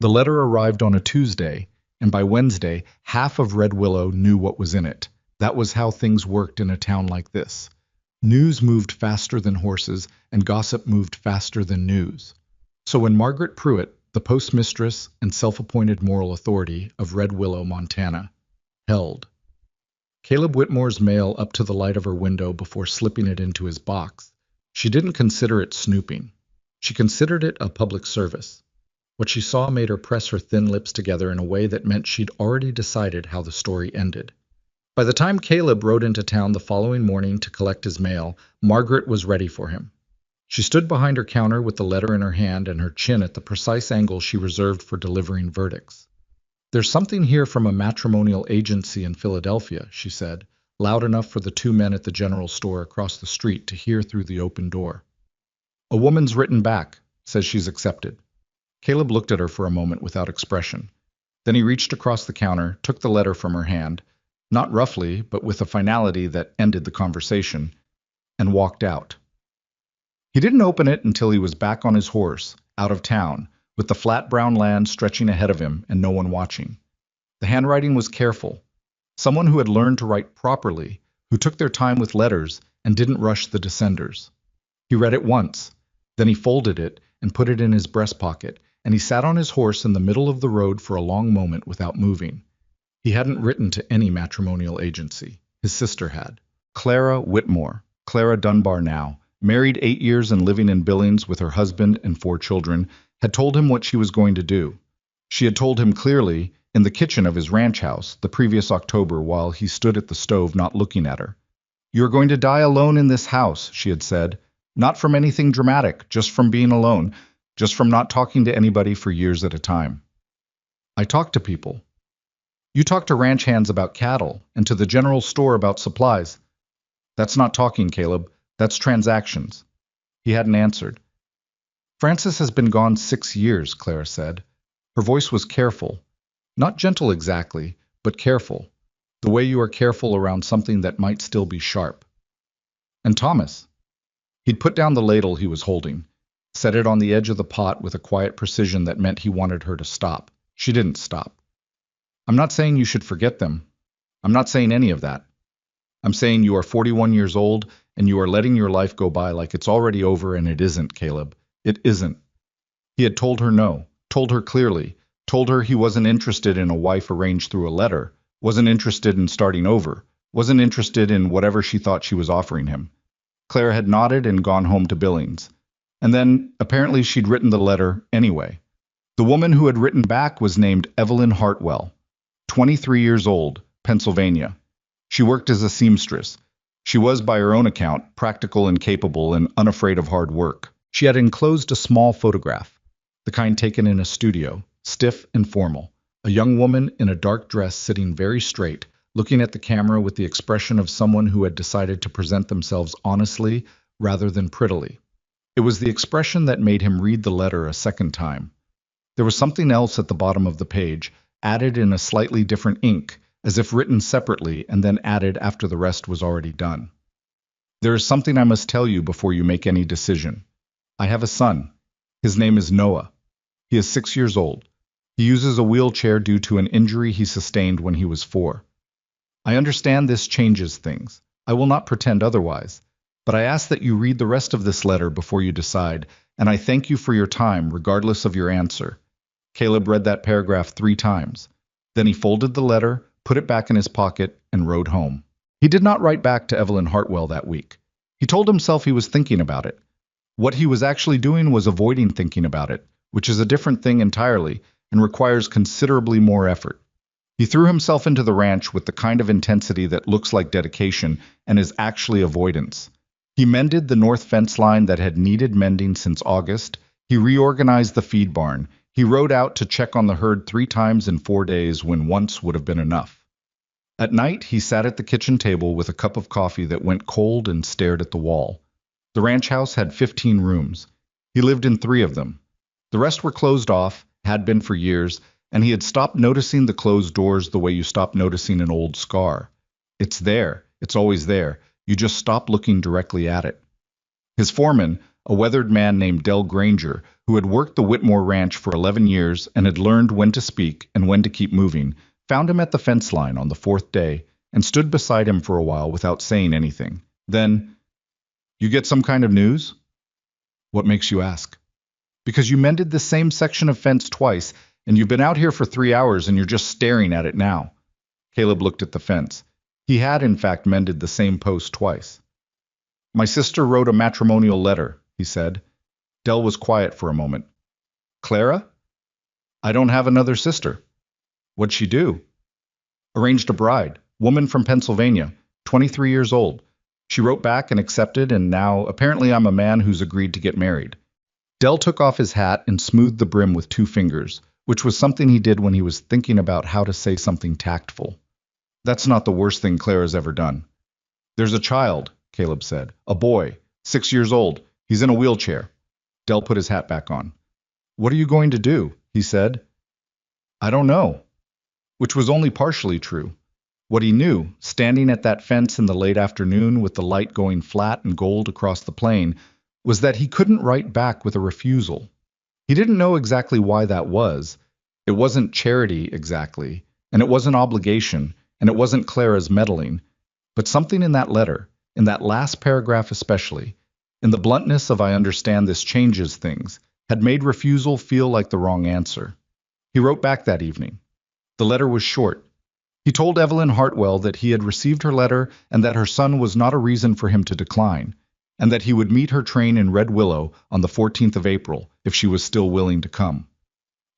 The letter arrived on a Tuesday, and by Wednesday, half of Red Willow knew what was in it. That was how things worked in a town like this. News moved faster than horses, and gossip moved faster than news. So when Margaret Pruitt, the postmistress and self-appointed moral authority of Red Willow, Montana, held Caleb Whitmore's mail up to the light of her window before slipping it into his box, she didn't consider it snooping. She considered it a public service. What she saw made her press her thin lips together in a way that meant she'd already decided how the story ended. By the time Caleb rode into town the following morning to collect his mail, Margaret was ready for him. She stood behind her counter with the letter in her hand and her chin at the precise angle she reserved for delivering verdicts. "There's something here from a matrimonial agency in Philadelphia," she said, loud enough for the two men at the general store across the street to hear through the open door. "A woman's written back, says she's accepted." Caleb looked at her for a moment without expression. Then he reached across the counter, took the letter from her hand, not roughly, but with a finality that ended the conversation, and walked out. He didn't open it until he was back on his horse, out of town, with the flat brown land stretching ahead of him and no one watching. The handwriting was careful. Someone who had learned to write properly, who took their time with letters and didn't rush the descenders. He read it once, then he folded it and put it in his breast pocket, and he sat on his horse in the middle of the road for a long moment without moving. He hadn't written to any matrimonial agency. His sister had. Clara Whitmore, Clara Dunbar now, married 8 years and living in Billings with her husband and 4 children, had told him what she was going to do. She had told him clearly, in the kitchen of his ranch house, the previous October while he stood at the stove not looking at her. "You are going to die alone in this house," she had said. "Not from anything dramatic, just from being alone, just from not talking to anybody for years at a time." "I talk to people." "You talk to ranch hands about cattle, and to the general store about supplies." "That's not talking, Caleb. That's transactions." He hadn't answered. "Francis has been gone 6 years, Clara said. Her voice was careful. Not gentle exactly, but careful. The way you are careful around something that might still be sharp. "And Thomas?" He'd put down the ladle he was holding, set it on the edge of the pot with a quiet precision that meant he wanted her to stop. She didn't stop. "I'm not saying you should forget them. I'm not saying any of that. I'm saying you are 41 years old and you are letting your life go by like it's already over, and it isn't, Caleb. It isn't." He had told her no, told her clearly, told her he wasn't interested in a wife arranged through a letter, wasn't interested in starting over, wasn't interested in whatever she thought she was offering him. Clara had nodded and gone home to Billings. And then, apparently she'd written the letter anyway. The woman who had written back was named Evelyn Hartwell, 23 years old, Pennsylvania. She worked as a seamstress. She was, by her own account, practical and capable and unafraid of hard work. She had enclosed a small photograph, the kind taken in a studio, stiff and formal. A young woman in a dark dress sitting very straight, looking at the camera with the expression of someone who had decided to present themselves honestly rather than prettily. It was the expression that made him read the letter a second time. There was something else at the bottom of the page, added in a slightly different ink, as if written separately and then added after the rest was already done. "There is something I must tell you before you make any decision. I have a son. His name is Noah. He is 6 years old. He uses a wheelchair due to an injury he sustained when he was 4. I understand this changes things. I will not pretend otherwise. But I ask that you read the rest of this letter before you decide, and I thank you for your time, regardless of your answer." Caleb read that paragraph 3 times. Then he folded the letter, put it back in his pocket, and rode home. He did not write back to Evelyn Hartwell that week. He told himself he was thinking about it. What he was actually doing was avoiding thinking about it, which is a different thing entirely and requires considerably more effort. He threw himself into the ranch with the kind of intensity that looks like dedication and is actually avoidance. He mended the north fence line that had needed mending since August. He reorganized the feed barn. He rode out to check on the herd 3 times in 4 days when once would have been enough. At night, he sat at the kitchen table with a cup of coffee that went cold and stared at the wall. The ranch house had 15 rooms. He lived in 3 of them. The rest were closed off, had been for years, and he had stopped noticing the closed doors the way you stop noticing an old scar. It's there. It's always there. You just stop looking directly at it. His foreman, a weathered man named Del Granger, who had worked the Whitmore Ranch for 11 years and had learned when to speak and when to keep moving, found him at the fence line on the fourth day and stood beside him for a while without saying anything. Then, "You get some kind of news?" "What makes you ask?" "Because you mended the same section of fence twice, and you've been out here for 3 hours and you're just staring at it now." Caleb looked at the fence. He had, in fact, mended the same post twice. "My sister wrote a matrimonial letter," he said. Del was quiet for a moment. "Clara?" "I don't have another sister." "What'd she do?" "Arranged a bride. Woman from Pennsylvania, 23 years old. She wrote back and accepted, and now apparently I'm a man who's agreed to get married." Del took off his hat and smoothed the brim with 2 fingers, which was something he did when he was thinking about how to say something tactful. "That's not the worst thing Clara's ever done." "There's a child," Caleb said. "A boy, 6 years old. He's in a wheelchair." Del put his hat back on. "What are you going to do?" he said. "I don't know." Which was only partially true. What he knew, standing at that fence in the late afternoon with the light going flat and gold across the plain, was that he couldn't write back with a refusal. He didn't know exactly why that was. It wasn't charity exactly, and it wasn't obligation, and it wasn't Clara's meddling, but something in that letter, in that last paragraph especially, in the bluntness of "I understand this changes things," had made refusal feel like the wrong answer. He wrote back that evening. The letter was short. He told Evelyn Hartwell that he had received her letter and that her son was not a reason for him to decline, and that he would meet her train in Red Willow on the 14th of April if she was still willing to come.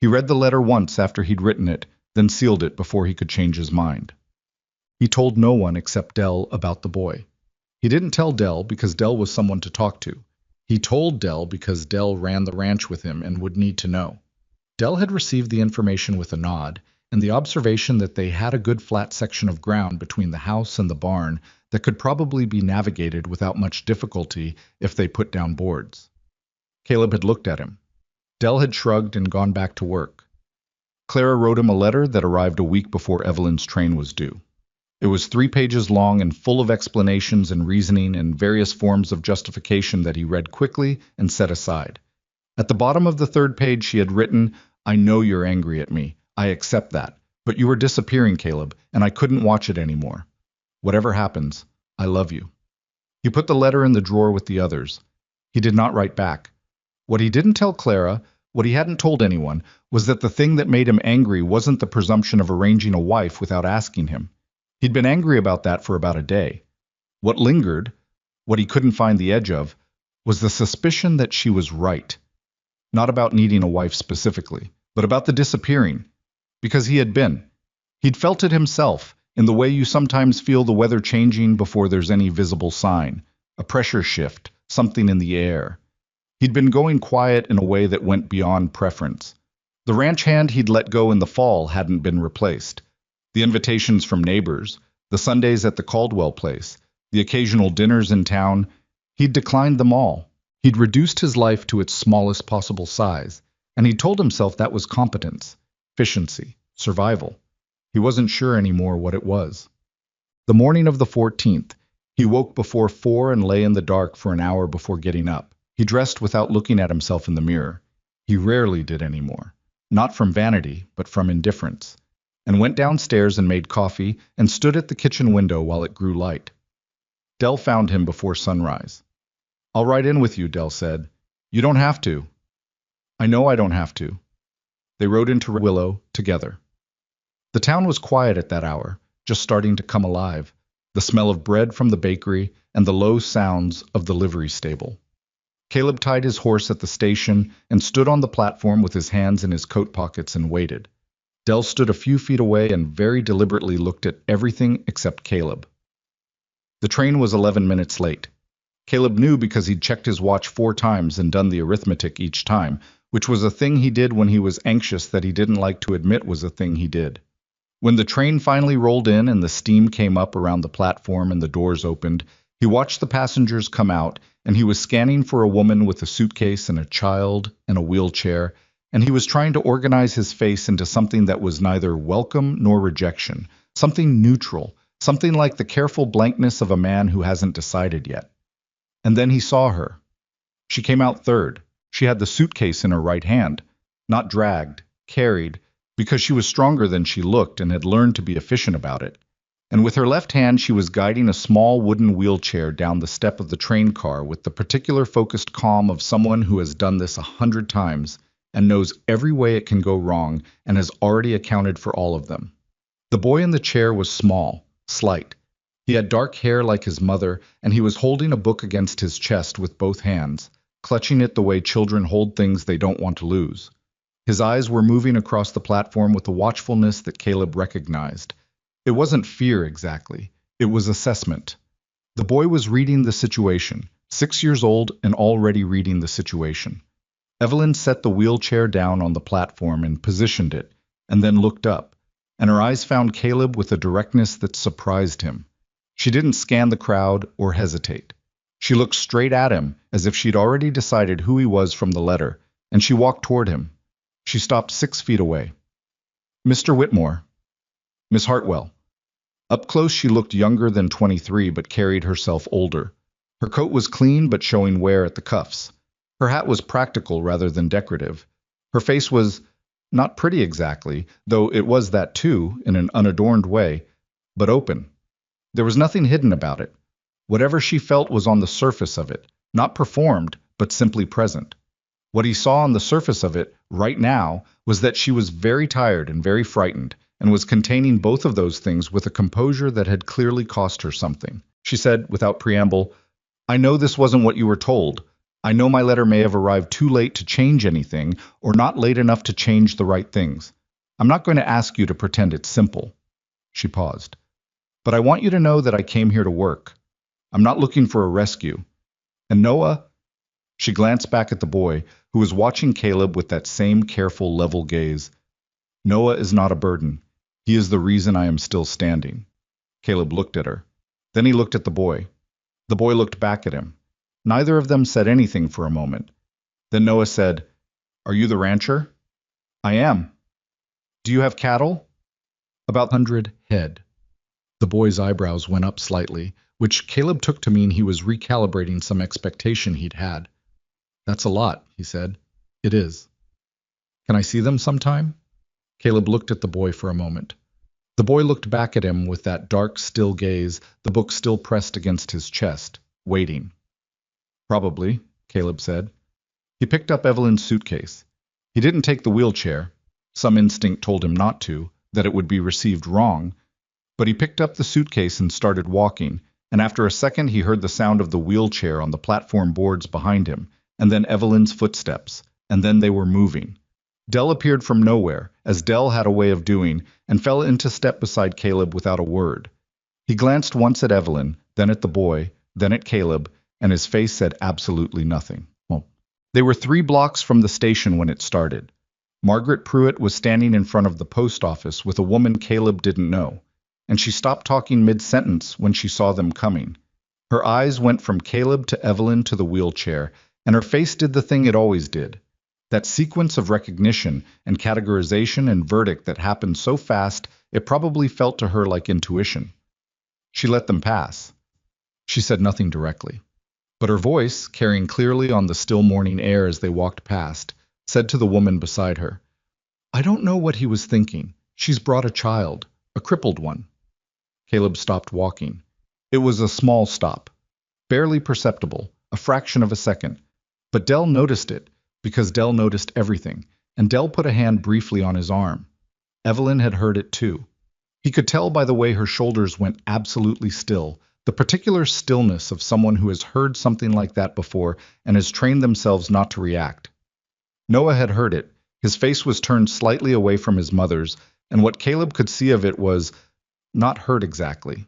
He read the letter once after he'd written it, then sealed it before he could change his mind. He told no one except Del about the boy. He didn't tell Del because Del was someone to talk to. He told Del because Del ran the ranch with him and would need to know. Del had received the information with a nod, and the observation that they had a good flat section of ground between the house and the barn that could probably be navigated without much difficulty if they put down boards. Caleb had looked at him. Del had shrugged and gone back to work. Clara wrote him a letter that arrived a week before Evelyn's train was due. It was 3 pages long and full of explanations and reasoning and various forms of justification that he read quickly and set aside. At the bottom of the 3rd page she had written, "I know you're angry at me. I accept that. But you were disappearing, Caleb, and I couldn't watch it anymore. Whatever happens, I love you." He put the letter in the drawer with the others. He did not write back. What he didn't tell Clara, what he hadn't told anyone, was that the thing that made him angry wasn't the presumption of arranging a wife without asking him. He'd been angry about that for about a day. What lingered, what he couldn't find the edge of, was the suspicion that she was right. Not about needing a wife specifically, but about the disappearing. Because he had been. He'd felt it himself, in the way you sometimes feel the weather changing before there's any visible sign, a pressure shift, something in the air. He'd been going quiet in a way that went beyond preference. The ranch hand he'd let go in the fall hadn't been replaced. The invitations from neighbors, the Sundays at the Caldwell place, the occasional dinners in town, he'd declined them all. He'd reduced his life to its smallest possible size, and he told himself that was competence, efficiency, survival. He wasn't sure anymore what it was. The morning of the 14th, he woke before 4 and lay in the dark for an hour before getting up. He dressed without looking at himself in the mirror. He rarely did anymore, not from vanity, but from indifference, and went downstairs and made coffee and stood at the kitchen window while it grew light. Del found him before sunrise. "I'll ride in with you," Del said. "You don't have to." "I know I don't have to." They rode into Willow together. The town was quiet at that hour, just starting to come alive, the smell of bread from the bakery and the low sounds of the livery stable. Caleb tied his horse at the station and stood on the platform with his hands in his coat pockets and waited. Del stood a few feet away and very deliberately looked at everything except Caleb. The train was 11 minutes late. Caleb knew because he'd checked his watch 4 times and done the arithmetic each time, which was a thing he did when he was anxious that he didn't like to admit was a thing he did. When the train finally rolled in and the steam came up around the platform and the doors opened, he watched the passengers come out, and he was scanning for a woman with a suitcase and a child and a wheelchair, and he was trying to organize his face into something that was neither welcome nor rejection, something neutral, something like the careful blankness of a man who hasn't decided yet. And then he saw her. She came out third. She had the suitcase in her right hand, not dragged, carried, because she was stronger than she looked and had learned to be efficient about it. And with her left hand she was guiding a small wooden wheelchair down the step of the train car with the particular focused calm of someone who has done this 100 times and knows every way it can go wrong and has already accounted for all of them. The boy in the chair was small, slight. He had dark hair like his mother, and he was holding a book against his chest with both hands, clutching it the way children hold things they don't want to lose. His eyes were moving across the platform with a watchfulness that Caleb recognized. It wasn't fear exactly, it was assessment. The boy was reading the situation, 6 years old and already reading the situation. Evelyn set the wheelchair down on the platform and positioned it, and then looked up, and her eyes found Caleb with a directness that surprised him. She didn't scan the crowd or hesitate. She looked straight at him as if she'd already decided who he was from the letter, and she walked toward him. She stopped 6 feet away. Mr. Whitmore. Miss Hartwell. Up close she looked younger than 23 but carried herself older. Her coat was clean but showing wear at the cuffs. Her hat was practical rather than decorative. Her face was not pretty exactly, though it was that too, in an unadorned way, but open. There was nothing hidden about it. Whatever she felt was on the surface of it, not performed, but simply present. What he saw on the surface of it, right now, was that she was very tired and very frightened, and was containing both of those things with a composure that had clearly cost her something. She said, without preamble, "I know this wasn't what you were told. I know my letter may have arrived too late to change anything, or not late enough to change the right things. I'm not going to ask you to pretend it's simple." She paused. "But I want you to know that I came here to work. I'm not looking for a rescue. And Noah." She glanced back at the boy, who was watching Caleb with that same careful, level gaze. "Noah is not a burden. He is the reason I am still standing." Caleb looked at her. Then he looked at the boy. The boy looked back at him. Neither of them said anything for a moment. Then Noah said, "Are you the rancher?" "I am." "Do you have cattle?" "About 100 head." The boy's eyebrows went up slightly, which Caleb took to mean he was recalibrating some expectation he'd had. "That's a lot," he said. "It is." "Can I see them sometime?" Caleb looked at the boy for a moment. The boy looked back at him with that dark, still gaze, the book still pressed against his chest, waiting. "Probably," Caleb said. He picked up Evelyn's suitcase. He didn't take the wheelchair. Some instinct told him not to, that it would be received wrong. But he picked up the suitcase and started walking, and after a second he heard the sound of the wheelchair on the platform boards behind him, and then Evelyn's footsteps, and then they were moving. Dell appeared from nowhere, as Dell had a way of doing, and fell into step beside Caleb without a word. He glanced once at Evelyn, then at the boy, then at Caleb, and his face said absolutely nothing. They were 3 blocks from the station when it started. Margaret Pruitt was standing in front of the post office with a woman Caleb didn't know, and she stopped talking mid-sentence when she saw them coming. Her eyes went from Caleb to Evelyn to the wheelchair, and her face did the thing it always did. That sequence of recognition and categorization and verdict that happened so fast it probably felt to her like intuition. She let them pass. She said nothing directly. But her voice, carrying clearly on the still morning air as they walked past, said to the woman beside her, "I don't know what he was thinking. She's brought a child, a crippled one." Caleb stopped walking. It was a small stop, barely perceptible, a fraction of a second. But Dell noticed it, because Dell noticed everything, and Dell put a hand briefly on his arm. Evelyn had heard it too. He could tell by the way her shoulders went absolutely still, the particular stillness of someone who has heard something like that before and has trained themselves not to react. Noah had heard it. His face was turned slightly away from his mother's, and what Caleb could see of it was not hurt exactly.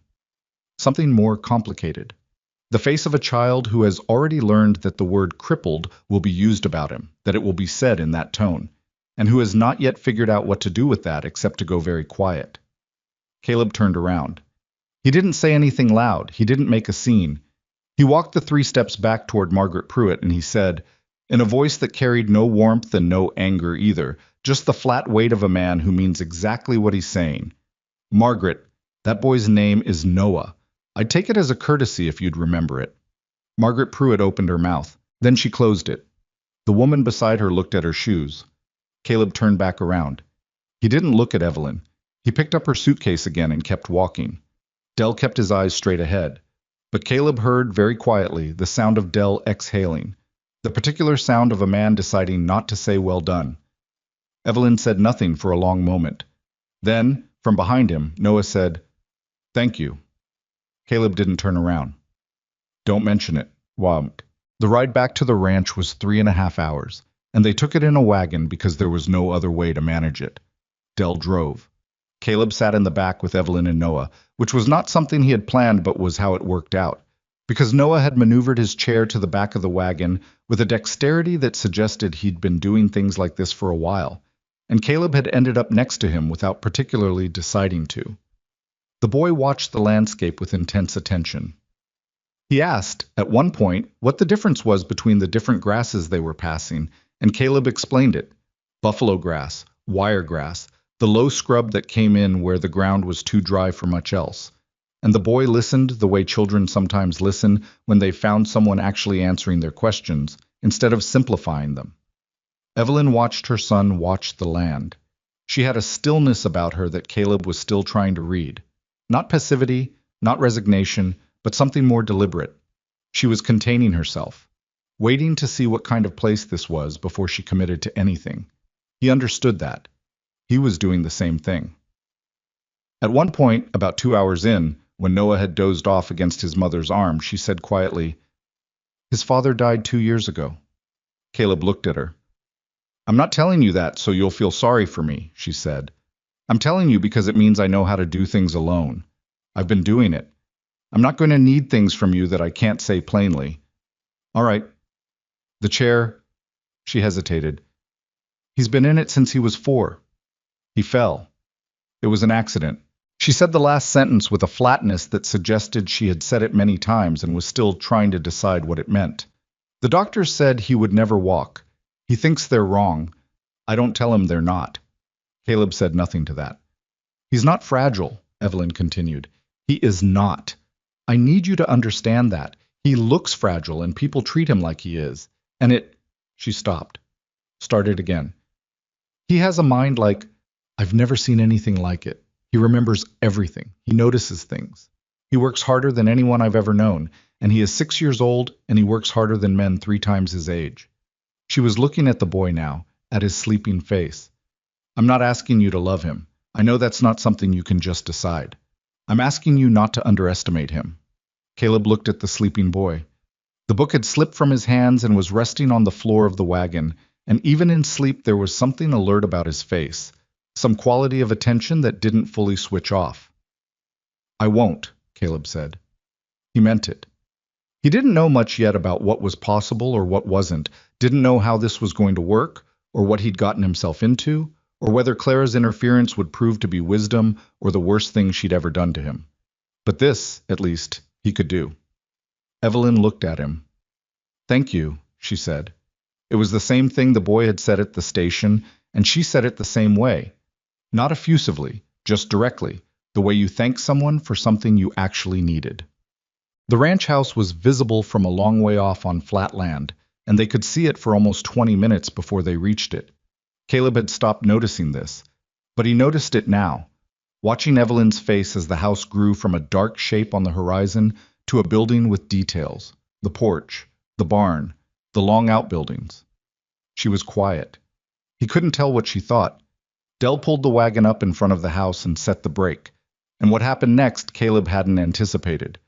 Something more complicated. The face of a child who has already learned that the word crippled will be used about him, that it will be said in that tone, and who has not yet figured out what to do with that except to go very quiet. Caleb turned around. He didn't say anything loud. He didn't make a scene. He walked the 3 steps back toward Margaret Pruitt, and he said, in a voice that carried no warmth and no anger either, just the flat weight of a man who means exactly what he's saying, "Margaret, that boy's name is Noah. I'd take it as a courtesy if you'd remember it." Margaret Pruitt opened her mouth. Then she closed it. The woman beside her looked at her shoes. Caleb turned back around. He didn't look at Evelyn. He picked up her suitcase again and kept walking. Dell kept his eyes straight ahead. But Caleb heard, very quietly, the sound of Dell exhaling, the particular sound of a man deciding not to say well done. Evelyn said nothing for a long moment. Then, from behind him, Noah said, "Thank you." Caleb didn't turn around. "Don't mention it." Womp. The ride back to the ranch was 3.5 hours, and they took it in a wagon because there was no other way to manage it. Dell drove. Caleb sat in the back with Evelyn and Noah, which was not something he had planned but was how it worked out, because Noah had maneuvered his chair to the back of the wagon with a dexterity that suggested he'd been doing things like this for a while, and Caleb had ended up next to him without particularly deciding to. The boy watched the landscape with intense attention. He asked, at one point, what the difference was between the different grasses they were passing, and Caleb explained it. Buffalo grass, wiregrass, the low scrub that came in where the ground was too dry for much else. And the boy listened the way children sometimes listen when they found someone actually answering their questions, instead of simplifying them. Evelyn watched her son watch the land. She had a stillness about her that Caleb was still trying to read. Not passivity, not resignation, but something more deliberate. She was containing herself, waiting to see what kind of place this was before she committed to anything. He understood that. He was doing the same thing. At one point, about 2 hours in, when Noah had dozed off against his mother's arm, she said quietly, "His father died 2 years ago." Caleb looked at her. "I'm not telling you that so you'll feel sorry for me," she said. "I'm telling you because it means I know how to do things alone. I've been doing it. I'm not going to need things from you that I can't say plainly." "All right." "The chair," she hesitated. "He's been in it since he was 4. He fell. It was an accident." She said the last sentence with a flatness that suggested she had said it many times and was still trying to decide what it meant. "The doctor said he would never walk. He thinks they're wrong. I don't tell him they're not." Caleb said nothing to that. "He's not fragile," Evelyn continued. "He is not. I need you to understand that. He looks fragile and people treat him like he is. And it—" She stopped. Started again. "He has a mind like, I've never seen anything like it. He remembers everything. He notices things. He works harder than anyone I've ever known, and he is 6 years old, and he works harder than men 3 times his age." She was looking at the boy now, at his sleeping face. "I'm not asking you to love him. I know that's not something you can just decide. I'm asking you not to underestimate him." Caleb looked at the sleeping boy. The book had slipped from his hands and was resting on the floor of the wagon, and even in sleep there was something alert about his face, some quality of attention that didn't fully switch off. "I won't," Caleb said. He meant it. He didn't know much yet about what was possible or what wasn't, didn't know how this was going to work, or what he'd gotten himself into, or whether Clara's interference would prove to be wisdom or the worst thing she'd ever done to him. But this, at least, he could do. Evelyn looked at him. "Thank you," she said. It was the same thing the boy had said at the station, and she said it the same way. Not effusively, just directly, the way you thank someone for something you actually needed. The ranch house was visible from a long way off on flat land, and they could see it for almost 20 minutes before they reached it. Caleb had stopped noticing this, but he noticed it now, watching Evelyn's face as the house grew from a dark shape on the horizon to a building with details, the porch, the barn, the long outbuildings. She was quiet. He couldn't tell what she thought. Dell pulled the wagon up in front of the house and set the brake, and what happened next Caleb hadn't anticipated.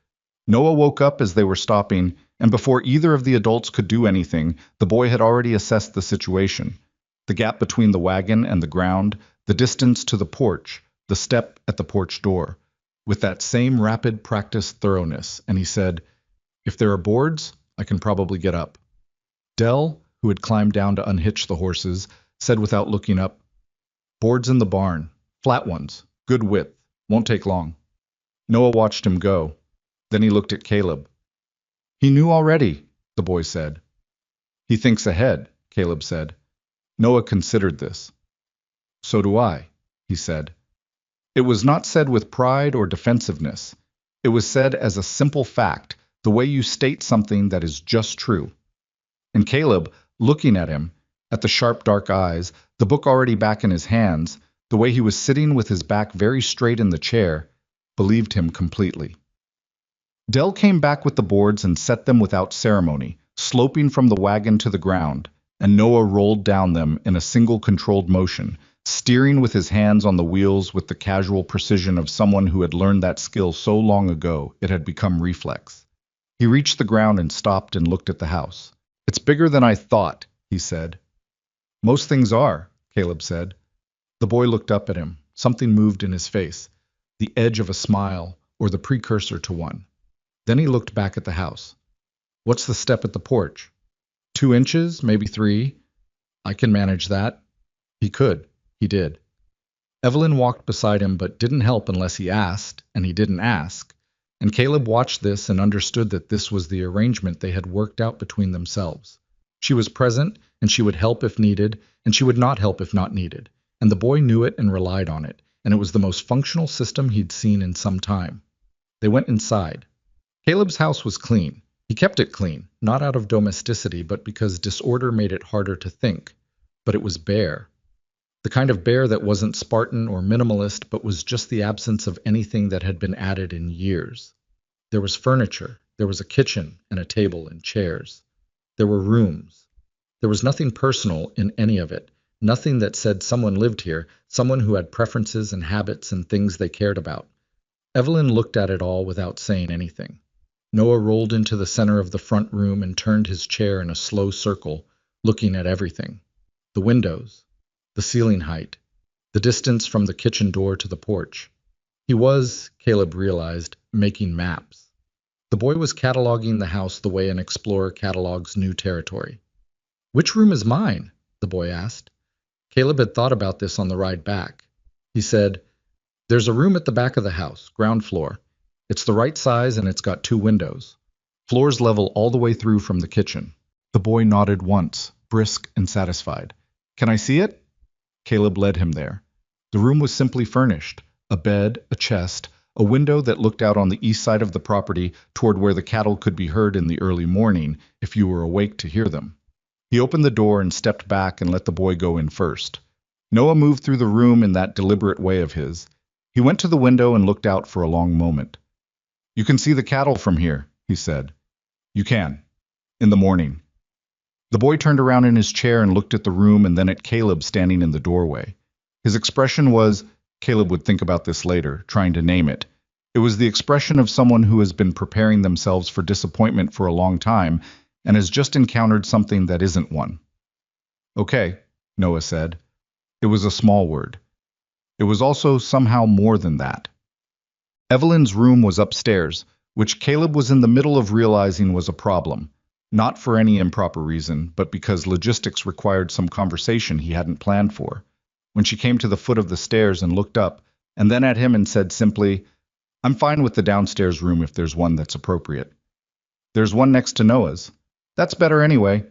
Noah woke up as they were stopping, and before either of the adults could do anything, the boy had already assessed the situation. The gap between the wagon and the ground, the distance to the porch, the step at the porch door, with that same rapid practiced thoroughness, and he said, "If there are boards, I can probably get up." Dell, who had climbed down to unhitch the horses, said without looking up, "Boards in the barn, flat ones, good width, won't take long." Noah watched him go. Then he looked at Caleb. "He knew already," the boy said. "He thinks ahead," Caleb said. Noah considered this. "So do I," he said. It was not said with pride or defensiveness. It was said as a simple fact, the way you state something that is just true. And Caleb, looking at him, at the sharp dark eyes, the book already back in his hands, the way he was sitting with his back very straight in the chair, believed him completely. Dell came back with the boards and set them without ceremony, sloping from the wagon to the ground, and Noah rolled down them in a single controlled motion, steering with his hands on the wheels with the casual precision of someone who had learned that skill so long ago it had become reflex. He reached the ground and stopped and looked at the house. "It's bigger than I thought," he said. "Most things are," Caleb said. The boy looked up at him. Something moved in his face, the edge of a smile or the precursor to one. Then he looked back at the house. "What's the step at the porch? 2 inches, maybe 3. I can manage that." He could. He did. Evelyn walked beside him but didn't help unless he asked, and he didn't ask. And Caleb watched this and understood that this was the arrangement they had worked out between themselves. She was present, and she would help if needed, and she would not help if not needed. And the boy knew it and relied on it, and it was the most functional system he'd seen in some time. They went inside. Caleb's house was clean. He kept it clean, not out of domesticity, but because disorder made it harder to think. But it was bare. The kind of bare that wasn't Spartan or minimalist, but was just the absence of anything that had been added in years. There was furniture. There was a kitchen and a table and chairs. There were rooms. There was nothing personal in any of it, nothing that said someone lived here, someone who had preferences and habits and things they cared about. Evelyn looked at it all without saying anything. Noah rolled into the center of the front room and turned his chair in a slow circle, looking at everything. The windows, the ceiling height, the distance from the kitchen door to the porch. He was, Caleb realized, making maps. The boy was cataloging the house the way an explorer catalogs new territory. "Which room is mine?" the boy asked. Caleb had thought about this on the ride back. He said, "There's a room at the back of the house, ground floor. It's the right size and it's got 2 windows. Floors level all the way through from the kitchen." The boy nodded once, brisk and satisfied. "Can I see it?" Caleb led him there. The room was simply furnished. A bed, a chest, a window that looked out on the east side of the property toward where the cattle could be heard in the early morning if you were awake to hear them. He opened the door and stepped back and let the boy go in first. Noah moved through the room in that deliberate way of his. He went to the window and looked out for a long moment. "You can see the cattle from here," he said. "You can. In the morning." The boy turned around in his chair and looked at the room and then at Caleb standing in the doorway. His expression was, Caleb would think about this later, trying to name it. It was the expression of someone who has been preparing themselves for disappointment for a long time and has just encountered something that isn't one. "Okay," Noah said. It was a small word. It was also somehow more than that. Evelyn's room was upstairs, which Caleb was in the middle of realizing was a problem, not for any improper reason, but because logistics required some conversation he hadn't planned for. When she came to the foot of the stairs and looked up, and then at him and said simply, "I'm fine with the downstairs room if there's one that's appropriate." "There's one next to Noah's." "That's better anyway."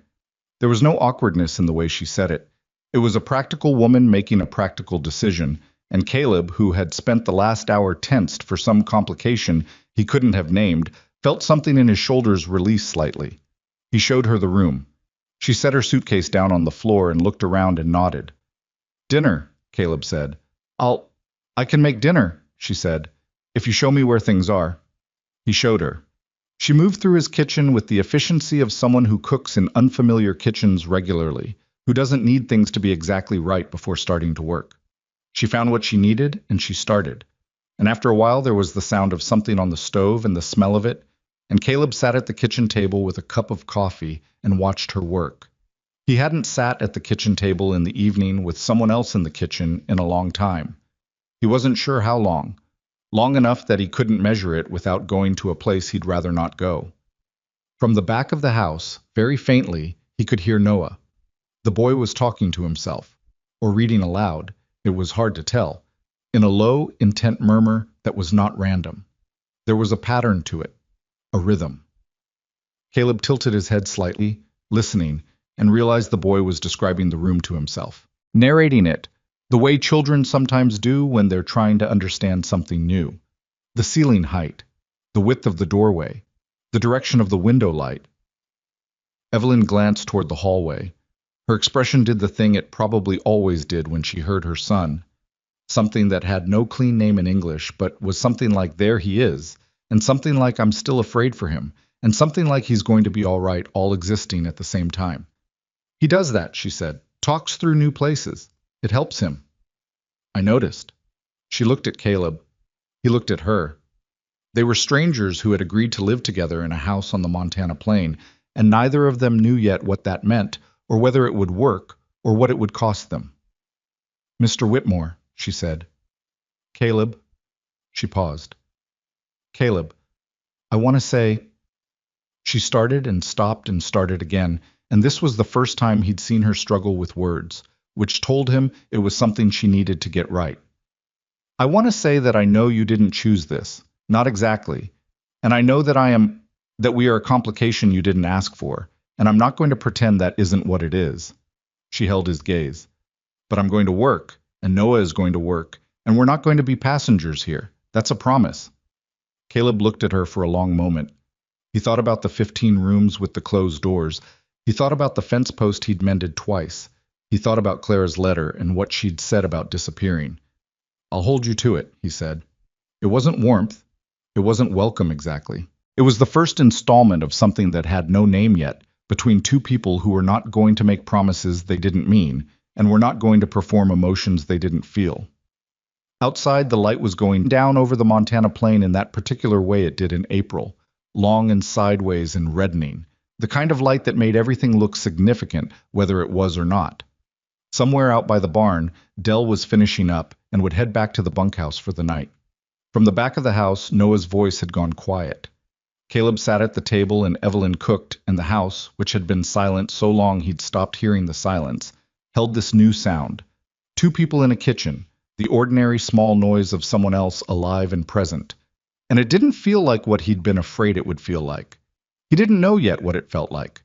There was no awkwardness in the way she said it. It was a practical woman making a practical decision, and Caleb, who had spent the last hour tensed for some complication he couldn't have named, felt something in his shoulders release slightly. He showed her the room. She set her suitcase down on the floor and looked around and nodded. "Dinner," Caleb said. I can make dinner," she said, "if you show me where things are." He showed her. She moved through his kitchen with the efficiency of someone who cooks in unfamiliar kitchens regularly, who doesn't need things to be exactly right before starting to work. She found what she needed, and she started. And after a while there was the sound of something on the stove and the smell of it, and Caleb sat at the kitchen table with a cup of coffee and watched her work. He hadn't sat at the kitchen table in the evening with someone else in the kitchen in a long time. He wasn't sure how long. Long enough that he couldn't measure it without going to a place he'd rather not go. From the back of the house, very faintly, he could hear Noah. The boy was talking to himself, or reading aloud, it was hard to tell, in a low, intent murmur that was not random. There was a pattern to it, a rhythm. Caleb tilted his head slightly, listening, and realized the boy was describing the room to himself, narrating it, the way children sometimes do when they're trying to understand something new. The ceiling height, the width of the doorway, the direction of the window light. Evelyn glanced toward the hallway. Her expression did the thing it probably always did when she heard her son. Something that had no clean name in English, but was something like "there he is," and something like "I'm still afraid for him," and something like "he's going to be all right," all existing at the same time. "He does that," she said. "Talks through new places. It helps him." I noticed. She looked at Caleb. He looked at her. They were strangers who had agreed to live together in a house on the Montana plain, and neither of them knew yet what that meant, or whether it would work, or what it would cost them. "Mr. Whitmore," she said. "Caleb." She paused. "Caleb, I want to say—" She started and stopped and started again, and this was the first time he'd seen her struggle with words, which told him it was something she needed to get right. "I want to say that I know you didn't choose this. Not exactly. And I know that we are a complication you didn't ask for, and I'm not going to pretend that isn't what it is." She held his gaze. "But I'm going to work, and Noah is going to work, and we're not going to be passengers here. That's a promise." Caleb looked at her for a long moment. He thought about the 15 rooms with the closed doors. He thought about the fence post he'd mended twice. He thought about Clara's letter and what she'd said about disappearing. "I'll hold you to it," he said. It wasn't warmth. It wasn't welcome exactly. It was the first installment of something that had no name yet, between two people who were not going to make promises they didn't mean, and were not going to perform emotions they didn't feel. Outside, the light was going down over the Montana plain in that particular way it did in April, long and sideways and reddening, the kind of light that made everything look significant, whether it was or not. Somewhere out by the barn, Dell was finishing up and would head back to the bunkhouse for the night. From the back of the house, Noah's voice had gone quiet. Caleb sat at the table and Evelyn cooked, and the house, which had been silent so long he'd stopped hearing the silence, held this new sound. Two people in a kitchen, the ordinary small noise of someone else alive and present. And it didn't feel like what he'd been afraid it would feel like. He didn't know yet what it felt like.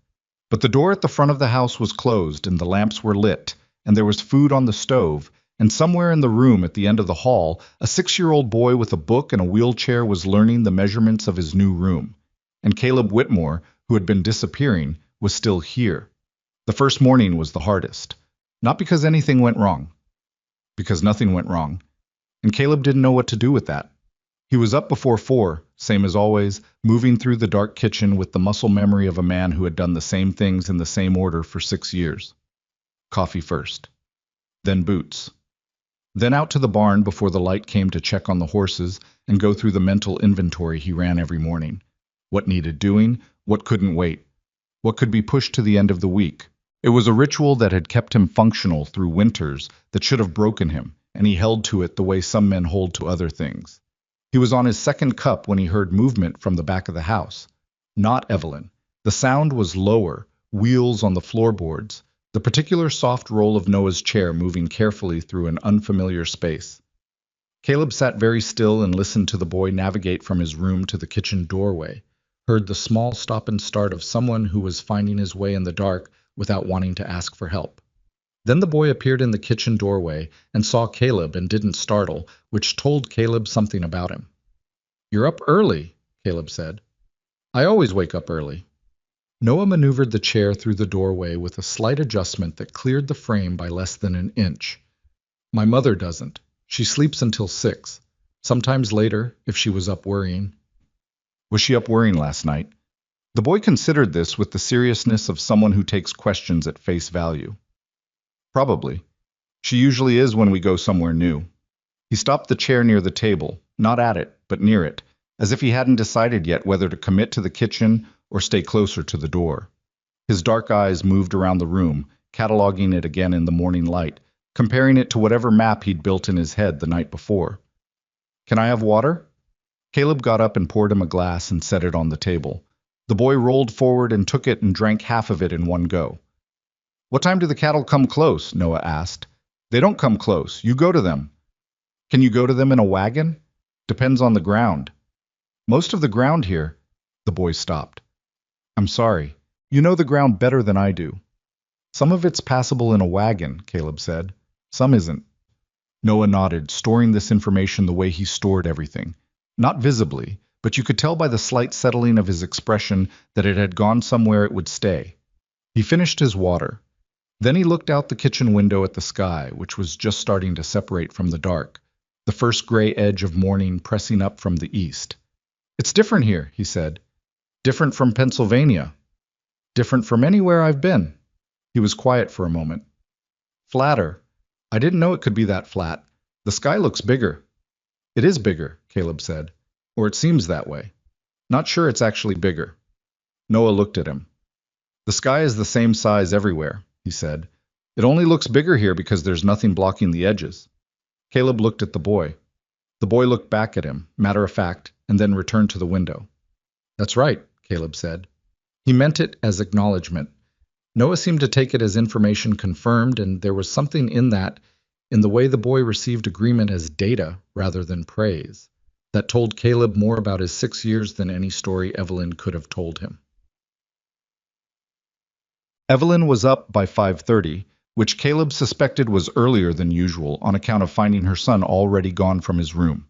But the door at the front of the house was closed and the lamps were lit, and there was food on the stove, and somewhere in the room at the end of the hall, a 6-year-old boy with a book and a wheelchair was learning the measurements of his new room. And Caleb Whitmore, who had been disappearing, was still here. The first morning was the hardest. Not because anything went wrong. Because nothing went wrong. And Caleb didn't know what to do with that. He was up before 4, same as always, moving through the dark kitchen with the muscle memory of a man who had done the same things in the same order for 6 years. Coffee first. Then boots. Then out to the barn before the light came to check on the horses and go through the mental inventory he ran every morning. What needed doing, what couldn't wait, what could be pushed to the end of the week. It was a ritual that had kept him functional through winters that should have broken him, and he held to it the way some men hold to other things. He was on his second cup when he heard movement from the back of the house. Not Evelyn. The sound was lower, wheels on the floorboards, the particular soft roll of Noah's chair moving carefully through an unfamiliar space. Caleb sat very still and listened to the boy navigate from his room to the kitchen doorway, heard the small stop and start of someone who was finding his way in the dark without wanting to ask for help. Then the boy appeared in the kitchen doorway and saw Caleb and didn't startle, which told Caleb something about him. "You're up early," Caleb said. "I always wake up early." Noah maneuvered the chair through the doorway with a slight adjustment that cleared the frame by less than an inch. "My mother doesn't. She sleeps until 6. Sometimes later, if she was up worrying." "Was she up worrying last night?" The boy considered this with the seriousness of someone who takes questions at face value. "Probably. She usually is when we go somewhere new." He stopped the chair near the table, not at it, but near it, as if he hadn't decided yet whether to commit to the kitchen or stay closer to the door. His dark eyes moved around the room, cataloging it again in the morning light, comparing it to whatever map he'd built in his head the night before. "Can I have water?" Caleb got up and poured him a glass and set it on the table. The boy rolled forward and took it and drank half of it in one go. "What time do the cattle come close?" Noah asked. "They don't come close. You go to them." "Can you go to them in a wagon?" "Depends on the ground." "Most of the ground here—" The boy stopped. "I'm sorry. You know the ground better than I do." "Some of it's passable in a wagon," Caleb said. "Some isn't." Noah nodded, storing this information the way he stored everything. Not visibly, but you could tell by the slight settling of his expression that it had gone somewhere it would stay. He finished his water. Then he looked out the kitchen window at the sky, which was just starting to separate from the dark, the first gray edge of morning pressing up from the east. "It's different here," he said. "Different from Pennsylvania. Different from anywhere I've been." He was quiet for a moment. "Flatter. I didn't know it could be that flat. The sky looks bigger." "It is bigger," Caleb said. "Or it seems that way. Not sure it's actually bigger." Noah looked at him. "The sky is the same size everywhere," he said. "It only looks bigger here because there's nothing blocking the edges." Caleb looked at the boy. The boy looked back at him, matter of fact, and then returned to the window. "That's right," Caleb said. He meant it as acknowledgement. Noah seemed to take it as information confirmed, and there was something in that, in the way the boy received agreement as data rather than praise, that told Caleb more about his 6 years than any story Evelyn could have told him. Evelyn was up by 5:30, which Caleb suspected was earlier than usual on account of finding her son already gone from his room.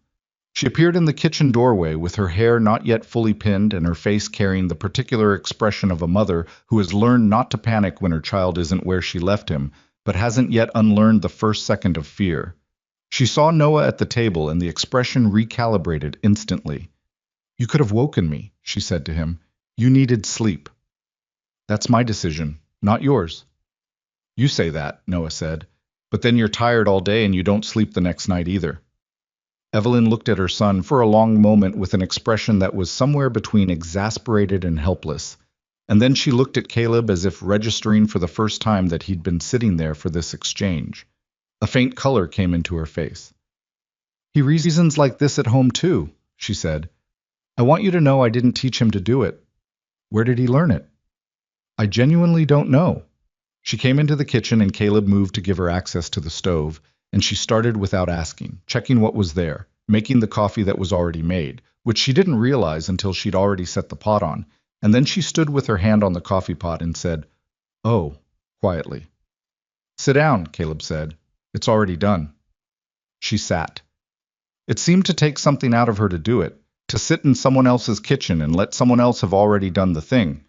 She appeared in the kitchen doorway with her hair not yet fully pinned and her face carrying the particular expression of a mother who has learned not to panic when her child isn't where she left him, but hasn't yet unlearned the first second of fear. She saw Noah at the table and the expression recalibrated instantly. "You could have woken me," she said to him. "You needed sleep." "That's my decision, not yours." "You say that," Noah said, "but then you're tired all day and you don't sleep the next night either." Evelyn looked at her son for a long moment with an expression that was somewhere between exasperated and helpless, and then she looked at Caleb as if registering for the first time that he'd been sitting there for this exchange. A faint color came into her face. "He reasons like this at home too," she said. "I want you to know I didn't teach him to do it." "Where did he learn it?" "I genuinely don't know." She came into the kitchen and Caleb moved to give her access to the stove, and she started without asking, checking what was there, making the coffee that was already made, which she didn't realize until she'd already set the pot on, and then she stood with her hand on the coffee pot and said, "Oh," quietly. "Sit down," Caleb said. "It's already done." She sat. It seemed to take something out of her to do it, to sit in someone else's kitchen and let someone else have already done the thing.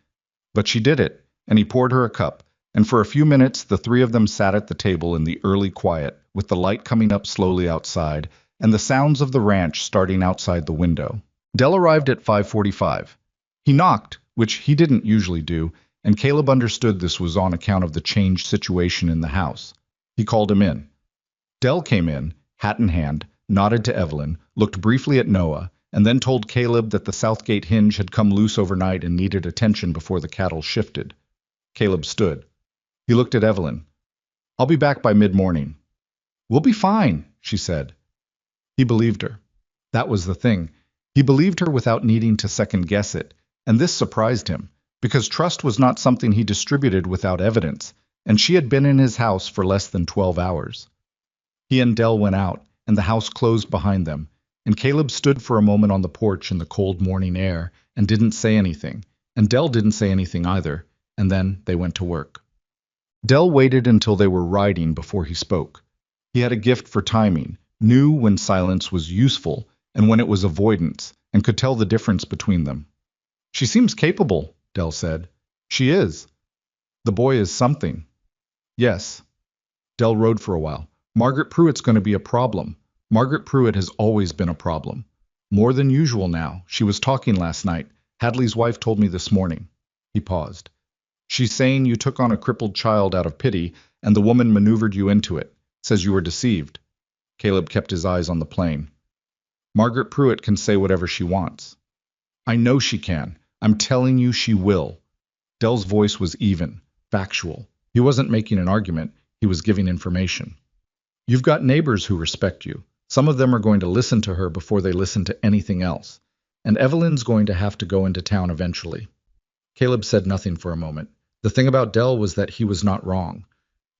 But she did it, and he poured her a cup, and for a few minutes the three of them sat at the table in the early quiet, with the light coming up slowly outside, and the sounds of the ranch starting outside the window. Dell arrived at 5:45. He knocked, which he didn't usually do, and Caleb understood this was on account of the changed situation in the house. He called him in. Dell came in, hat in hand, nodded to Evelyn, looked briefly at Noah, and then told Caleb that the Southgate hinge had come loose overnight and needed attention before the cattle shifted. Caleb stood. He looked at Evelyn. "I'll be back by mid-morning." "We'll be fine," she said. He believed her. That was the thing. He believed her without needing to second-guess it, and this surprised him, because trust was not something he distributed without evidence, and she had been in his house for less than 12 hours. He and Dell went out, and the house closed behind them, and Caleb stood for a moment on the porch in the cold morning air and didn't say anything, and Dell didn't say anything either, and then they went to work. Dell waited until they were riding before he spoke. He had a gift for timing, knew when silence was useful and when it was avoidance, and could tell the difference between them. "She seems capable," Dell said. "She is." "The boy is something." "Yes." Dell rode for a while. "Margaret Pruitt's going to be a problem. Margaret Pruitt has always been a problem. More than usual now. She was talking last night. Hadley's wife told me this morning." He paused. "She's saying you took on a crippled child out of pity, and the woman maneuvered you into it. Says you were deceived." Caleb kept his eyes on the plane. "Margaret Pruitt can say whatever she wants." "I know she can. I'm telling you she will." Dell's voice was even, factual. He wasn't making an argument. He was giving information. "You've got neighbors who respect you. Some of them are going to listen to her before they listen to anything else. And Evelyn's going to have to go into town eventually." Caleb said nothing for a moment. The thing about Dell was that he was not wrong.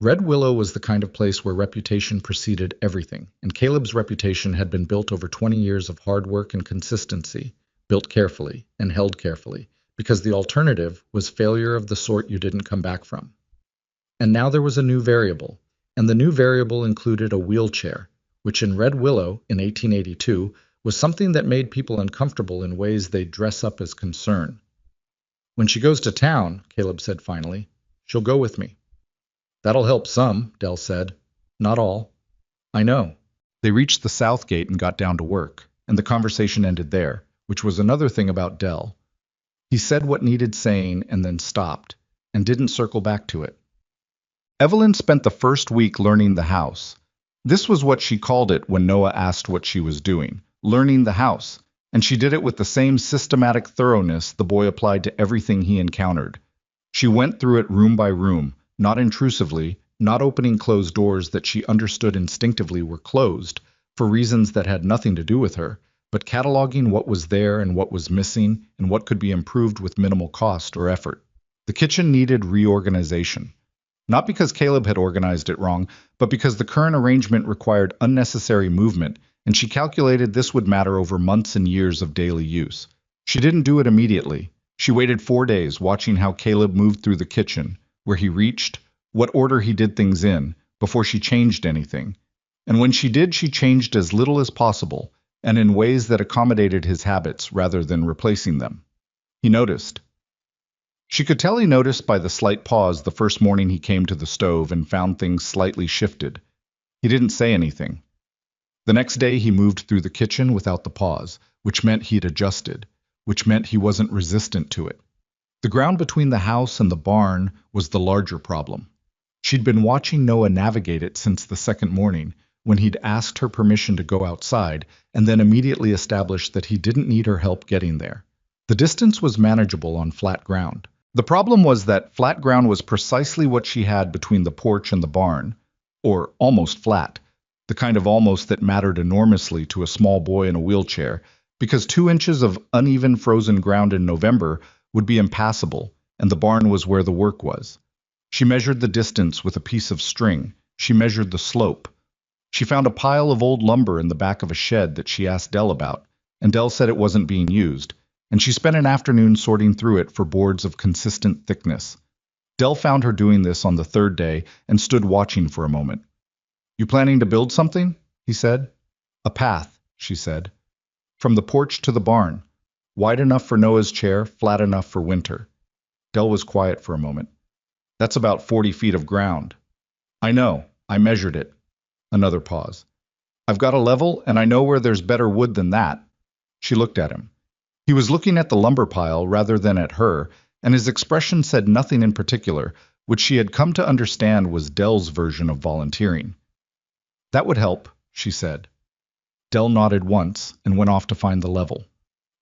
Red Willow was the kind of place where reputation preceded everything, and Caleb's reputation had been built over 20 years of hard work and consistency, built carefully and held carefully, because the alternative was failure of the sort you didn't come back from. And now there was a new variable, and the new variable included a wheelchair, which in Red Willow, in 1882, was something that made people uncomfortable in ways they'd dress up as concern. "When she goes to town," Caleb said finally, She'll go with me. That'll help some, Dell said. Not all. I know. They reached the south gate and got down to work, and the conversation ended there, which was another thing about Dell. He said what needed saying and then stopped, and didn't circle back to it. Evelyn spent the first week learning the house. This was what she called it when Noah asked what she was doing, learning the house, and she did it with the same systematic thoroughness the boy applied to everything he encountered. She went through it room by room, not intrusively, not opening closed doors that she understood instinctively were closed, for reasons that had nothing to do with her, but cataloging what was there and what was missing and what could be improved with minimal cost or effort. The kitchen needed reorganization. Not because Caleb had organized it wrong, but because the current arrangement required unnecessary movement, and she calculated this would matter over months and years of daily use. She didn't do it immediately. She waited 4 days, watching how Caleb moved through the kitchen, where he reached, what order he did things in, before she changed anything. And when she did, she changed as little as possible, and in ways that accommodated his habits rather than replacing them. He noticed. She could tell he noticed by the slight pause the first morning he came to the stove and found things slightly shifted. He didn't say anything. The next day he moved through the kitchen without the pause, which meant he'd adjusted, which meant he wasn't resistant to it. The ground between the house and the barn was the larger problem. She'd been watching Noah navigate it since the second morning, when he'd asked her permission to go outside and then immediately established that he didn't need her help getting there. The distance was manageable on flat ground. The problem was that flat ground was precisely what she had between the porch and the barn, or almost flat, the kind of almost that mattered enormously to a small boy in a wheelchair, because 2 inches of uneven frozen ground in November would be impassable, and the barn was where the work was. She measured the distance with a piece of string. She measured the slope. She found a pile of old lumber in the back of a shed that she asked Dell about, and Dell said it wasn't being used, and she spent an afternoon sorting through it for boards of consistent thickness. Dell found her doing this on the 3rd day and stood watching for a moment. "You planning to build something?" he said. "A path," she said. "From the porch to the barn. Wide enough for Noah's chair, flat enough for winter." Dell was quiet for a moment. "That's about 40 feet of ground." "I know. I measured it." Another pause. "I've got a level, and I know where there's better wood than that." She looked at him. He was looking at the lumber pile rather than at her, and his expression said nothing in particular, which she had come to understand was Dell's version of volunteering. "That would help," she said. Dell nodded once and went off to find the level.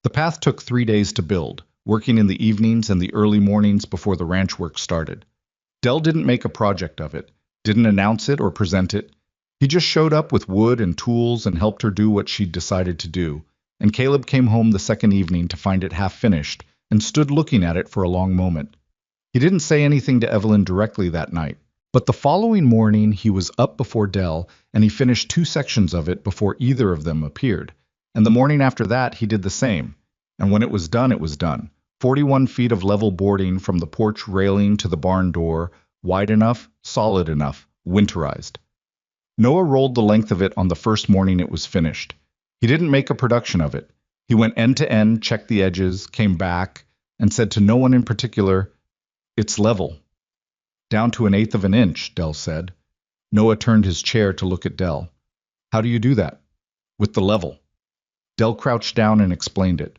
The path took 3 days to build, working in the evenings and the early mornings before the ranch work started. Dell didn't make a project of it, didn't announce it or present it. He just showed up with wood and tools and helped her do what she'd decided to do, and Caleb came home the second evening to find it half finished and stood looking at it for a long moment. He didn't say anything to Evelyn directly that night, but the following morning he was up before Dell and he finished 2 sections of it before either of them appeared, and the morning after that he did the same, and when it was done, it was done. 41 feet of level boarding from the porch railing to the barn door, wide enough, solid enough, winterized. Noah rolled the length of it on the first morning it was finished. He didn't make a production of it. He went end to end, checked the edges, came back, and said to no one in particular, "It's level." "Down to 1/8 of an inch," Dell said. Noah turned his chair to look at Dell. "How do you do that?" "With the level." Dell crouched down and explained it.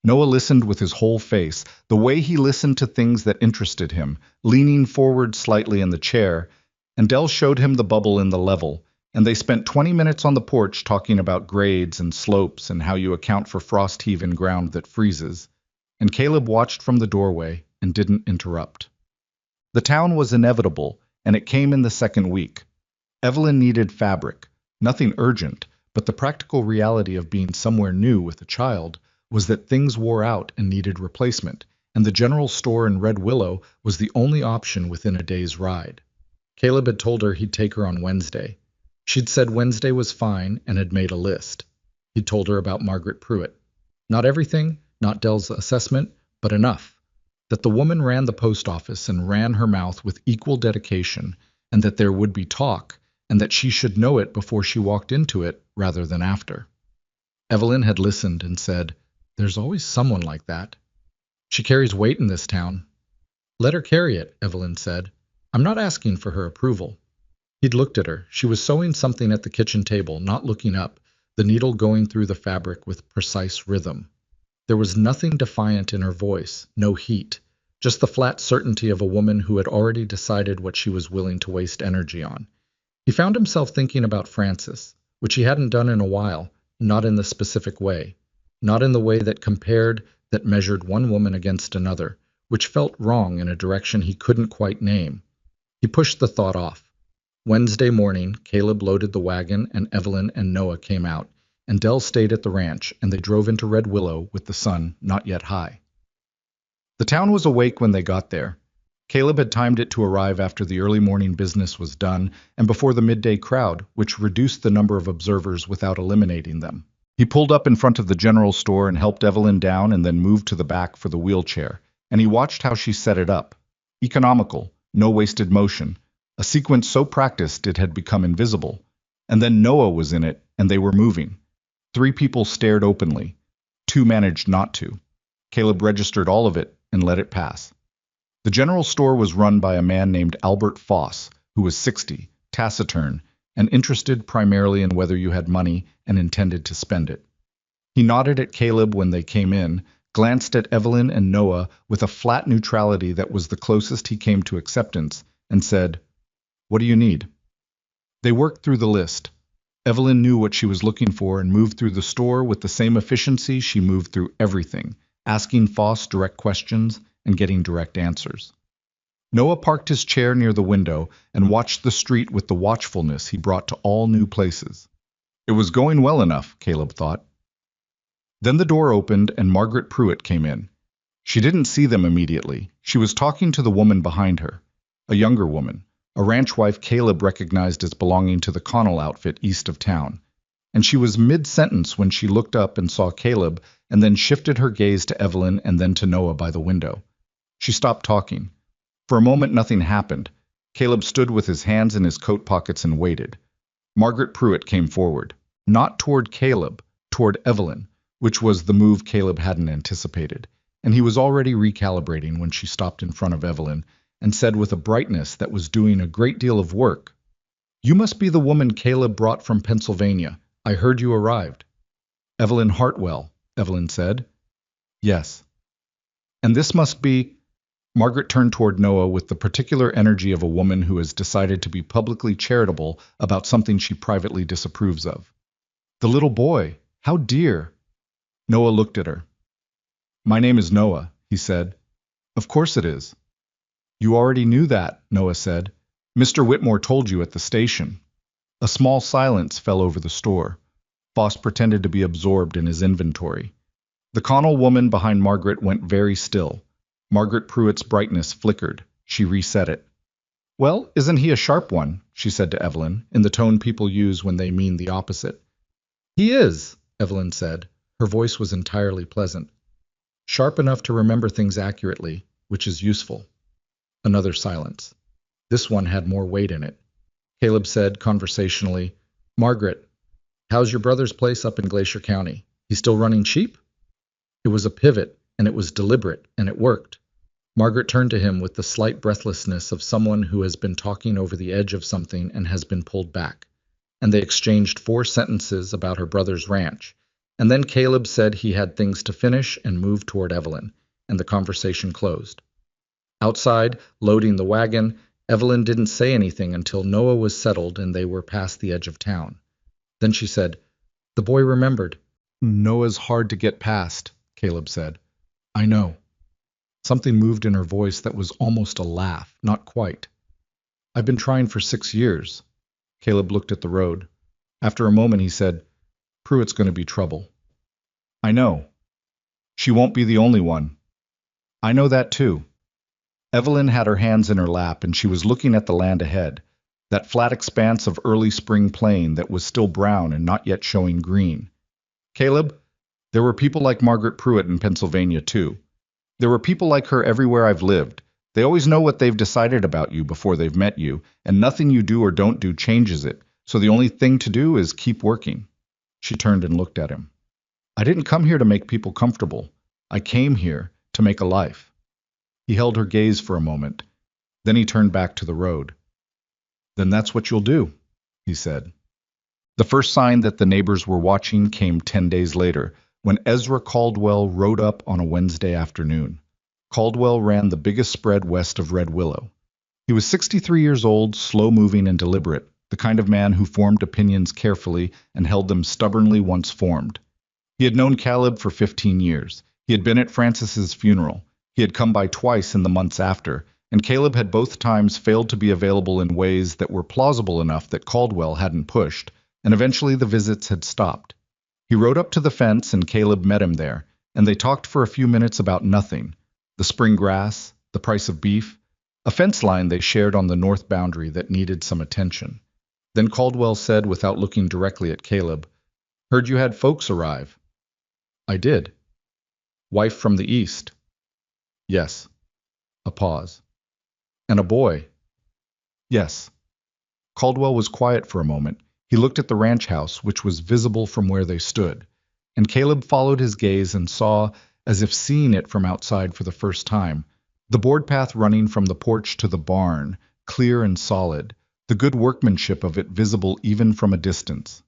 Noah listened with his whole face, the way he listened to things that interested him, leaning forward slightly in the chair, and Dell showed him the bubble in the level, and they spent 20 minutes on the porch talking about grades and slopes and how you account for frost heave in ground that freezes, and Caleb watched from the doorway and didn't interrupt. The town was inevitable, and it came in the second week. Evelyn needed fabric, nothing urgent, but the practical reality of being somewhere new with a child was that things wore out and needed replacement, and the general store in Red Willow was the only option within a day's ride. Caleb had told her he'd take her on Wednesday. She'd said Wednesday was fine and had made a list. He'd told her about Margaret Pruitt. Not everything, not Dell's assessment, but enough. That the woman ran the post office and ran her mouth with equal dedication, and that there would be talk, and that she should know it before she walked into it rather than after. Evelyn had listened and said, "There's always someone like that. She carries weight in this town." Let her carry it, Evelyn said. I'm not asking for her approval. He'd looked at her. She was sewing something at the kitchen table, not looking up, the needle going through the fabric with precise rhythm. There was nothing defiant in her voice, no heat, just the flat certainty of a woman who had already decided what she was willing to waste energy on. He found himself thinking about Frances, which he hadn't done in a while, not in the specific way, not in the way that compared, that measured one woman against another, which felt wrong in a direction he couldn't quite name. He pushed the thought off. Wednesday morning, Caleb loaded the wagon and Evelyn and Noah came out, and Dell stayed at the ranch, and they drove into Red Willow with the sun not yet high. The town was awake when they got there. Caleb had timed it to arrive after the early morning business was done and before the midday crowd, which reduced the number of observers without eliminating them. He pulled up in front of the general store and helped Evelyn down and then moved to the back for the wheelchair, and he watched how she set it up. Economical, no wasted motion, a sequence so practiced it had become invisible. And then Noah was in it, and they were moving. 3 people stared openly. 2 managed not to. Caleb registered all of it and let it pass. The general store was run by a man named Albert Foss, who was 60, taciturn, and interested primarily in whether you had money and intended to spend it. He nodded at Caleb when they came in, glanced at Evelyn and Noah with a flat neutrality that was the closest he came to acceptance, and said, "What do you need?" They worked through the list. Evelyn knew what she was looking for and moved through the store with the same efficiency she moved through everything, asking Foss direct questions and getting direct answers. Noah parked his chair near the window and watched the street with the watchfulness he brought to all new places. It was going well enough, Caleb thought. Then the door opened and Margaret Pruitt came in. She didn't see them immediately. She was talking to the woman behind her, a younger woman, a ranch wife Caleb recognized as belonging to the Connell outfit east of town. And she was mid-sentence when she looked up and saw Caleb and then shifted her gaze to Evelyn and then to Noah by the window. She stopped talking. For a moment nothing happened. Caleb stood with his hands in his coat pockets and waited. Margaret Pruitt came forward, not toward Caleb, toward Evelyn, which was the move Caleb hadn't anticipated, and he was already recalibrating when she stopped in front of Evelyn and said with a brightness that was doing a great deal of work, "You must be the woman Caleb brought from Pennsylvania. I heard you arrived." "Evelyn Hartwell," Evelyn said. "Yes." "And this must be—" Margaret turned toward Noah with the particular energy of a woman who has decided to be publicly charitable about something she privately disapproves of. "The little boy. How dear." Noah looked at her. "My name is Noah," he said. "Of course it is." "You already knew that," Noah said. "Mr. Whitmore told you at the station." A small silence fell over the store. Foss pretended to be absorbed in his inventory. The Connell woman behind Margaret went very still. Margaret Pruitt's brightness flickered. She reset it. "Well, isn't he a sharp one?" she said to Evelyn, in the tone people use when they mean the opposite. "He is," Evelyn said. Her voice was entirely pleasant. "Sharp enough to remember things accurately, which is useful." Another silence. This one had more weight in it. Caleb said conversationally, "Margaret, how's your brother's place up in Glacier County? He's still running sheep?" It was a pivot, and it was deliberate, and it worked. Margaret turned to him with the slight breathlessness of someone who has been talking over the edge of something and has been pulled back. And they exchanged 4 sentences about her brother's ranch. And then Caleb said he had things to finish and moved toward Evelyn, and the conversation closed. Outside, loading the wagon, Evelyn didn't say anything until Noah was settled and they were past the edge of town. Then she said, "The boy remembered." "Noah's hard to get past," Caleb said. "I know." Something moved in her voice that was almost a laugh, not quite. "I've been trying for 6 years." Caleb looked at the road. After a moment he said, "Pruitt's going to be trouble." "I know. She won't be the only one." "I know that too." Evelyn had her hands in her lap and she was looking at the land ahead, that flat expanse of early spring plain that was still brown and not yet showing green. "Caleb, there were people like Margaret Pruitt in Pennsylvania too. There were people like her everywhere I've lived. They always know what they've decided about you before they've met you, and nothing you do or don't do changes it, so the only thing to do is keep working." She turned and looked at him. "I didn't come here to make people comfortable. I came here to make a life." He held her gaze for a moment. Then he turned back to the road. Then that's what you'll do, he said. The first sign that the neighbors were watching came 10 days later, when Ezra Caldwell rode up on a Wednesday afternoon. Caldwell ran the biggest spread west of Red Willow. He was 63 years old, slow-moving and deliberate, the kind of man who formed opinions carefully and held them stubbornly once formed. He had known Caleb for 15 years. He had been at Francis's funeral. He had come by twice in the months after, and Caleb had both times failed to be available in ways that were plausible enough that Caldwell hadn't pushed, and eventually the visits had stopped. He rode up to the fence and Caleb met him there, and they talked for a few minutes about nothing: the spring grass, the price of beef, a fence line they shared on the north boundary that needed some attention. Then Caldwell said, without looking directly at Caleb, "Heard you had folks arrive." "I did." "Wife from the east?" "Yes." A pause. "And a boy?" "Yes." Caldwell was quiet for a moment. He looked at the ranch house, which was visible from where they stood, and Caleb followed his gaze and saw, as if seeing it from outside for the first time, the board path running from the porch to the barn, clear and solid, the good workmanship of it visible even from a distance.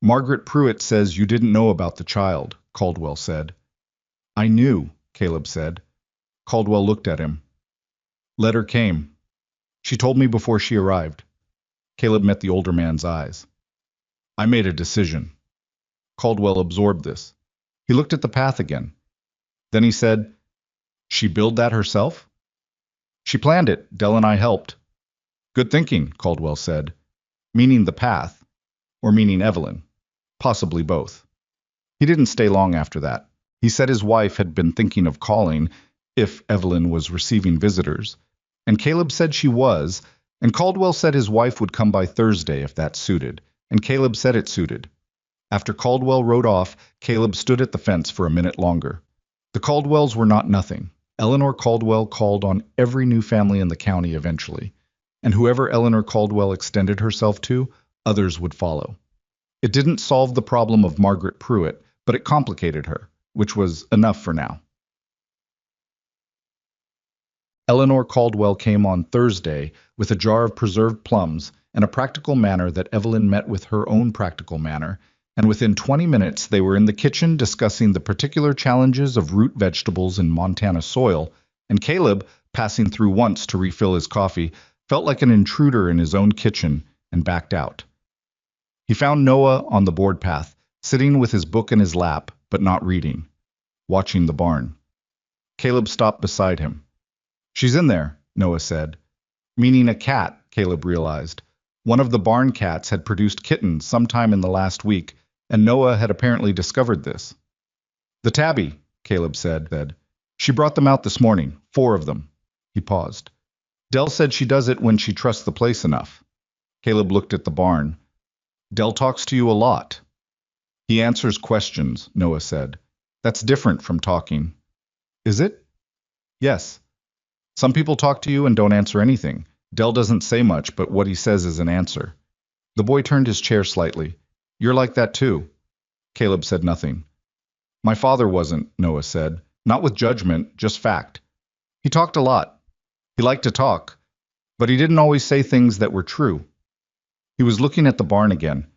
"Margaret Pruitt says you didn't know about the child," Caldwell said. "I knew," Caleb said. Caldwell looked at him. "Letter came. She told me before she arrived." Caleb met the older man's eyes. "I made a decision." Caldwell absorbed this. He looked at the path again. Then he said, "She built that herself?" "She planned it. Dell and I helped." "Good thinking," Caldwell said. "Meaning the path, or meaning Evelyn?" "Possibly both." He didn't stay long after that. He said his wife had been thinking of calling, if Evelyn was receiving visitors, and Caleb said she was, and Caldwell said his wife would come by Thursday if that suited, and Caleb said it suited. After Caldwell rode off, Caleb stood at the fence for a minute longer. The Caldwells were not nothing. Eleanor Caldwell called on every new family in the county eventually, and whoever Eleanor Caldwell extended herself to, others would follow. It didn't solve the problem of Margaret Pruitt, but it complicated her, which was enough for now. Eleanor Caldwell came on Thursday with a jar of preserved plums and a practical manner that Evelyn met with her own practical manner, and within 20 minutes they were in the kitchen discussing the particular challenges of root vegetables in Montana soil, and Caleb, passing through once to refill his coffee, felt like an intruder in his own kitchen and backed out. He found Noah on the board path, sitting with his book in his lap, but not reading, watching the barn. Caleb stopped beside him. "She's in there," Noah said. Meaning a cat, Caleb realized. One of the barn cats had produced kittens sometime in the last week, and Noah had apparently discovered this. "The tabby," Caleb said. "She brought them out this morning, 4 of them." He paused. "Dell said she does it when she trusts the place enough." Caleb looked at the barn. "Dell talks to you a lot." "He answers questions," Noah said. "That's different from talking." "Is it?" "Yes. Some people talk to you and don't answer anything. Dell doesn't say much, but what he says is an answer." The boy turned his chair slightly. "You're like that too." Caleb said nothing. "My father wasn't," Noah said. "Not with judgment, just fact. He talked a lot. He liked to talk, but he didn't always say things that were true." He was looking at the barn again.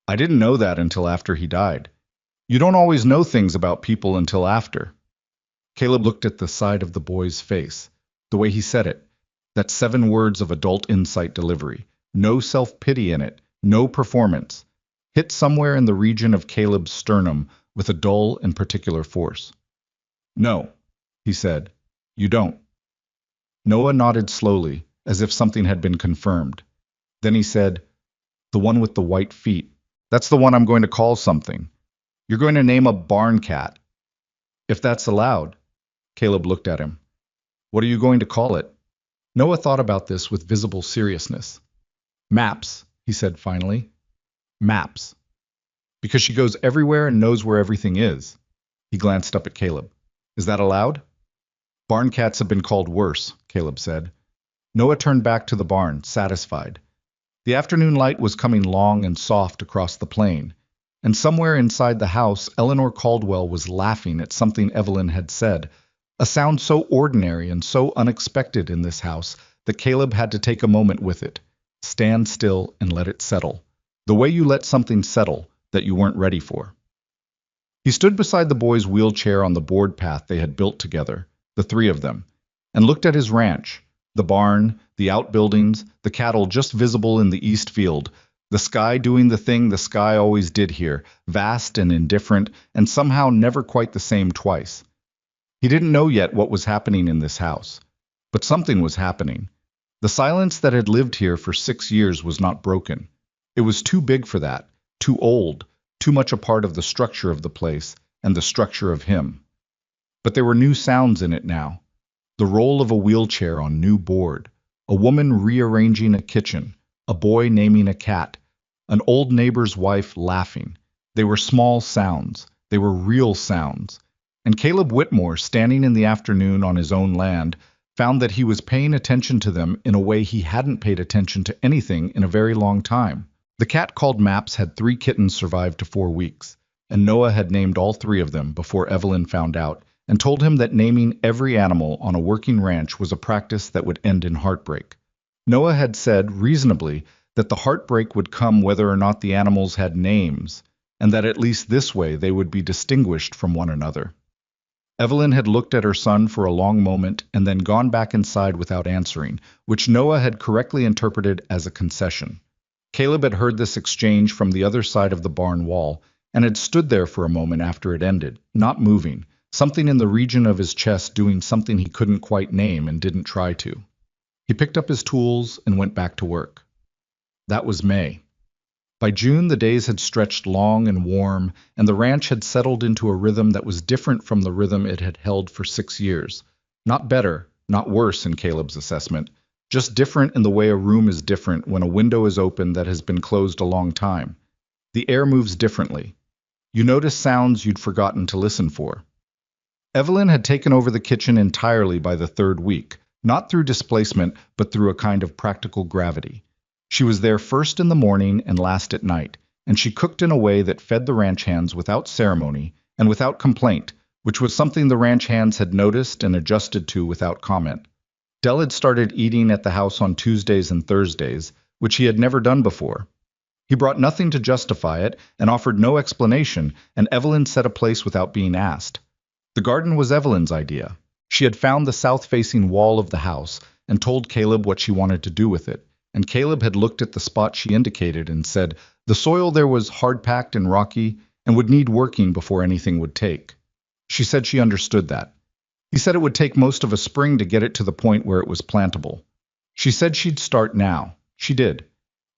"I didn't know that until after he died. You don't always know things about people until after." Caleb looked at the side of the boy's face. The way he said it, that 7 words of adult insight delivery, no self-pity in it, no performance, hit somewhere in the region of Caleb's sternum with a dull and particular force. "No," he said, "you don't." Noah nodded slowly, as if something had been confirmed. Then he said, "The one with the white feet. That's the one I'm going to call something. You're going to name a barn cat." "If that's allowed." Caleb looked at him. "What are you going to call it?" Noah thought about this with visible seriousness. "Maps," he said finally. "Maps. Because she goes everywhere and knows where everything is." He glanced up at Caleb. "Is that allowed?" "Barn cats have been called worse," Caleb said. Noah turned back to the barn, satisfied. The afternoon light was coming long and soft across the plain, and somewhere inside the house Eleanor Caldwell was laughing at something Evelyn had said, A sound so ordinary and so unexpected in this house that Caleb had to take a moment with it, stand still and let it settle, the way you let something settle that you weren't ready for. He stood beside the boy's wheelchair on the board path they had built together, the three of them, and looked at his ranch, the barn, the outbuildings, the cattle just visible in the east field, the sky doing the thing the sky always did here, vast and indifferent, and somehow never quite the same twice. He didn't know yet what was happening in this house, but something was happening. The silence that had lived here for 6 years was not broken. It was too big for that, too old, too much a part of the structure of the place and the structure of him. But there were new sounds in it now. The roll of a wheelchair on new board, a woman rearranging a kitchen, a boy naming a cat, an old neighbor's wife laughing. They were small sounds. They were real sounds. And Caleb Whitmore, standing in the afternoon on his own land, found that he was paying attention to them in a way he hadn't paid attention to anything in a very long time. The cat called Maps had 3 kittens survive to 4 weeks, and Noah had named all 3 of them before Evelyn found out and told him that naming every animal on a working ranch was a practice that would end in heartbreak. Noah had said, reasonably, that the heartbreak would come whether or not the animals had names, and that at least this way they would be distinguished from one another. Evelyn had looked at her son for a long moment and then gone back inside without answering, which Noah had correctly interpreted as a concession. Caleb had heard this exchange from the other side of the barn wall and had stood there for a moment after it ended, not moving, something in the region of his chest doing something he couldn't quite name and didn't try to. He picked up his tools and went back to work. That was May. By June, the days had stretched long and warm, and the ranch had settled into a rhythm that was different from the rhythm it had held for 6 years. Not better, not worse in Caleb's assessment, just different in the way a room is different when a window is open that has been closed a long time. The air moves differently. You notice sounds you'd forgotten to listen for. Evelyn had taken over the kitchen entirely by the 3rd week, not through displacement, but through a kind of practical gravity. She was there first in the morning and last at night, and she cooked in a way that fed the ranch hands without ceremony and without complaint, which was something the ranch hands had noticed and adjusted to without comment. Del had started eating at the house on Tuesdays and Thursdays, which he had never done before. He brought nothing to justify it and offered no explanation, and Evelyn set a place without being asked. The garden was Evelyn's idea. She had found the south-facing wall of the house and told Caleb what she wanted to do with it, and Caleb had looked at the spot she indicated and said the soil there was hard-packed and rocky and would need working before anything would take. She said she understood that. He said it would take most of a spring to get it to the point where it was plantable. She said she'd start now. She did.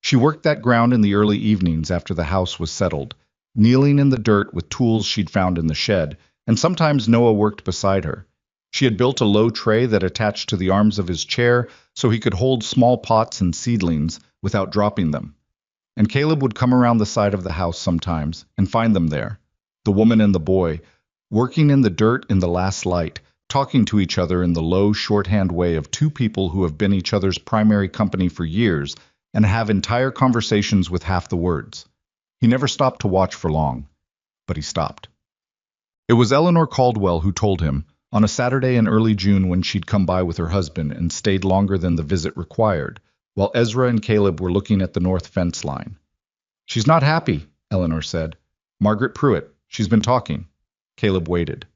She worked that ground in the early evenings after the house was settled, kneeling in the dirt with tools she'd found in the shed, and sometimes Noah worked beside her. She had built a low tray that attached to the arms of his chair so he could hold small pots and seedlings without dropping them. And Caleb would come around the side of the house sometimes and find them there, the woman and the boy, working in the dirt in the last light, talking to each other in the low, shorthand way of 2 people who have been each other's primary company for years and have entire conversations with half the words. He never stopped to watch for long, but he stopped. It was Eleanor Caldwell who told him, on a Saturday in early June when she'd come by with her husband and stayed longer than the visit required, while Ezra and Caleb were looking at the north fence line. "She's not happy," Eleanor said. "Margaret Pruitt. She's been talking." Caleb waited.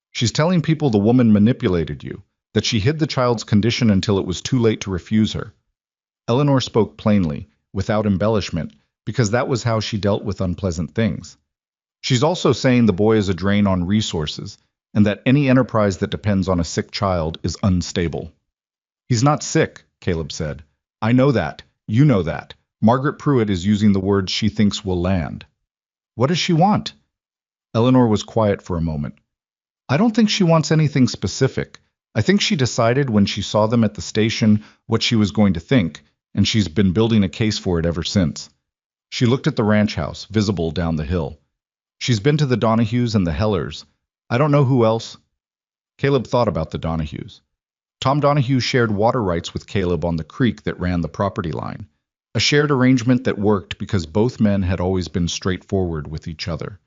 "She's telling people the woman manipulated you, that she hid the child's condition until it was too late to refuse her." Eleanor spoke plainly, without embellishment, because that was how she dealt with unpleasant things. "She's also saying the boy is a drain on resources, and that any enterprise that depends on a sick child is unstable." "He's not sick," Caleb said. "I know that. You know that. Margaret Pruitt is using the words she thinks will land." "What does she want?" Eleanor was quiet for a moment. "I don't think she wants anything specific. I think she decided when she saw them at the station what she was going to think, and she's been building a case for it ever since." She looked at the ranch house, visible down the hill. "She's been to the Donahues and the Hellers. I don't know who else." Caleb thought about the Donahues. Tom Donahue shared water rights with Caleb on the creek that ran the property line, a shared arrangement that worked because both men had always been straightforward with each other.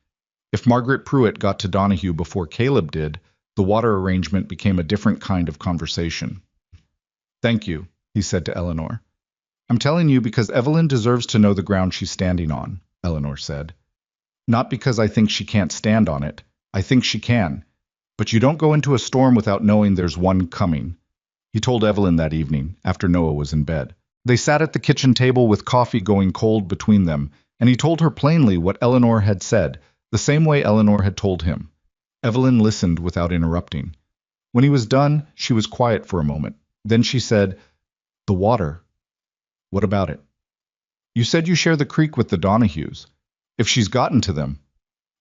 If Margaret Pruitt got to Donahue before Caleb did, The water arrangement became a different kind of conversation. Thank you, he said to Eleanor. I'm telling you because Evelyn deserves to know the ground she's standing on, Eleanor said. Not because I think she can't stand on it. I think she can. But you don't go into a storm without knowing there's one coming. He told Evelyn that evening, after Noah was in bed. They sat at the kitchen table with coffee going cold between them, and he told her plainly what Eleanor had said, the same way Eleanor had told him. Evelyn listened without interrupting. When he was done, she was quiet for a moment. Then she said, The water. What about it? You said you share the creek with the Donahues. If she's gotten to them.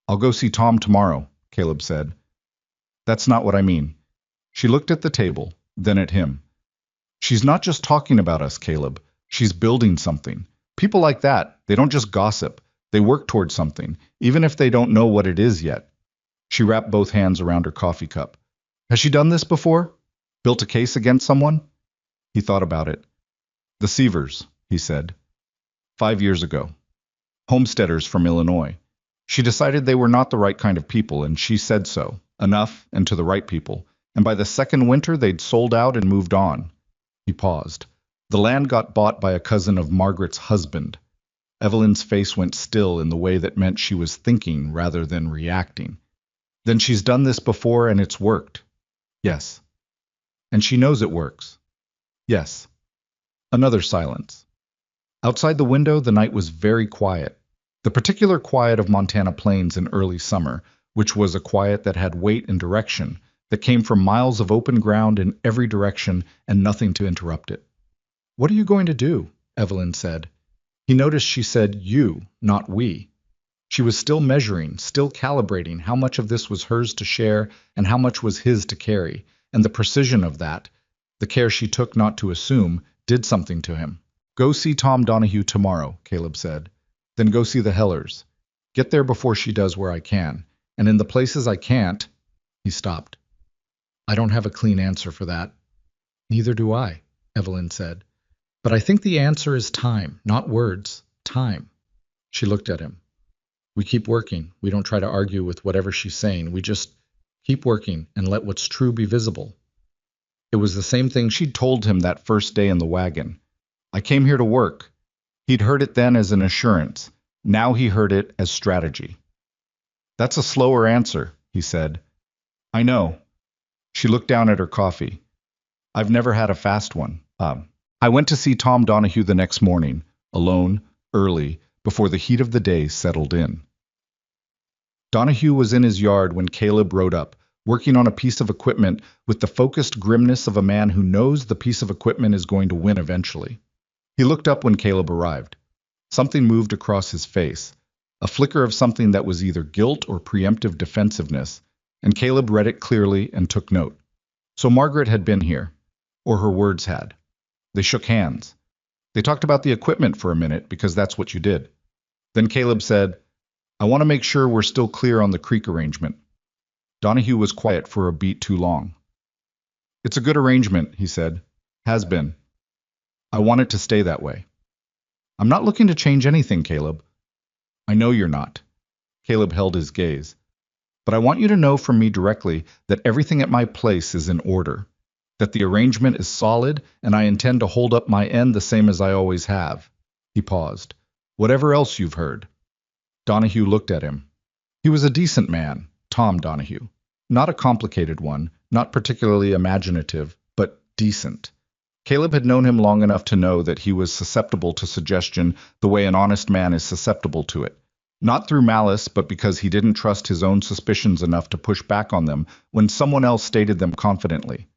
I'll go see Tom tomorrow, Caleb said. That's not what I mean. She looked at the table, then at him. She's not just talking about us, Caleb. She's building something. People like that, they don't just gossip. They work towards something, even if they don't know what it is yet. She wrapped both hands around her coffee cup. Has she done this before? Built a case against someone? He thought about it. The Seavers, he said. 5 years ago. Homesteaders from Illinois. She decided they were not the right kind of people, and she said so, enough, and to the right people, and by the second winter they'd sold out and moved on. He paused. The land got bought by a cousin of Margaret's husband. Evelyn's face went still in the way that meant she was thinking rather than reacting. Then she's done this before and it's worked. Yes. And she knows it works. Yes. Another silence. Outside the window, the night was very quiet. The particular quiet of Montana plains in early summer, which was a quiet that had weight and direction, that came from miles of open ground in every direction and nothing to interrupt it. What are you going to do? Evelyn said. He noticed she said you, not we. She was still measuring, still calibrating how much of this was hers to share and how much was his to carry, and the precision of that, the care she took not to assume, did something to him. Go see Tom Donahue tomorrow, Caleb said. Then go see the Hellers. Get there before she does where I can, and in the places I can't. He stopped. I don't have a clean answer for that. Neither do I, Evelyn said. But I think the answer is time, not words. Time. She looked at him. We keep working. We don't try to argue with whatever she's saying. We just keep working and let what's true be visible. It was the same thing she'd told him that first day in the wagon. I came here to work. He'd heard it then as an assurance. Now he heard it as strategy. That's a slower answer, he said. I know. She looked down at her coffee. I've never had a fast one. I went to see Tom Donahue the next morning, alone, early, before the heat of the day settled in. Donahue was in his yard when Caleb rode up, working on a piece of equipment with the focused grimness of a man who knows the piece of equipment is going to win eventually. He looked up when Caleb arrived. Something moved across his face, a flicker of something that was either guilt or preemptive defensiveness, and Caleb read it clearly and took note. So Margaret had been here, or her words had. They shook hands. They talked about the equipment for a minute because that's what you did. Then Caleb said, I want to make sure we're still clear on the creek arrangement. Donahue was quiet for a beat too long. It's a good arrangement, he said. Has been. I want it to stay that way. I'm not looking to change anything, Caleb. I know you're not. Caleb held his gaze. But I want you to know from me directly that everything at my place is in order, that the arrangement is solid, and I intend to hold up my end the same as I always have. He paused. Whatever else you've heard. Donahue looked at him. He was a decent man, Tom Donahue. Not a complicated one, not particularly imaginative, but decent. Caleb had known him long enough to know that he was susceptible to suggestion the way an honest man is susceptible to it. Not through malice, but because he didn't trust his own suspicions enough to push back on them when someone else stated them confidently.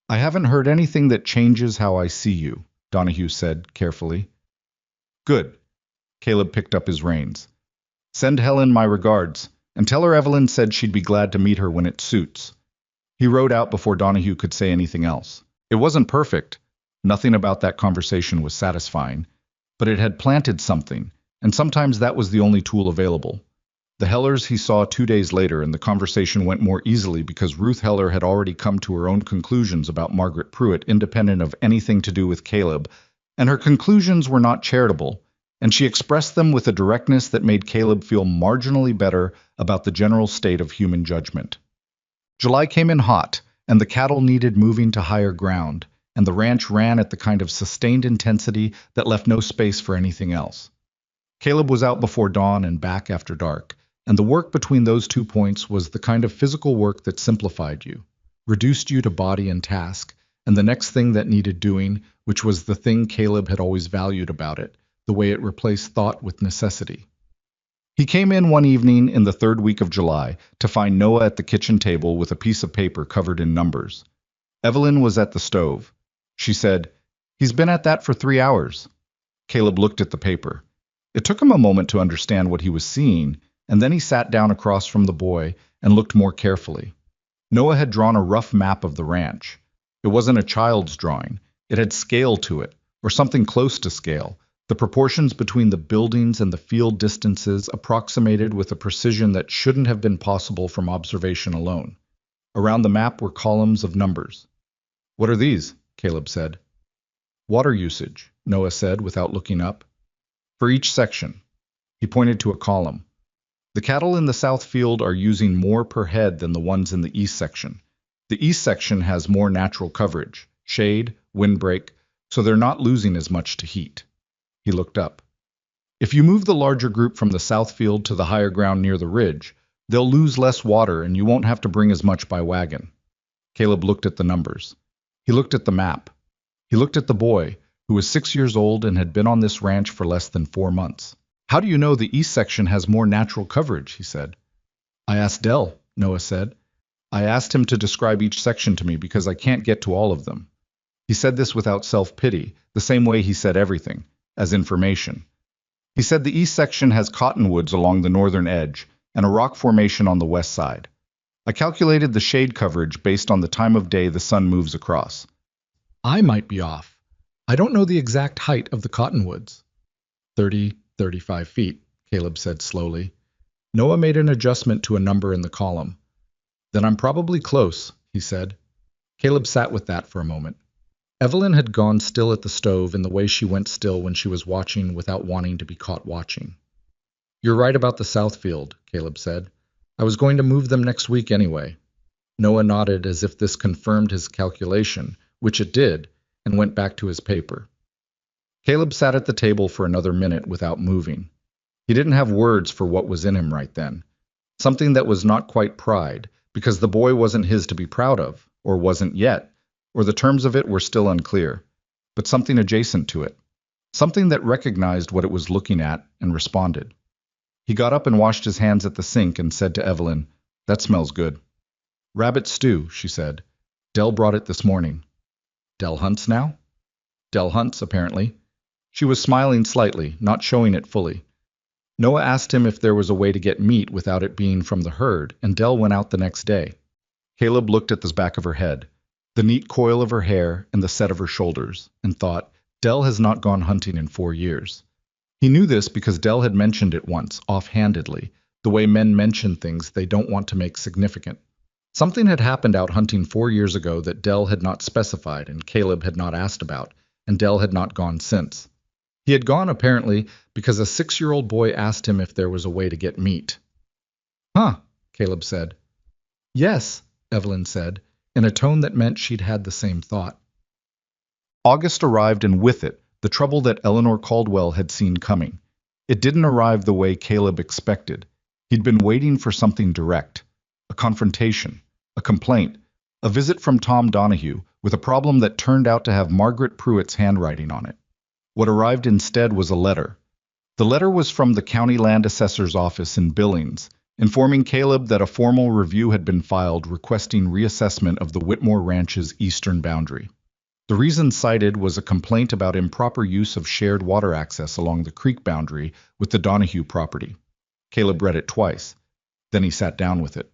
I haven't heard anything that changes how I see you, Donahue said carefully. Good. Caleb picked up his reins. Send Helen my regards, and tell her Evelyn said she'd be glad to meet her when it suits. He rode out before Donahue could say anything else. It wasn't perfect. Nothing about that conversation was satisfying, but it had planted something, and sometimes that was the only tool available. The Hellers he saw 2 days later, and the conversation went more easily because Ruth Heller had already come to her own conclusions about Margaret Pruitt independent of anything to do with Caleb, and her conclusions were not charitable, and she expressed them with a directness that made Caleb feel marginally better about the general state of human judgment. July came in hot, and the cattle needed moving to higher ground, and the ranch ran at the kind of sustained intensity that left no space for anything else. Caleb was out before dawn and back after dark, and the work between those 2 points was the kind of physical work that simplified you, reduced you to body and task, and the next thing that needed doing, which was the thing Caleb had always valued about it, the way it replaced thought with necessity. He came in one evening in the third week of July to find Noah at the kitchen table with a piece of paper covered in numbers. Evelyn was at the stove. She said, "He's been at that for 3 hours." Caleb looked at the paper. It took him a moment to understand what he was seeing, and then he sat down across from the boy and looked more carefully. Noah had drawn a rough map of the ranch. It wasn't a child's drawing. It had scale to it, or something close to scale. The proportions between the buildings and the field distances approximated with a precision that shouldn't have been possible from observation alone. Around the map were columns of numbers. "What are these?" Caleb said. "Water usage," Noah said without looking up. "For each section." He pointed to a column. "The cattle in the south field are using more per head than the ones in the east section. The east section has more natural coverage, shade, windbreak, so they're not losing as much to heat." He looked up. "If you move the larger group from the south field to the higher ground near the ridge, they'll lose less water and you won't have to bring as much by wagon." Caleb looked at the numbers. He looked at the map. He looked at the boy, who was 6 years old and had been on this ranch for less than 4 months. "How do you know the east section has more natural coverage?" he said. "I asked Dell," Noah said. "I asked him to describe each section to me because I can't get to all of them." He said this without self-pity, the same way he said everything, as information. He said the east section has cottonwoods along the northern edge and a rock formation on the west side. I calculated the shade coverage based on the time of day the sun moves across. I might be off. I don't know the exact height of the cottonwoods. 35 feet, Caleb said slowly. Noah made an adjustment to a number in the column. "Then I'm probably close," he said. Caleb sat with that for a moment. Evelyn had gone still at the stove in the way she went still when she was watching without wanting to be caught watching. "You're right about the south field," Caleb said. "I was going to move them next week anyway." Noah nodded as if this confirmed his calculation, which it did, and went back to his paper. Caleb sat at the table for another minute without moving. He didn't have words for what was in him right then. Something that was not quite pride, because the boy wasn't his to be proud of, or wasn't yet, or the terms of it were still unclear, but something adjacent to it. Something that recognized what it was looking at and responded. He got up and washed his hands at the sink and said to Evelyn, "That smells good." "Rabbit stew," she said. "Dell brought it this morning." "Dell hunts now?" "Dell hunts, apparently." She was smiling slightly, not showing it fully. Noah asked him if there was a way to get meat without it being from the herd, and Dell went out the next day. Caleb looked at the back of her head, the neat coil of her hair and the set of her shoulders, and thought, Dell has not gone hunting in 4 years. He knew this because Dell had mentioned it once, offhandedly, the way men mention things they don't want to make significant. Something had happened out hunting 4 years ago that Dell had not specified and Caleb had not asked about, and Dell had not gone since. He had gone, apparently, because a 6-year-old boy asked him if there was a way to get meat. "Huh," Caleb said. "Yes," Evelyn said, in a tone that meant she'd had the same thought. August arrived, and with it, the trouble that Eleanor Caldwell had seen coming. It didn't arrive the way Caleb expected. He'd been waiting for something direct. A confrontation, a complaint, a visit from Tom Donahue with a problem that turned out to have Margaret Pruitt's handwriting on it. What arrived instead was a letter. The letter was from the county land assessor's office in Billings, informing Caleb that a formal review had been filed requesting reassessment of the Whitmore Ranch's eastern boundary. The reason cited was a complaint about improper use of shared water access along the creek boundary with the Donahue property. Caleb read it twice. Then he sat down with it.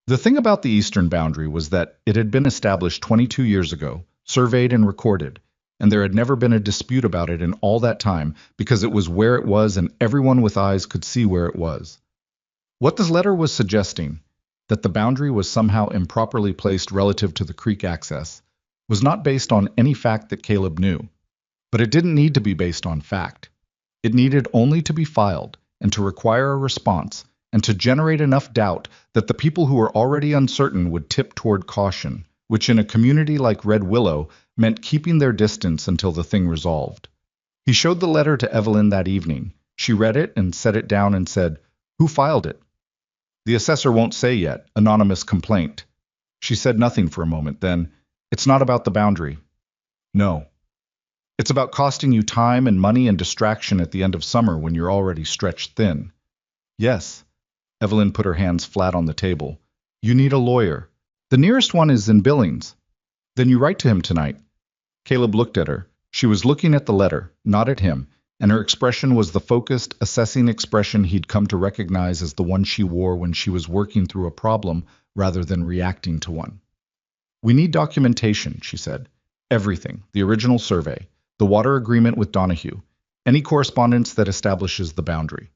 The thing about the eastern boundary was that it had been established 22 years ago, surveyed and recorded, and there had never been a dispute about it in all that time because it was where it was and everyone with eyes could see where it was. What this letter was suggesting, that the boundary was somehow improperly placed relative to the creek access, was not based on any fact that Caleb knew. But it didn't need to be based on fact. It needed only to be filed and to require a response, and to generate enough doubt that the people who were already uncertain would tip toward caution, which in a community like Red Willow meant keeping their distance until the thing resolved. He showed the letter to Evelyn that evening. She read it and set it down and said, "Who filed it?" "The assessor won't say yet. Anonymous complaint." She said nothing for a moment, then, "It's not about the boundary." "No. It's about costing you time and money and distraction at the end of summer when you're already stretched thin." "Yes." Evelyn put her hands flat on the table. "You need a lawyer. The nearest one is in Billings." "Then you write to him tonight." Caleb looked at her. She was looking at the letter, not at him, and her expression was the focused, assessing expression he'd come to recognize as the one she wore when she was working through a problem rather than reacting to one. "We need documentation," she said. "Everything. The original survey, the water agreement with Donahue, any correspondence that establishes the boundary.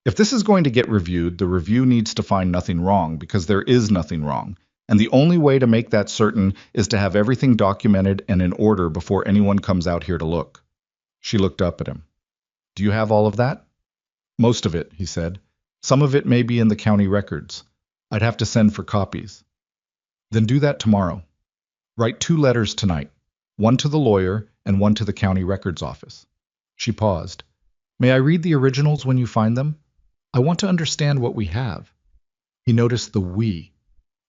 If this is going to get reviewed, the review needs to find nothing wrong, because there is nothing wrong. And the only way to make that certain is to have everything documented and in order before anyone comes out here to look." She looked up at him. "Do you have all of that?" "Most of it," he said. "Some of it may be in the county records. I'd have to send for copies." "Then do that tomorrow. Write 2 letters tonight, one to the lawyer and one to the county records office." She paused. "May I read the originals when you find them? I want to understand what we have." He noticed the "we."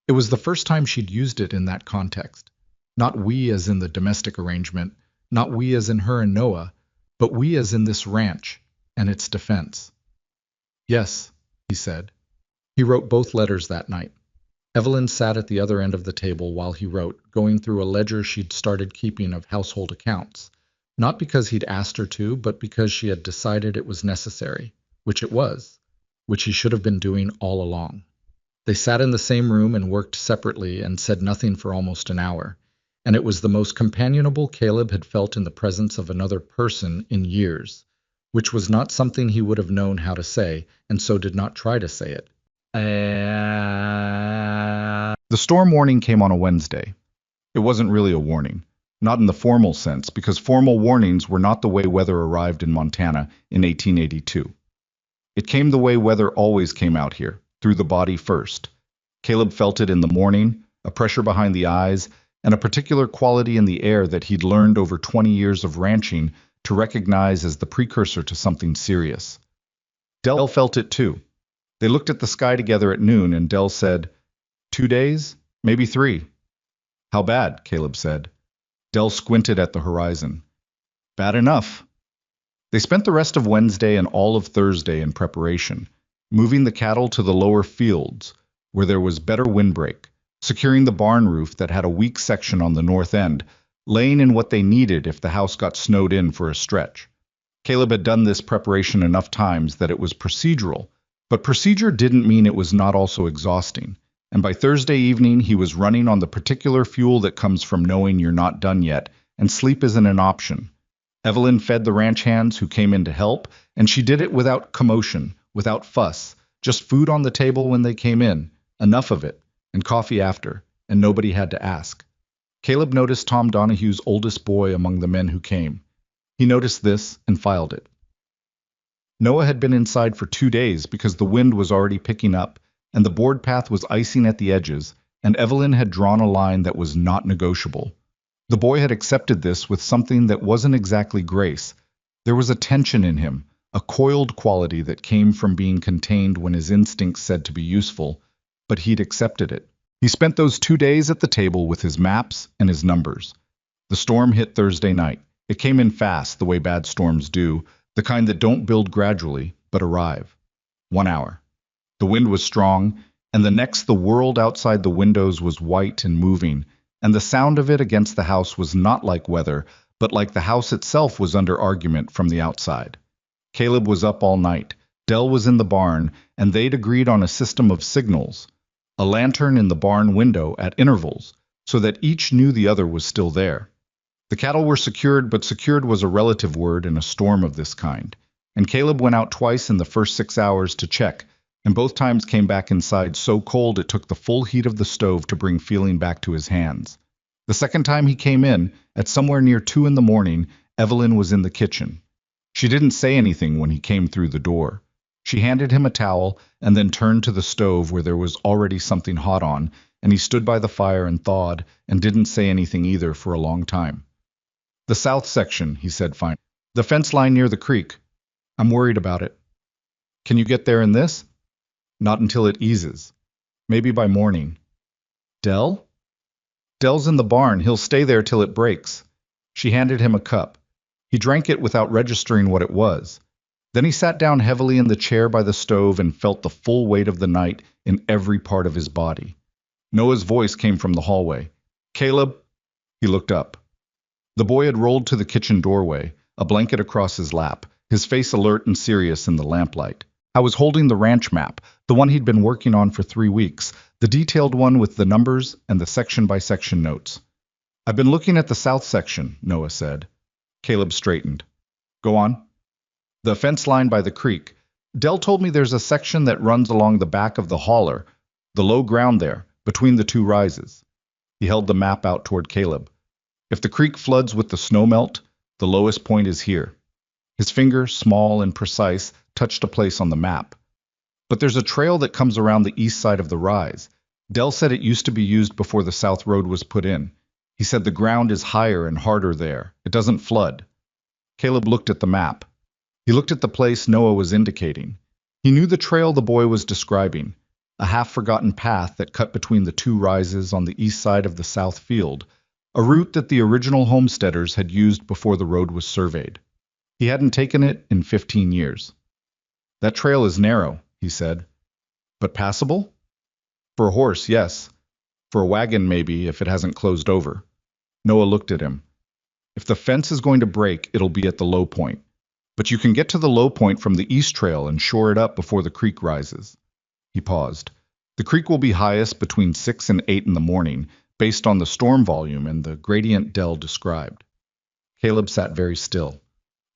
It was the first time she'd used it in that context. Not we as in the domestic arrangement, not we as in her and Noah, but we as in this ranch and its defense. "Yes," he said. He wrote both letters that night. Evelyn sat at the other end of the table while he wrote, going through a ledger she'd started keeping of household accounts, not because he'd asked her to, but because she had decided it was necessary, which it was, which he should have been doing all along. They sat in the same room and worked separately and said nothing for almost an hour, and it was the most companionable Caleb had felt in the presence of another person in years, which was not something he would have known how to say, and so did not try to say it. The storm warning came on a Wednesday. It wasn't really a warning, not in the formal sense, because formal warnings were not the way weather arrived in Montana in 1882. It came the way weather always came out here, through the body first. Caleb felt it in the morning, a pressure behind the eyes, and a particular quality in the air that he'd learned over 20 years of ranching to recognize as the precursor to something serious. Del felt it too. They looked at the sky together at noon, and Del said, "2 days? Maybe 3. "How bad?" Caleb said. Del squinted at the horizon. "Bad enough." They spent the rest of Wednesday and all of Thursday in preparation, moving the cattle to the lower fields, where there was better windbreak, securing the barn roof that had a weak section on the north end, laying in what they needed if the house got snowed in for a stretch. Caleb had done this preparation enough times that it was procedural, but procedure didn't mean it was not also exhausting, and by Thursday evening he was running on the particular fuel that comes from knowing you're not done yet, and sleep isn't an option. Evelyn fed the ranch hands who came in to help, and she did it without commotion, without fuss, just food on the table when they came in, enough of it, and coffee after, and nobody had to ask. Caleb noticed Tom Donahue's oldest boy among the men who came. He noticed this and filed it. Noah had been inside for 2 days because the wind was already picking up, and the board path was icing at the edges, and Evelyn had drawn a line that was not negotiable. The boy had accepted this with something that wasn't exactly grace. There was a tension in him, a coiled quality that came from being contained when his instincts said to be useful, but he'd accepted it. He spent those 2 days at the table with his maps and his numbers. The storm hit Thursday night. It came in fast, the way bad storms do, the kind that don't build gradually, but arrive. 1 hour. The wind was strong, and the next the world outside the windows was white and moving, and the sound of it against the house was not like weather, but like the house itself was under argument from the outside. Caleb was up all night. Del was in the barn, and they'd agreed on a system of signals, a lantern in the barn window at intervals, so that each knew the other was still there. The cattle were secured, but secured was a relative word in a storm of this kind, and Caleb went out twice in the first 6 hours to check, and both times came back inside so cold it took the full heat of the stove to bring feeling back to his hands. The second time he came in, at somewhere near 2 in the morning, Evelyn was in the kitchen. She didn't say anything when he came through the door. She handed him a towel and then turned to the stove where there was already something hot on, and he stood by the fire and thawed and didn't say anything either for a long time. The south section, he said finally. The fence line near the creek. I'm worried about it. Can you get there in this? Not until it eases. Maybe by morning. Dell? Dell's in the barn. He'll stay there till it breaks. She handed him a cup. He drank it without registering what it was. Then he sat down heavily in the chair by the stove and felt the full weight of the night in every part of his body. Noah's voice came from the hallway. Caleb? He looked up. The boy had rolled to the kitchen doorway, a blanket across his lap, his face alert and serious in the lamplight. I was holding the ranch map, the one he'd been working on for 3 weeks, the detailed one with the numbers and the section-by-section notes. I've been looking at the south section, Noah said. Caleb straightened. Go on. The fence line by the creek. Dell told me there's a section that runs along the back of the holler, the low ground there, between the 2 rises. He held the map out toward Caleb. If the creek floods with the snowmelt, the lowest point is here. His finger, small and precise, touched a place on the map. But there's a trail that comes around the east side of the rise. Dell said it used to be used before the south road was put in. He said the ground is higher and harder there. It doesn't flood. Caleb looked at the map. He looked at the place Noah was indicating. He knew the trail the boy was describing, a half-forgotten path that cut between the 2 rises on the east side of the south field, a route that the original homesteaders had used before the road was surveyed. He hadn't taken it in 15 years. That trail is narrow, he said. But passable? For a horse, yes. For a wagon, maybe, if it hasn't closed over. Noah looked at him. If the fence is going to break, it'll be at the low point. But you can get to the low point from the east trail and shore it up before the creek rises. He paused. The creek will be highest between 6 and 8 in the morning, based on the storm volume and the gradient Dell described. Caleb sat very still.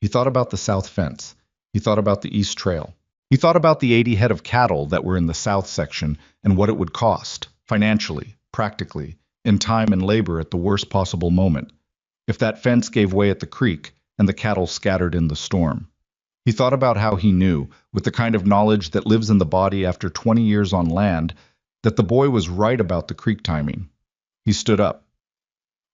He thought about the south fence. He thought about the east trail. He thought about the 80 head of cattle that were in the south section and what it would cost, financially, practically, in time and labor at the worst possible moment, if that fence gave way at the creek and the cattle scattered in the storm. He thought about how he knew, with the kind of knowledge that lives in the body after 20 years on land, that the boy was right about the creek timing. He stood up.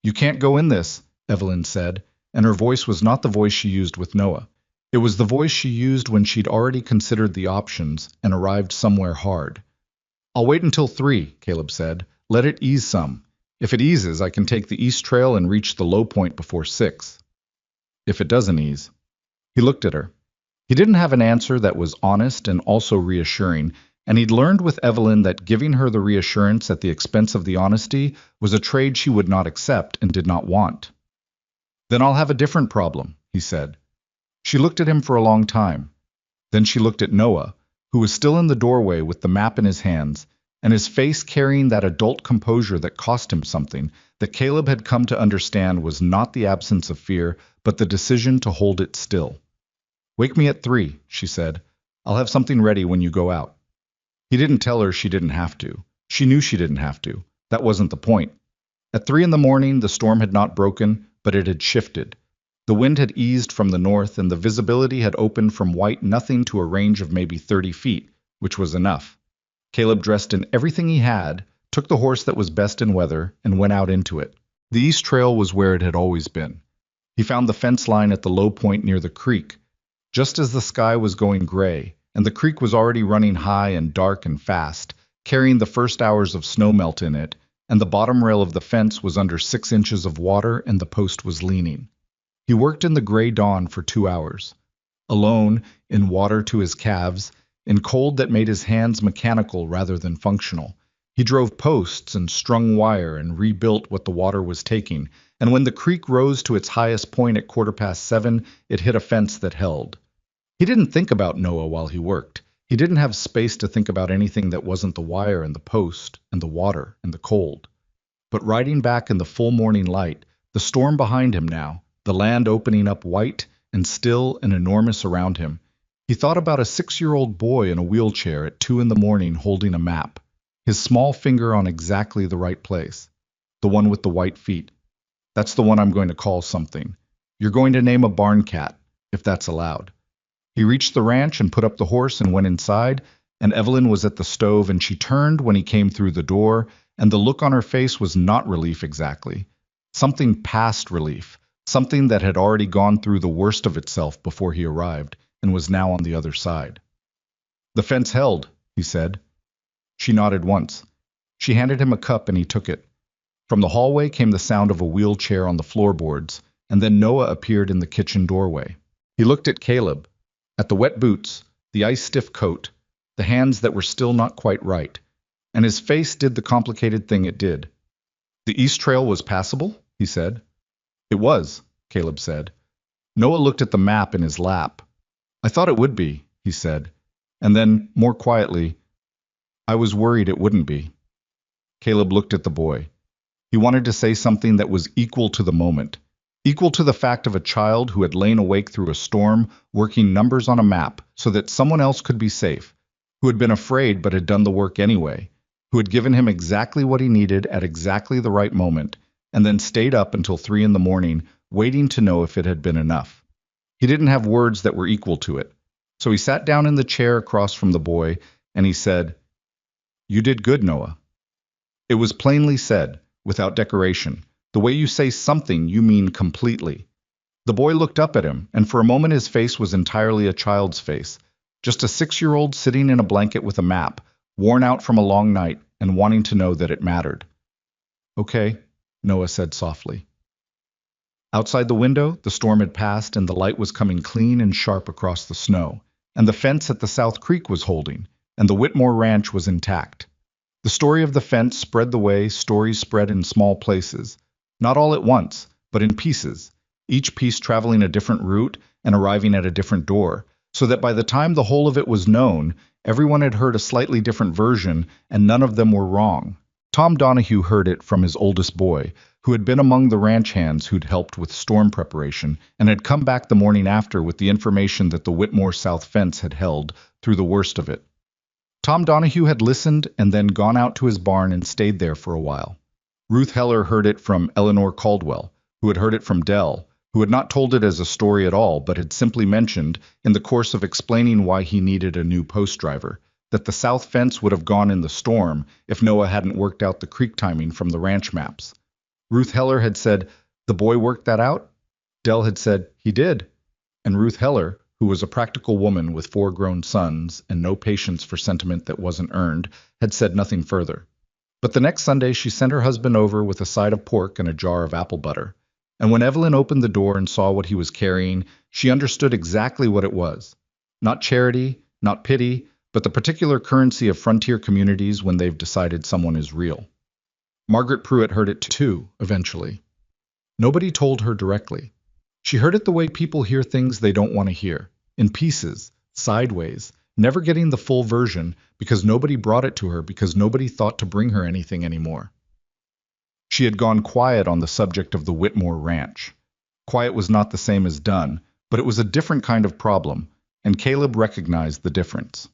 You can't go in this, Evelyn said, and her voice was not the voice she used with Noah. It was the voice she used when she'd already considered the options and arrived somewhere hard. I'll wait until 3, Caleb said. Let it ease some. If it eases, I can take the east trail and reach the low point before 6. If it doesn't ease. He looked at her. He didn't have an answer that was honest and also reassuring, and he'd learned with Evelyn that giving her the reassurance at the expense of the honesty was a trade she would not accept and did not want. Then I'll have a different problem, he said. She looked at him for a long time. Then she looked at Noah, who was still in the doorway with the map in his hands, and his face carrying that adult composure that cost him something, that Caleb had come to understand was not the absence of fear, but the decision to hold it still. Wake me at 3, she said. I'll have something ready when you go out. He didn't tell her she didn't have to. She knew she didn't have to. That wasn't the point. At 3 in the morning, the storm had not broken, but it had shifted. The wind had eased from the north, and the visibility had opened from white nothing to a range of maybe 30 feet, which was enough. Caleb dressed in everything he had, took the horse that was best in weather, and went out into it. The east trail was where it had always been. He found the fence line at the low point near the creek, just as the sky was going gray, and the creek was already running high and dark and fast, carrying the first hours of snowmelt in it, and the bottom rail of the fence was under 6 inches of water and the post was leaning. He worked in the gray dawn for 2 hours. Alone, in water to his calves, in cold that made his hands mechanical rather than functional. He drove posts and strung wire and rebuilt what the water was taking, and when the creek rose to its highest point at 7:15, it hit a fence that held. He didn't think about Noah while he worked. He didn't have space to think about anything that wasn't the wire and the post and the water and the cold. But riding back in the full morning light, the storm behind him now, the land opening up white and still and enormous around him, he thought about a 6-year-old boy in a wheelchair at 2 in the morning holding a map, his small finger on exactly the right place, the one with the white feet. That's the one I'm going to call something. You're going to name a barn cat, if that's allowed. He reached the ranch and put up the horse and went inside, and Evelyn was at the stove and she turned when he came through the door, and the look on her face was not relief exactly. Something past relief, something that had already gone through the worst of itself before he arrived, and was now on the other side. "The fence held," he said. She nodded once. She handed him a cup and he took it. From the hallway came the sound of a wheelchair on the floorboards, and then Noah appeared in the kitchen doorway. He looked at Caleb, at the wet boots, the ice-stiff coat, the hands that were still not quite right, and his face did the complicated thing it did. "The East Trail was passable?" he said. "It was," Caleb said. Noah looked at the map in his lap. "I thought it would be," he said, and then, more quietly, "I was worried it wouldn't be." Caleb looked at the boy. He wanted to say something that was equal to the moment, equal to the fact of a child who had lain awake through a storm, working numbers on a map so that someone else could be safe, who had been afraid but had done the work anyway, who had given him exactly what he needed at exactly the right moment, and then stayed up until 3 in the morning, waiting to know if it had been enough. He didn't have words that were equal to it, so he sat down in the chair across from the boy, and he said, "You did good, Noah." It was plainly said, without decoration. The way you say something, you mean completely. The boy looked up at him, and for a moment his face was entirely a child's face, just a 6-year-old sitting in a blanket with a map, worn out from a long night, and wanting to know that it mattered. "Okay," Noah said softly. Outside the window, the storm had passed, and the light was coming clean and sharp across the snow, and the fence at the South Creek was holding, and the Whitmore Ranch was intact. The story of the fence spread the way stories spread in small places, not all at once, but in pieces, each piece traveling a different route and arriving at a different door, so that by the time the whole of it was known, everyone had heard a slightly different version, and none of them were wrong. Tom Donahue heard it from his oldest boy, who had been among the ranch hands who'd helped with storm preparation, and had come back the morning after with the information that the Whitmore South fence had held through the worst of it. Tom Donahue had listened and then gone out to his barn and stayed there for a while. Ruth Heller heard it from Eleanor Caldwell, who had heard it from Dell, who had not told it as a story at all, but had simply mentioned, in the course of explaining why he needed a new post driver, that the south fence would have gone in the storm if Noah hadn't worked out the creek timing from the ranch maps. Ruth Heller had said, "The boy worked that out?" Dell had said, "He did." And Ruth Heller, who was a practical woman with 4 grown sons and no patience for sentiment that wasn't earned, had said nothing further. But the next Sunday she sent her husband over with a side of pork and a jar of apple butter. And when Evelyn opened the door and saw what he was carrying, she understood exactly what it was. Not charity, not pity, but the particular currency of frontier communities when they've decided someone is real. Margaret Pruitt heard it too, eventually. Nobody told her directly. She heard it the way people hear things they don't want to hear, in pieces, sideways, never getting the full version because nobody brought it to her because nobody thought to bring her anything anymore. She had gone quiet on the subject of the Whitmore Ranch. Quiet was not the same as done, but it was a different kind of problem, and Caleb recognized the difference.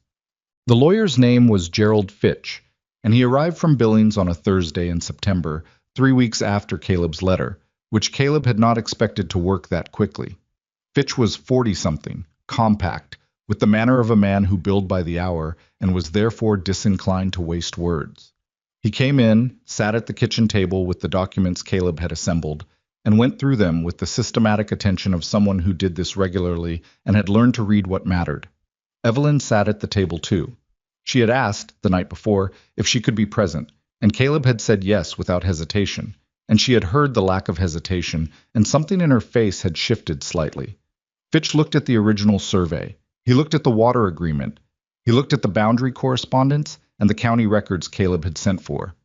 The lawyer's name was Gerald Fitch, and he arrived from Billings on a Thursday in September, 3 weeks after Caleb's letter, which Caleb had not expected to work that quickly. Fitch was 40-something, compact, with the manner of a man who billed by the hour and was therefore disinclined to waste words. He came in, sat at the kitchen table with the documents Caleb had assembled, and went through them with the systematic attention of someone who did this regularly and had learned to read what mattered. Evelyn sat at the table too. She had asked, the night before, if she could be present, and Caleb had said yes without hesitation, and she had heard the lack of hesitation, and something in her face had shifted slightly. Fitch looked at the original survey. He looked at the water agreement. He looked at the boundary correspondence and the county records Caleb had sent for.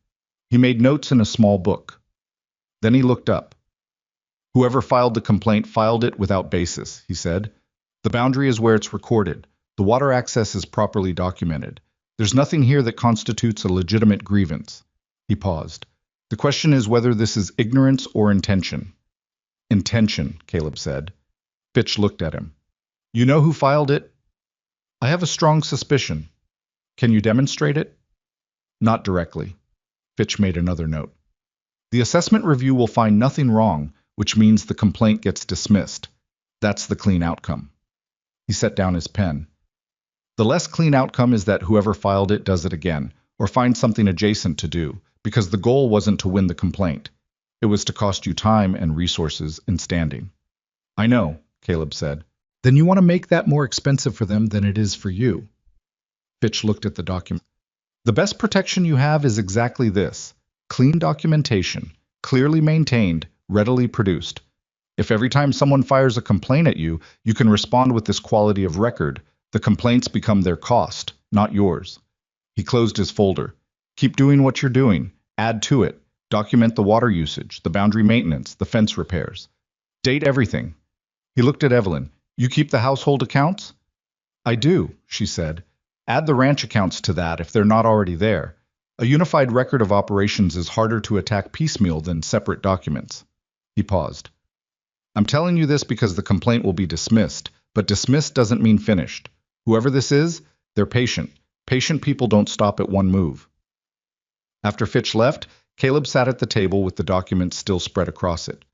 He made notes in a small book. Then he looked up. "Whoever filed the complaint filed it without basis," he said. "The boundary is where it's recorded. The water access is properly documented. There's nothing here that constitutes a legitimate grievance." He paused. "The question is whether this is ignorance or intention." "Intention," Caleb said. Fitch looked at him. "You know who filed it?" "I have a strong suspicion." "Can you demonstrate it?" "Not directly." Fitch made another note. "The assessment review will find nothing wrong, which means the complaint gets dismissed. That's the clean outcome." He set down his pen. The less clean outcome is that whoever filed it does it again, or finds something adjacent to do, because the goal wasn't to win the complaint. It was to cost you time and resources in standing. I know, Caleb said. Then you want to make that more expensive for them than it is for you. Fitch looked at the document. The best protection you have is exactly this: clean documentation, clearly maintained, readily produced. If every time someone fires a complaint at you, you can respond with this quality of record, the complaints become their cost, not yours. He closed his folder. Keep doing what you're doing. Add to it. Document the water usage, the boundary maintenance, the fence repairs. Date everything. He looked at Evelyn. You keep the household accounts? I do, she said. Add the ranch accounts to that if they're not already there. A unified record of operations is harder to attack piecemeal than separate documents. He paused. I'm telling you this because the complaint will be dismissed, but dismissed doesn't mean finished. Whoever this is, they're patient. Patient people don't stop at one move. After Fitch left, Caleb sat at the table with the documents still spread across it.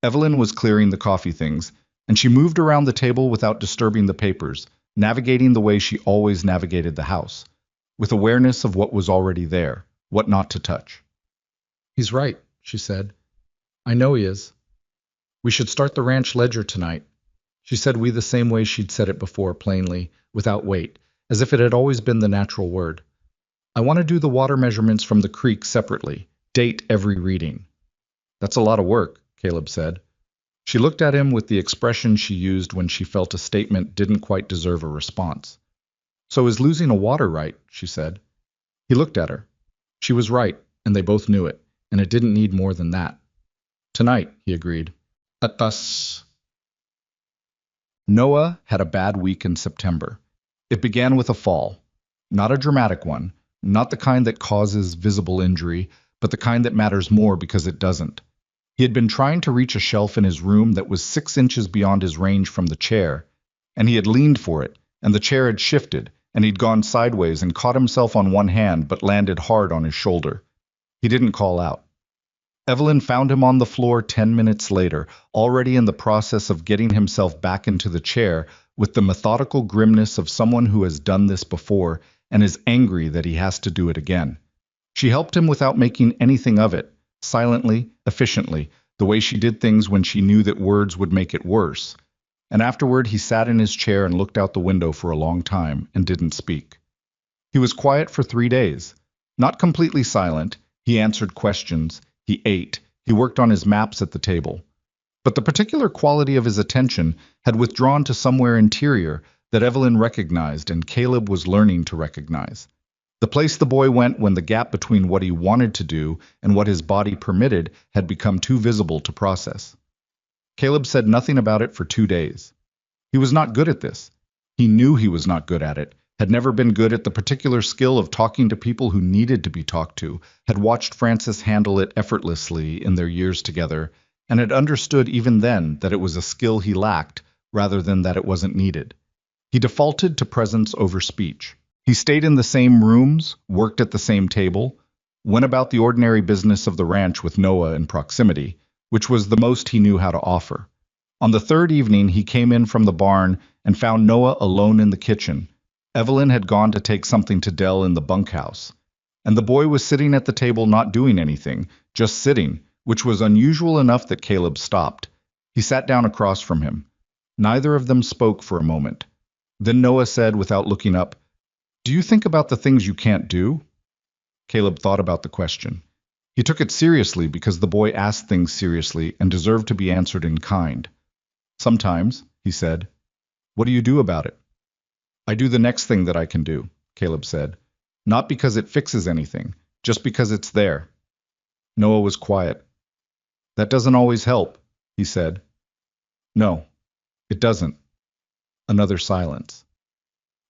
Evelyn was clearing the coffee things, and she moved around the table without disturbing the papers, navigating the way she always navigated the house, with awareness of what was already there, what not to touch. He's right, she said. I know he is. We should start the ranch ledger tonight. She said we the same way she'd said it before, plainly, without weight, as if it had always been the natural word. I want to do the water measurements from the creek separately, date every reading. That's a lot of work, Caleb said. She looked at him with the expression she used when she felt a statement didn't quite deserve a response. So is losing a water right, she said. He looked at her. She was right, and they both knew it, and it didn't need more than that. Tonight, he agreed. At us. Noah had a bad week in September. It began with a fall. Not a dramatic one, not the kind that causes visible injury, but the kind that matters more because it doesn't. He had been trying to reach a shelf in his room that was 6 inches beyond his range from the chair, and he had leaned for it, and the chair had shifted, and he'd gone sideways and caught himself on one hand but landed hard on his shoulder. He didn't call out. Evelyn found him on the floor 10 minutes later, already in the process of getting himself back into the chair, with the methodical grimness of someone who has done this before and is angry that he has to do it again. She helped him without making anything of it, silently, efficiently, the way she did things when she knew that words would make it worse. And afterward he sat in his chair and looked out the window for a long time and didn't speak. He was quiet for 3 days. Not completely silent. He answered questions. He ate. He worked on his maps at the table. But the particular quality of his attention had withdrawn to somewhere interior that Evelyn recognized and Caleb was learning to recognize. The place the boy went when the gap between what he wanted to do and what his body permitted had become too visible to process. Caleb said nothing about it for 2 days. He was not good at this. He knew he was not good at it, had never been good at the particular skill of talking to people who needed to be talked to, had watched Francis handle it effortlessly in their years together, and had understood even then that it was a skill he lacked rather than that it wasn't needed. He defaulted to presence over speech. He stayed in the same rooms, worked at the same table, went about the ordinary business of the ranch with Noah in proximity, which was the most he knew how to offer. On the 3rd evening, he came in from the barn and found Noah alone in the kitchen. Evelyn had gone to take something to Dell in the bunkhouse, and the boy was sitting at the table not doing anything, just sitting, which was unusual enough that Caleb stopped. He sat down across from him. Neither of them spoke for a moment. Then Noah said, without looking up, "Do you think about the things you can't do?" Caleb thought about the question. He took it seriously because the boy asked things seriously and deserved to be answered in kind. "Sometimes," he said. "What do you do about it?" "I do the next thing that I can do," Caleb said. "Not because it fixes anything, just because it's there." Noah was quiet. "That doesn't always help," he said. "No, it doesn't." Another silence.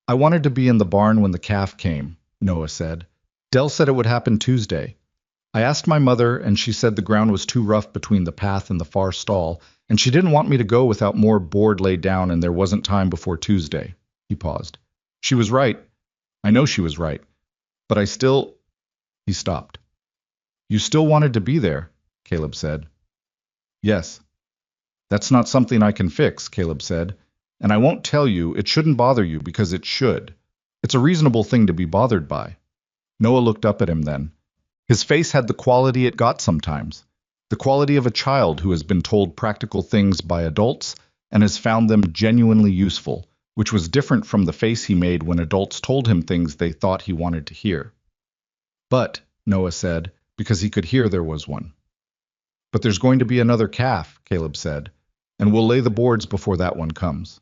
"I wanted to be in the barn when the calf came," Noah said. "Dell said it would happen Tuesday. I asked my mother, and she said the ground was too rough between the path and the far stall, and she didn't want me to go without more board laid down, and there wasn't time before Tuesday." He paused. "She was right. I know she was right. But I still—" He stopped. "You still wanted to be there," Caleb said. "Yes." "That's not something I can fix," Caleb said. And I won't tell you, it shouldn't bother you because it should. It's a reasonable thing to be bothered by. Noah looked up at him then. His face had the quality it got sometimes. The quality of a child who has been told practical things by adults and has found them genuinely useful, which was different from the face he made when adults told him things they thought he wanted to hear. But, Noah said, because he could hear there was one. But there's going to be another calf, Caleb said, and we'll lay the boards before that one comes.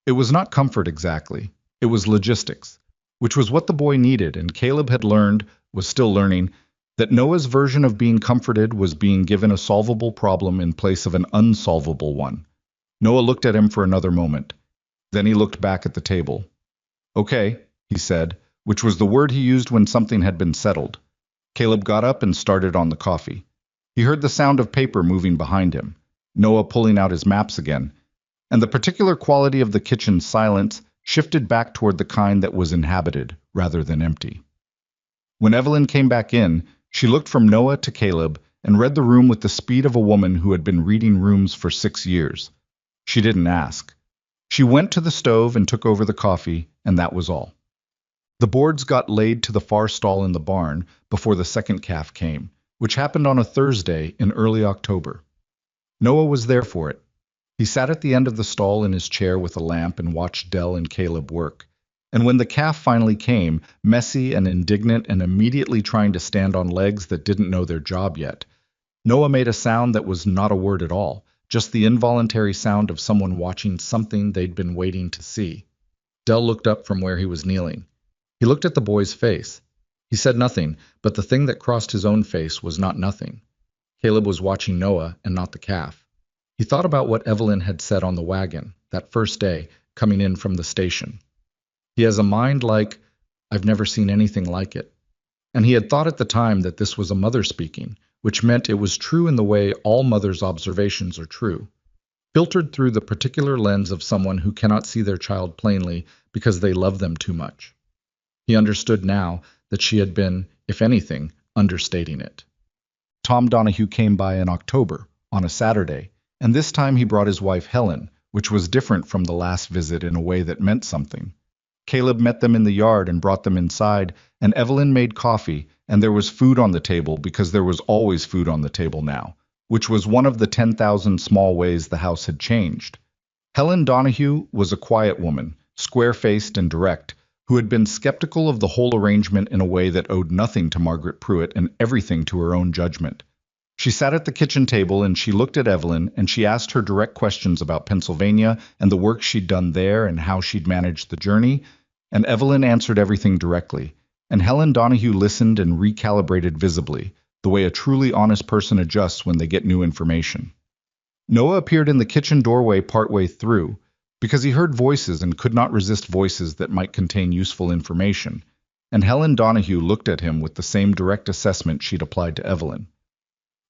It was not comfort exactly. It was logistics, which was what the boy needed, and Caleb had learned, was still learning, that Noah's version of being comforted was being given a solvable problem in place of an unsolvable one. Noah looked at him for another moment. Then he looked back at the table. Okay, he said, which was the word he used when something had been settled. Caleb got up and started on the coffee. He heard the sound of paper moving behind him, Noah pulling out his maps again, and the particular quality of the kitchen's silence shifted back toward the kind that was inhabited rather than empty. When Evelyn came back in, she looked from Noah to Caleb and read the room with the speed of a woman who had been reading rooms for 6 years. She didn't ask. She went to the stove and took over the coffee, and that was all. The boards got laid to the far stall in the barn before the second calf came, which happened on a Thursday in early October. Noah was there for it. He sat at the end of the stall in his chair with a lamp and watched Dell and Caleb work. And when the calf finally came, messy and indignant and immediately trying to stand on legs that didn't know their job yet, Noah made a sound that was not a word at all, just the involuntary sound of someone watching something they'd been waiting to see. Dell looked up from where he was kneeling. He looked at the boy's face. He said nothing, but the thing that crossed his own face was not nothing. Caleb was watching Noah and not the calf. He thought about what Evelyn had said on the wagon, that first day, coming in from the station. He has a mind like, I've never seen anything like it. And he had thought at the time that this was a mother speaking, which meant it was true in the way all mothers' observations are true, filtered through the particular lens of someone who cannot see their child plainly because they love them too much. He understood now that she had been, if anything, understating it. Tom Donahue came by in October, on a Saturday, and this time he brought his wife Helen, which was different from the last visit in a way that meant something. Caleb met them in the yard and brought them inside, and Evelyn made coffee, and there was food on the table because there was always food on the table now, which was one of the 10,000 small ways the house had changed. Helen Donahue was a quiet woman, square-faced and direct, who had been skeptical of the whole arrangement in a way that owed nothing to Margaret Pruitt and everything to her own judgment. She sat at the kitchen table and she looked at Evelyn and she asked her direct questions about Pennsylvania and the work she'd done there and how she'd managed the journey, and Evelyn answered everything directly, and Helen Donahue listened and recalibrated visibly, the way a truly honest person adjusts when they get new information. Noah appeared in the kitchen doorway partway through, because he heard voices and could not resist voices that might contain useful information, and Helen Donahue looked at him with the same direct assessment she'd applied to Evelyn.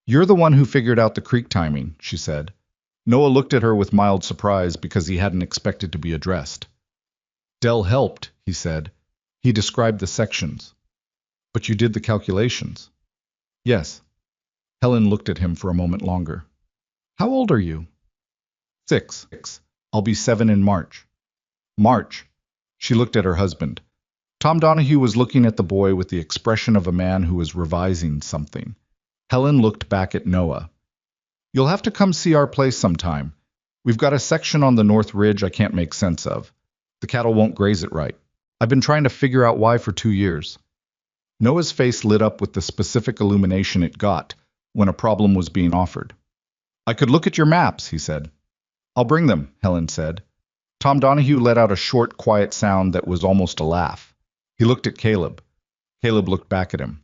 You're the one who figured out the creek timing, she said. Noah looked at her with mild surprise because he hadn't expected to be addressed. Dell helped, he said. He described the sections. But you did the calculations. Yes. Helen looked at him for a moment longer. How old are you? 6. I'll be 7 in March. March. She looked at her husband. Tom Donahue was looking at the boy with the expression of a man who was revising something. Helen looked back at Noah. You'll have to come see our place sometime. We've got a section on the North Ridge I can't make sense of. The cattle won't graze it right. I've been trying to figure out why for 2 years. Noah's face lit up with the specific illumination it got when a problem was being offered. I could look at your maps, he said. I'll bring them, Helen said. Tom Donahue let out a short, quiet sound that was almost a laugh. He looked at Caleb. Caleb looked back at him.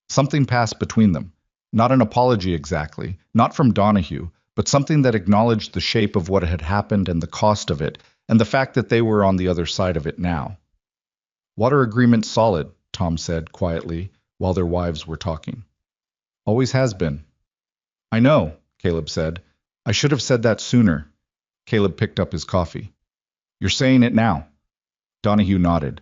Something passed between them. Not an apology exactly, not from Donahue, but something that acknowledged the shape of what had happened and the cost of it, and the fact that they were on the other side of it now. Water agreement solid, Tom said quietly, while their wives were talking. Always has been. I know, Caleb said. I should have said that sooner. Caleb picked up his coffee. You're saying it now. Donahue nodded.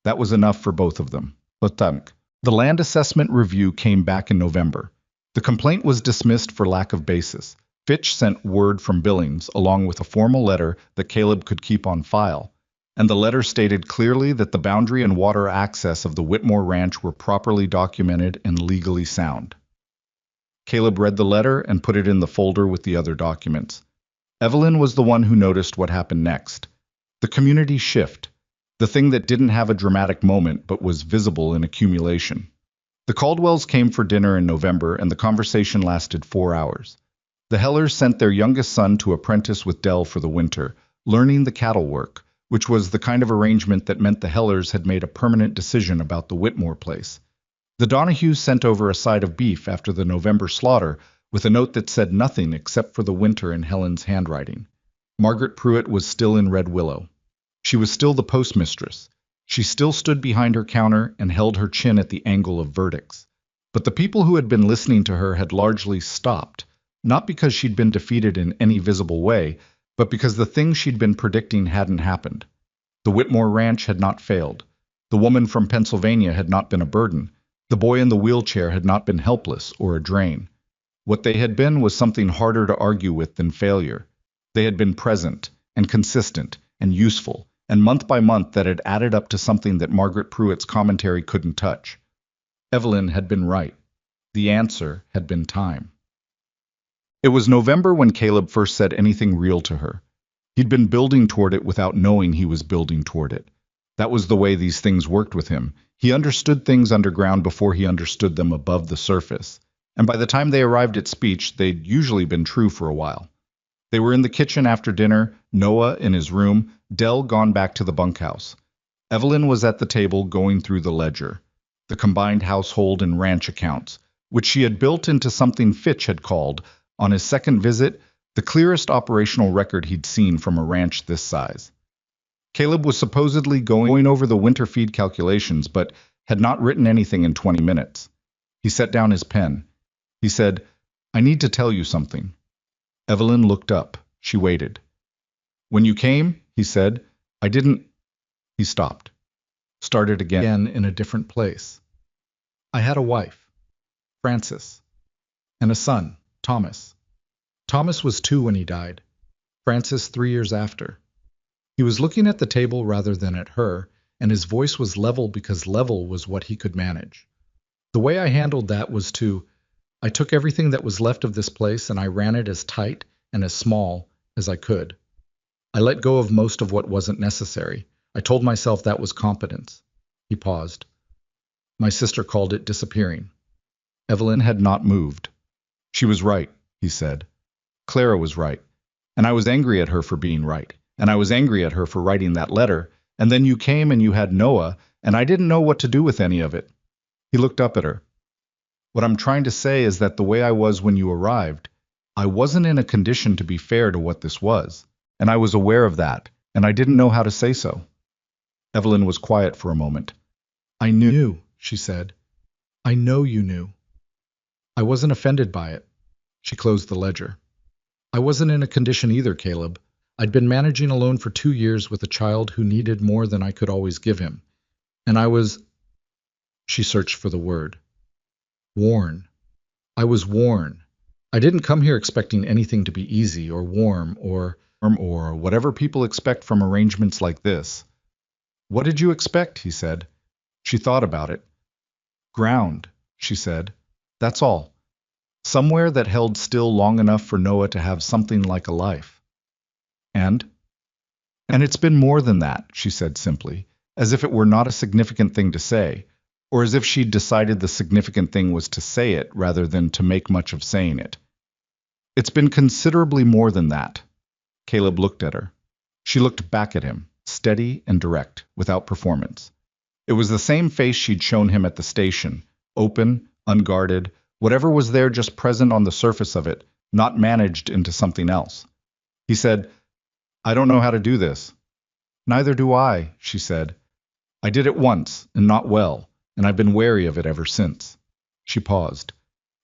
That was enough for both of them. The land assessment review came back in November. The complaint was dismissed for lack of basis. Fitch sent word from Billings, along with a formal letter that Caleb could keep on file, and the letter stated clearly that the boundary and water access of the Whitmore Ranch were properly documented and legally sound. Caleb read the letter and put it in the folder with the other documents. Evelyn was the one who noticed what happened next. The community shift, the thing that didn't have a dramatic moment but was visible in accumulation. The Caldwells came for dinner in November, and the conversation lasted 4 hours. The Hellers sent their youngest son to apprentice with Dell for the winter, learning the cattle work, which was the kind of arrangement that meant the Hellers had made a permanent decision about the Whitmore place. The Donahues sent over a side of beef after the November slaughter, with a note that said nothing except for the winter in Helen's handwriting. Margaret Pruitt was still in Red Willow. She was still the postmistress. She still stood behind her counter and held her chin at the angle of verdicts. But the people who had been listening to her had largely stopped, not because she'd been defeated in any visible way, but because the thing she'd been predicting hadn't happened. The Whitmore Ranch had not failed. The woman from Pennsylvania had not been a burden. The boy in the wheelchair had not been helpless or a drain. What they had been was something harder to argue with than failure. They had been present and consistent and useful, and month by month that had added up to something that Margaret Pruitt's commentary couldn't touch. Evelyn had been right. The answer had been time. It was November when Caleb first said anything real to her. He'd been building toward it without knowing he was building toward it. That was the way these things worked with him. He understood things underground before he understood them above the surface. And by the time they arrived at speech, they'd usually been true for a while. They were in the kitchen after dinner, Noah in his room, Dell gone back to the bunkhouse. Evelyn was at the table going through the ledger, the combined household and ranch accounts, which she had built into something Fitch had called, on his second visit, the clearest operational record he'd seen from a ranch this size. Caleb was supposedly going over the winter feed calculations, but had not written anything in 20 minutes. He set down his pen. He said, "I need to tell you something." Evelyn looked up. She waited. "When you came," he said, "I didn't—" He stopped. Started again in a different place. "I had a wife, Frances, and a son, Thomas. Thomas was 2 when he died, Frances 3 years after." He was looking at the table rather than at her, and his voice was level because level was what he could manage. "The way I handled that was I took everything that was left of this place and I ran it as tight and as small as I could. I let go of most of what wasn't necessary. I told myself that was competence." He paused. "My sister called it disappearing." Evelyn had not moved. "She was right," he said. "Clara was right. And I was angry at her for being right. And I was angry at her for writing that letter. And then you came and you had Noah, and I didn't know what to do with any of it." He looked up at her. "What I'm trying to say is that the way I was when you arrived, I wasn't in a condition to be fair to what this was. And I was aware of that, and I didn't know how to say so." Evelyn was quiet for a moment. "I knew," she said. "I know you knew." "I wasn't offended by it." She closed the ledger. "I wasn't in a condition either, Caleb. I'd been managing alone for 2 years with a child who needed more than I could always give him. And I was—" She searched for the word. "Worn. I was worn. I didn't come here expecting anything to be easy or warm or whatever people expect from arrangements like this." "What did you expect?" he said. She thought about it. "Ground," she said. "That's all. Somewhere that held still long enough for Noah to have something like a life." And it's been more than that," she said simply, as if it were not a significant thing to say, or as if she'd decided the significant thing was to say it rather than to make much of saying it. "It's been considerably more than that." Caleb looked at her. She looked back at him, steady and direct, without performance. It was the same face she'd shown him at the station, open, unguarded, whatever was there just present on the surface of it, not managed into something else. He said, "I don't know how to do this." "Neither do I," she said. "I did it once, and not well, and I've been wary of it ever since." She paused.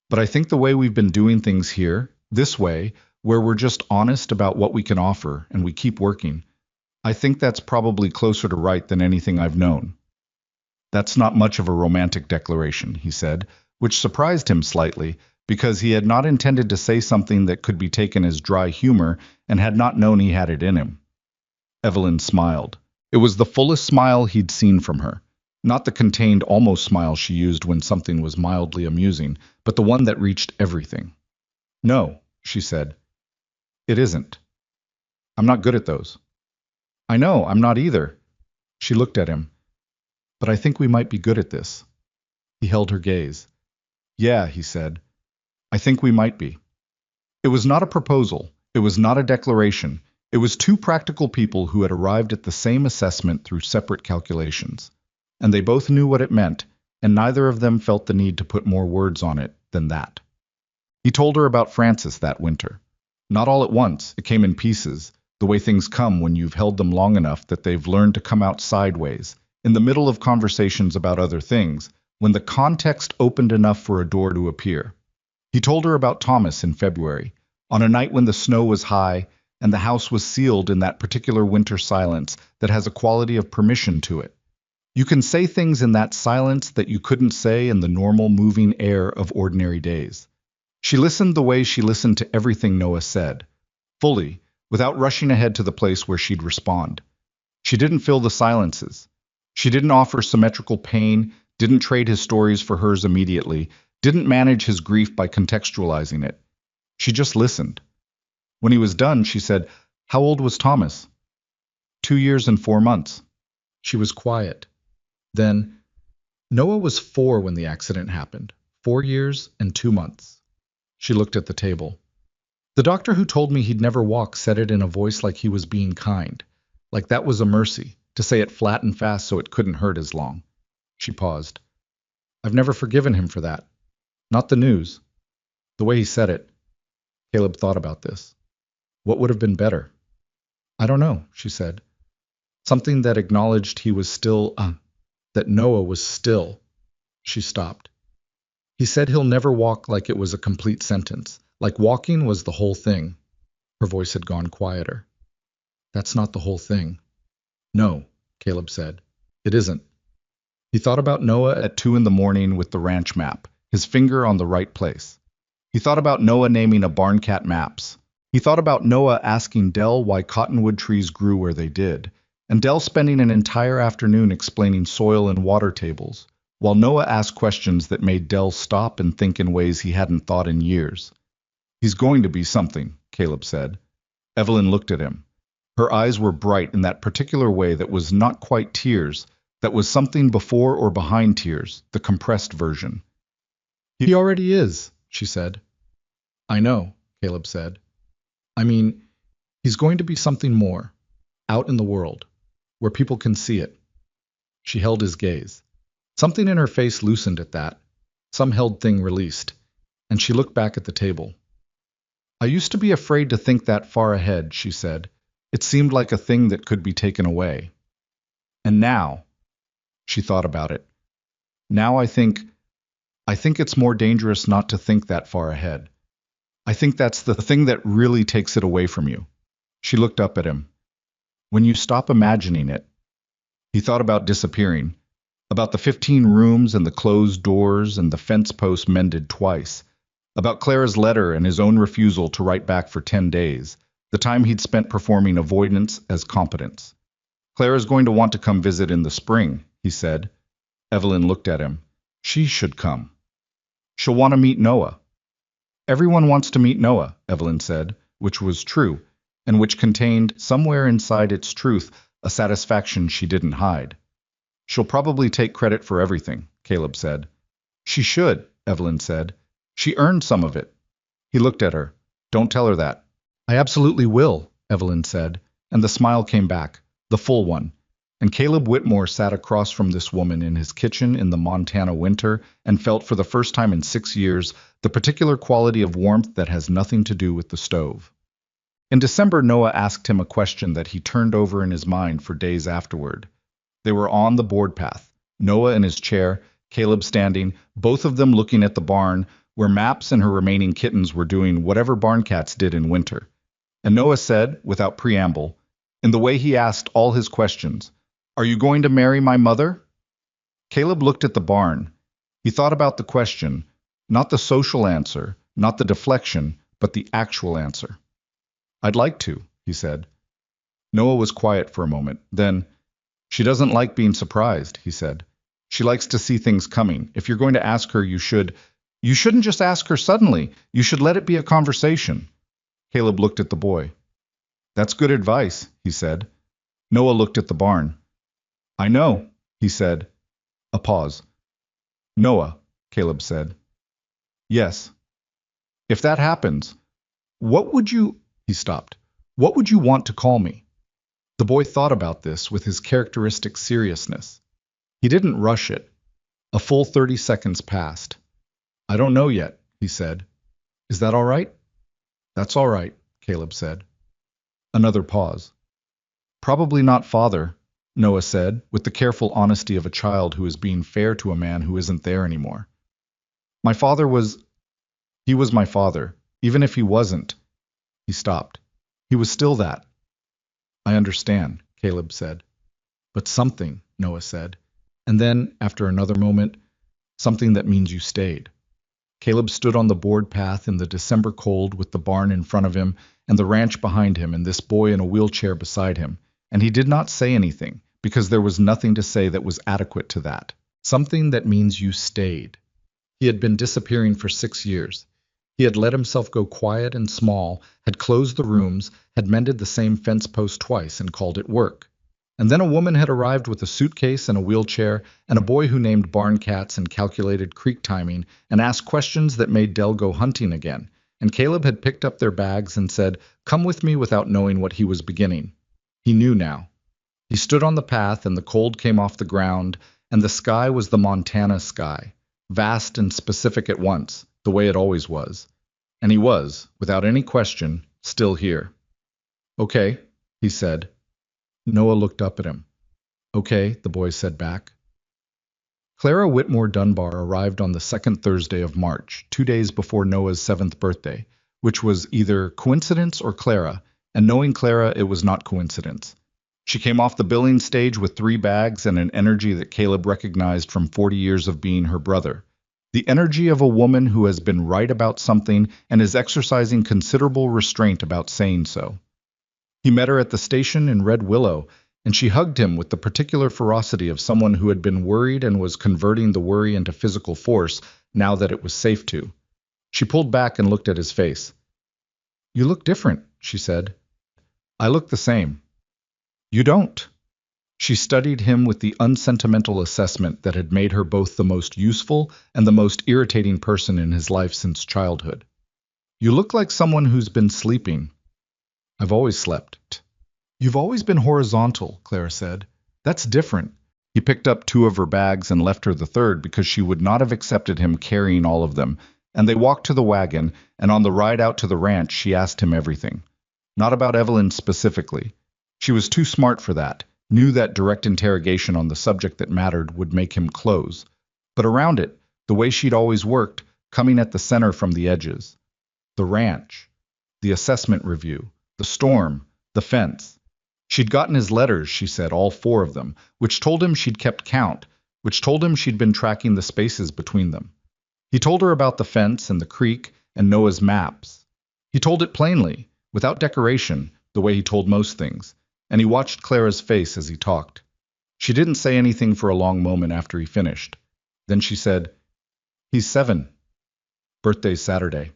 "But I think the way we've been doing things here, this way, where we're just honest about what we can offer, and we keep working, I think that's probably closer to right than anything I've known." "That's not much of a romantic declaration," he said, which surprised him slightly, because he had not intended to say something that could be taken as dry humor and had not known he had it in him. Evelyn smiled. It was the fullest smile he'd seen from her. Not the contained almost smile she used when something was mildly amusing, but the one that reached everything. No, she said. It isn't. I'm not good at those. I know, I'm not either. She looked at him. But I think we might be good at this. He held her gaze. Yeah, he said. I think we might be. It was not a proposal. It was not a declaration. It was two practical people who had arrived at the same assessment through separate calculations. And they both knew what it meant, and neither of them felt the need to put more words on it than that. He told her about Francis that winter. Not all at once, it came in pieces, the way things come when you've held them long enough that they've learned to come out sideways, in the middle of conversations about other things, when the context opened enough for a door to appear. He told her about Thomas in February, on a night when the snow was high and the house was sealed in that particular winter silence that has a quality of permission to it. You can say things in that silence that you couldn't say in the normal moving air of ordinary days. She listened the way she listened to everything Noah said, fully, without rushing ahead to the place where she'd respond. She didn't fill the silences. She didn't offer symmetrical pain, didn't trade his stories for hers immediately, didn't manage his grief by contextualizing it. She just listened. When he was done, she said, "How old was Thomas?" 2 years and 4 months. She was quiet. Then, Noah was 4 when the accident happened, 4 years and 2 months. She looked at the table. The doctor who told me he'd never walk said it in a voice like he was being kind, like that was a mercy, to say it flat and fast so it couldn't hurt as long. She paused. I've never forgiven him for that. Not the news. The way he said it. Caleb thought about this. What would have been better? I don't know, she said. Something that acknowledged he was still, that Noah was still. She stopped. He said he'll never walk like it was a complete sentence, like walking was the whole thing. Her voice had gone quieter. That's not the whole thing. No, Caleb said. It isn't. He thought about Noah at 2 in the morning with the ranch map, his finger on the right place. He thought about Noah naming a barncat maps. He thought about Noah asking Dell why cottonwood trees grew where they did, and Dell spending an entire afternoon explaining soil and water tables, while Noah asked questions that made Dell stop and think in ways he hadn't thought in years. He's going to be something, Caleb said. Evelyn looked at him. Her eyes were bright in that particular way that was not quite tears, that was something before or behind tears, the compressed version. He already is, she said. I know, Caleb said. I mean, he's going to be something more, out in the world, where people can see it. She held his gaze. Something in her face loosened at that, some held thing released, and she looked back at the table. I used to be afraid to think that far ahead, she said. It seemed like a thing that could be taken away. And now, she thought about it. Now I think it's more dangerous not to think that far ahead. I think that's the thing that really takes it away from you. She looked up at him. When you stop imagining it. He thought about disappearing, about the 15 rooms and the closed doors and the fence post mended twice, about Clara's letter and his own refusal to write back for 10 days, the time he'd spent performing avoidance as competence. Clara's going to want to come visit in the spring, he said. Evelyn looked at him. She should come. She'll want to meet Noah. Everyone wants to meet Noah, Evelyn said, which was true, and which contained, somewhere inside its truth, a satisfaction she didn't hide. She'll probably take credit for everything, Caleb said. She should, Evelyn said. She earned some of it. He looked at her. Don't tell her that. I absolutely will, Evelyn said, and the smile came back, the full one. And Caleb Whitmore sat across from this woman in his kitchen in the Montana winter and felt for the first time in 6 years the particular quality of warmth that has nothing to do with the stove. In December, Noah asked him a question that he turned over in his mind for days afterward. They were on the board path, Noah in his chair, Caleb standing, both of them looking at the barn, where Maps and her remaining kittens were doing whatever barn cats did in winter. And Noah said, without preamble, in the way he asked all his questions, Are you going to marry my mother? Caleb looked at the barn. He thought about the question, Not the social answer, not the deflection, but the actual answer. I'd like to, he said. Noah was quiet for a moment. Then, she doesn't like being surprised, he said. She likes to see things coming. If you're going to ask her, you shouldn't just ask her suddenly. You should let it be a conversation. Caleb looked at the boy. That's good advice, he said. Noah looked at the barn. I know, he said. A pause. Noah, Caleb said. Yes. If that happens, what would you... He stopped. What would you want to call me? The boy thought about this with his characteristic seriousness. He didn't rush it. A full 30 seconds passed. I don't know yet, he said. Is that all right? That's all right, Caleb said. Another pause. Probably not father, Noah said, with the careful honesty of a child who is being fair to a man who isn't there anymore. My father was... He was my father, even if he wasn't. He stopped. He was still that. I understand, Caleb said. But something, Noah said. And then, after another moment, something that means you stayed. Caleb stood on the board path in the December cold with the barn in front of him and the ranch behind him and this boy in a wheelchair beside him, and he did not say anything, because there was nothing to say that was adequate to that. Something that means you stayed. He had been disappearing for 6 years. He had let himself go quiet and small, had closed the rooms, had mended the same fence post twice and called it work. And then a woman had arrived with a suitcase and a wheelchair, and a boy who named barn cats and calculated creek timing and asked questions that made Dell go hunting again. And Caleb had picked up their bags and said, "Come with me," without knowing what he was beginning. He knew now. He stood on the path, and the cold came off the ground, and the sky was the Montana sky, vast and specific at once, the way it always was. And he was, without any question, still here. Okay, he said. Noah looked up at him. Okay, the boy said back. Clara Whitmore Dunbar arrived on the second Thursday of March, 2 days before Noah's 7th birthday, which was either coincidence or Clara, and knowing Clara, it was not coincidence. She came off the billing stage with 3 bags and an energy that Caleb recognized from 40 years of being her brother. The energy of a woman who has been right about something and is exercising considerable restraint about saying so. He met her at the station in Red Willow, and she hugged him with the particular ferocity of someone who had been worried and was converting the worry into physical force now that it was safe to. She pulled back and looked at his face. You look different, she said. I look the same. You don't. She studied him with the unsentimental assessment that had made her both the most useful and the most irritating person in his life since childhood. You look like someone who's been sleeping. I've always slept. You've always been horizontal, Clara said. That's different. He picked up 2 of her bags and left her the third because she would not have accepted him carrying all of them, and they walked to the wagon, and on the ride out to the ranch she asked him everything. Not about Evelyn specifically. She was too smart for that, knew that direct interrogation on the subject that mattered would make him close. But around it, the way she'd always worked, coming at the center from the edges. The ranch, the assessment review, the storm, the fence. She'd gotten his letters, she said, all 4 of them, which told him she'd kept count, which told him she'd been tracking the spaces between them. He told her about the fence and the creek and Noah's maps. He told it plainly, without decoration, the way he told most things, and he watched Clara's face as he talked. She didn't say anything for a long moment after he finished. Then she said, He's 7. Birthday's Saturday.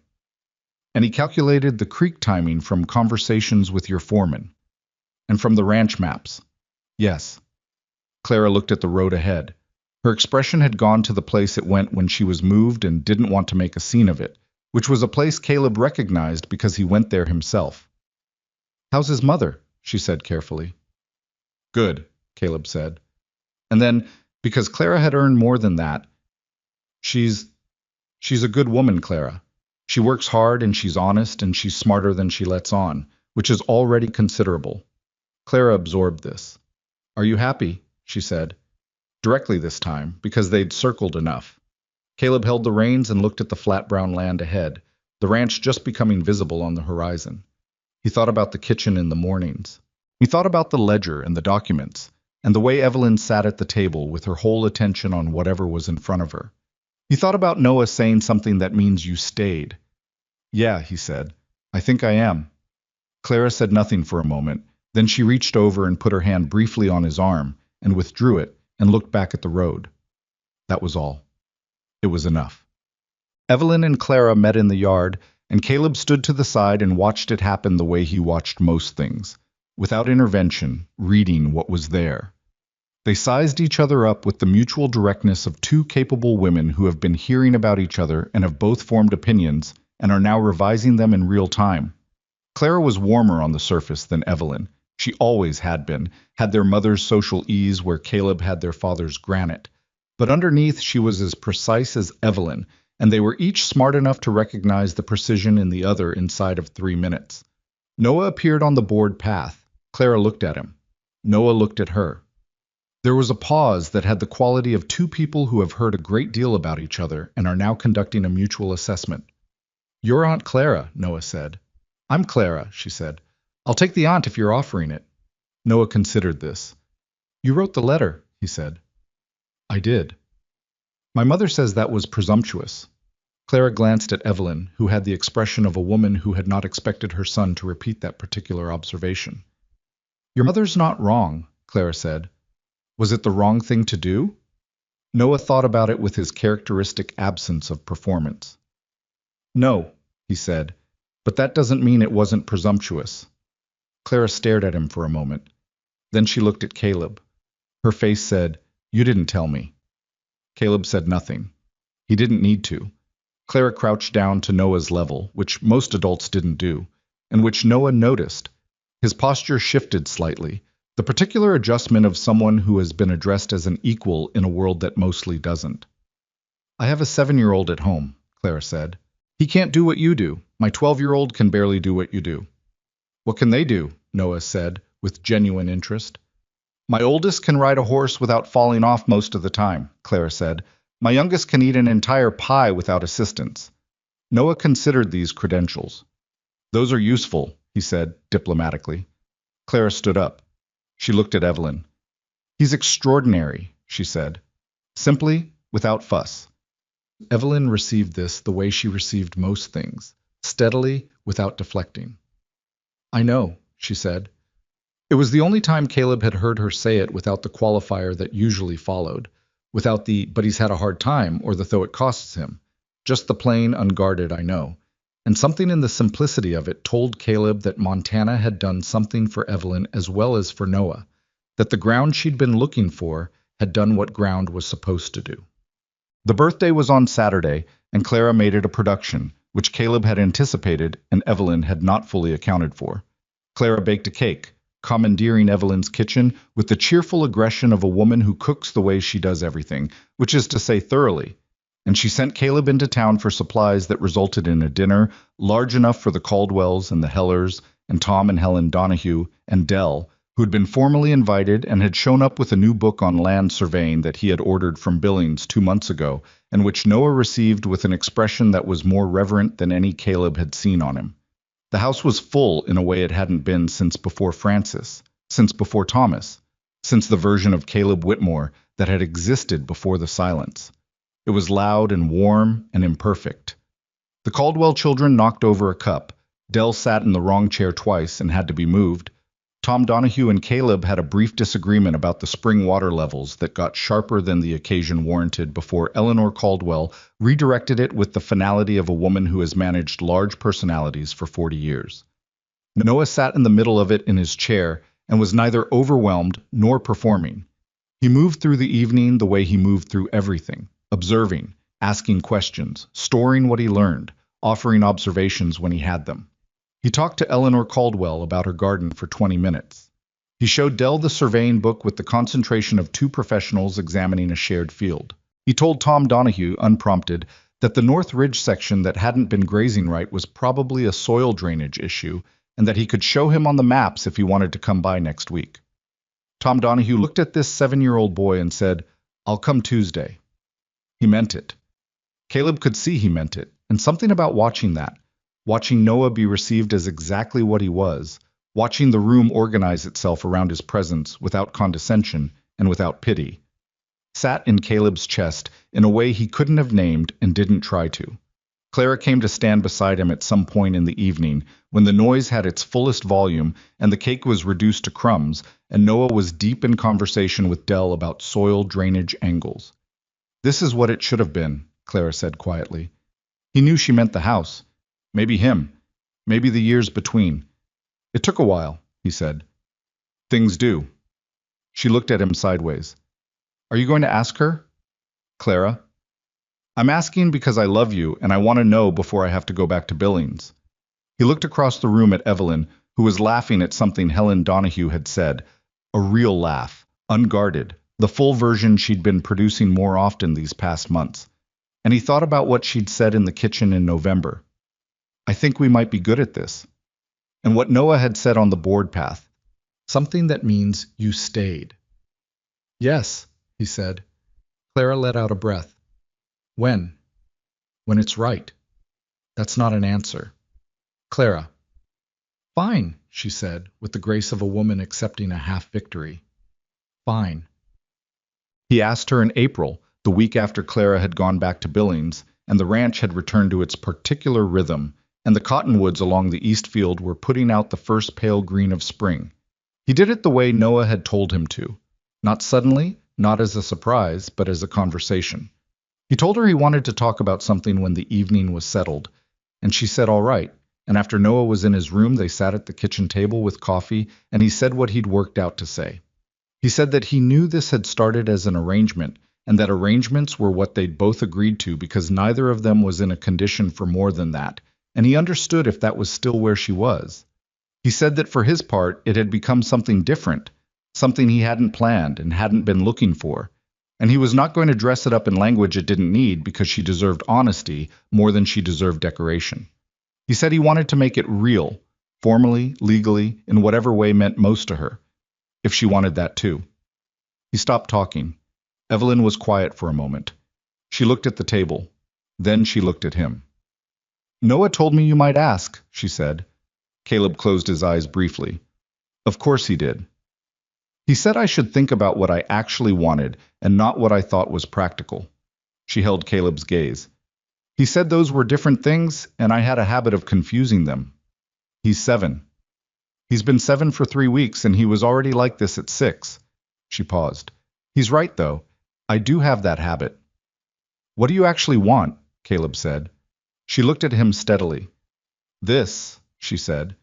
And he calculated the creek timing from conversations with your foreman. And from the ranch maps. Yes. Clara looked at the road ahead. Her expression had gone to the place it went when she was moved and didn't want to make a scene of it, which was a place Caleb recognized because he went there himself. How's his mother? She said carefully. Good, Caleb said. And then, because Clara had earned more than that, she's a good woman, Clara. She works hard and she's honest and she's smarter than she lets on, which is already considerable. Clara absorbed this. Are you happy? She said. Directly this time, because they'd circled enough. Caleb held the reins and looked at the flat brown land ahead, the ranch just becoming visible on the horizon. He thought about the kitchen in the mornings. He thought about the ledger and the documents, and the way Evelyn sat at the table with her whole attention on whatever was in front of her. He thought about Noah saying something that means you stayed. Yeah, he said. I think I am. Clara said nothing for a moment. Then she reached over and put her hand briefly on his arm and withdrew it and looked back at the road. That was all. It was enough. Evelyn and Clara met in the yard, and Caleb stood to the side and watched it happen the way he watched most things, without intervention, reading what was there. They sized each other up with the mutual directness of two capable women who have been hearing about each other and have both formed opinions and are now revising them in real time. Clara was warmer on the surface than Evelyn. She always had been, had their mother's social ease where Caleb had their father's granite. But underneath she was as precise as Evelyn, and they were each smart enough to recognize the precision in the other inside of 3 minutes. Noah appeared on the board path. Clara looked at him. Noah looked at her. There was a pause that had the quality of two people who have heard a great deal about each other and are now conducting a mutual assessment. You're Aunt Clara, Noah said. I'm Clara, she said. I'll take the aunt if you're offering it. Noah considered this. You wrote the letter, he said. I did. My mother says that was presumptuous. Clara glanced at Evelyn, who had the expression of a woman who had not expected her son to repeat that particular observation. Your mother's not wrong, Clara said. Was it the wrong thing to do? Noah thought about it with his characteristic absence of performance. No, he said, but that doesn't mean it wasn't presumptuous. Clara stared at him for a moment. Then she looked at Caleb. Her face said, You didn't tell me. Caleb said nothing. He didn't need to. Clara crouched down to Noah's level, which most adults didn't do, and which Noah noticed. His posture shifted slightly, the particular adjustment of someone who has been addressed as an equal in a world that mostly doesn't. I have a 7-year-old at home, Clara said. He can't do what you do. My 12-year-old can barely do what you do. What can they do? Noah said, with genuine interest. My oldest can ride a horse without falling off most of the time, Clara said. My youngest can eat an entire pie without assistance. Noah considered these credentials. Those are useful, he said, diplomatically. Clara stood up. She looked at Evelyn. He's extraordinary, she said. Simply, without fuss. Evelyn received this the way she received most things, steadily, without deflecting. I know, she said. It was the only time Caleb had heard her say it without the qualifier that usually followed, without the but he's had a hard time or the though it costs him, just the plain, unguarded I know. And something in the simplicity of it told Caleb that Montana had done something for Evelyn as well as for Noah, that the ground she'd been looking for had done what ground was supposed to do. The birthday was on Saturday, and Clara made it a production, which Caleb had anticipated and Evelyn had not fully accounted for. Clara baked a cake, commandeering Evelyn's kitchen with the cheerful aggression of a woman who cooks the way she does everything, which is to say thoroughly. And she sent Caleb into town for supplies that resulted in a dinner large enough for the Caldwells and the Hellers and Tom and Helen Donahue and Dell, who had been formally invited and had shown up with a new book on land surveying that he had ordered from Billings 2 months ago, and which Noah received with an expression that was more reverent than any Caleb had seen on him. The house was full in a way it hadn't been since before Francis, since before Thomas, since the version of Caleb Whitmore that had existed before the silence. It was loud and warm and imperfect. The Caldwell children knocked over a cup. Dell sat in the wrong chair twice and had to be moved. Tom Donahue and Caleb had a brief disagreement about the spring water levels that got sharper than the occasion warranted before Eleanor Caldwell redirected it with the finality of a woman who has managed large personalities for 40 years. Noah sat in the middle of it in his chair and was neither overwhelmed nor performing. He moved through the evening the way he moved through everything, observing, asking questions, storing what he learned, offering observations when he had them. He talked to Eleanor Caldwell about her garden for 20 minutes. He showed Dell the surveying book with the concentration of two professionals examining a shared field. He told Tom Donahue, unprompted, that the North Ridge section that hadn't been grazing right was probably a soil drainage issue, and that he could show him on the maps if he wanted to come by next week. Tom Donahue looked at this 7-year-old boy and said, I'll come Tuesday. He meant it. Caleb could see he meant it, and something about watching that, watching Noah be received as exactly what he was, watching the room organize itself around his presence without condescension and without pity, sat in Caleb's chest in a way he couldn't have named and didn't try to. Clara came to stand beside him at some point in the evening, when the noise had its fullest volume and the cake was reduced to crumbs, and Noah was deep in conversation with Dell about soil drainage angles. "This is what it should have been," Clara said quietly. He knew she meant the house. Maybe him. Maybe the years between. "It took a while," he said. "Things do." She looked at him sideways. "Are you going to ask her?" "Clara?" "I'm asking because I love you and I want to know before I have to go back to Billings." He looked across the room at Evelyn, who was laughing at something Helen Donahue had said. A real laugh, unguarded, the full version she'd been producing more often these past months. And he thought about what she'd said in the kitchen in November. "I think we might be good at this." And what Noah had said on the board path. Something that means you stayed. "Yes," he said. Clara let out a breath. "When?" "When it's right." That's not an answer. "Clara." "Fine," she said, with the grace of a woman accepting a half-victory. "Fine." He asked her in April, the week after Clara had gone back to Billings, and the ranch had returned to its particular rhythm, and the cottonwoods along the east field were putting out the first pale green of spring. He did it the way Noah had told him to. Not suddenly, not as a surprise, but as a conversation. He told her he wanted to talk about something when the evening was settled, and she said all right, and after Noah was in his room they sat at the kitchen table with coffee, and he said what he'd worked out to say. He said that he knew this had started as an arrangement, and that arrangements were what they'd both agreed to because neither of them was in a condition for more than that, and he understood if that was still where she was. He said that for his part it had become something different, something he hadn't planned and hadn't been looking for, and he was not going to dress it up in language it didn't need because she deserved honesty more than she deserved decoration. He said he wanted to make it real, formally, legally, in whatever way meant most to her, if she wanted that too. He stopped talking. Evelyn was quiet for a moment. She looked at the table. Then she looked at him. "Noah told me you might ask," she said. Caleb closed his eyes briefly. "Of course he did." "He said I should think about what I actually wanted and not what I thought was practical." She held Caleb's gaze. "He said those were different things, and I had a habit of confusing them. He's 7. He's been 7 for 3 weeks, and he was already like this at 6. She paused. "He's right, though. I do have that habit." "What do you actually want?" Caleb said. She looked at him steadily. "This," she said.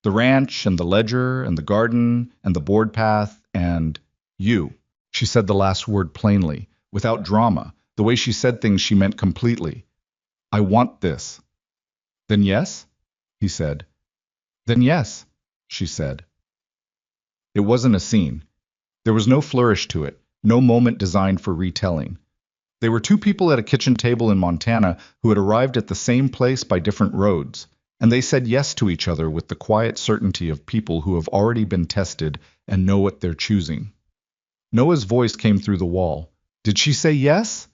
"The ranch, and the ledger, and the garden, and the board path, and you." She said the last word plainly, without drama. The way she said things she meant completely. "I want this." "Then yes?" he said. "Then yes," she said. It wasn't a scene. There was no flourish to it, no moment designed for retelling. They were two people at a kitchen table in Montana who had arrived at the same place by different roads, and they said yes to each other with the quiet certainty of people who have already been tested and know what they're choosing. Noah's voice came through the wall. "Did she say yes?"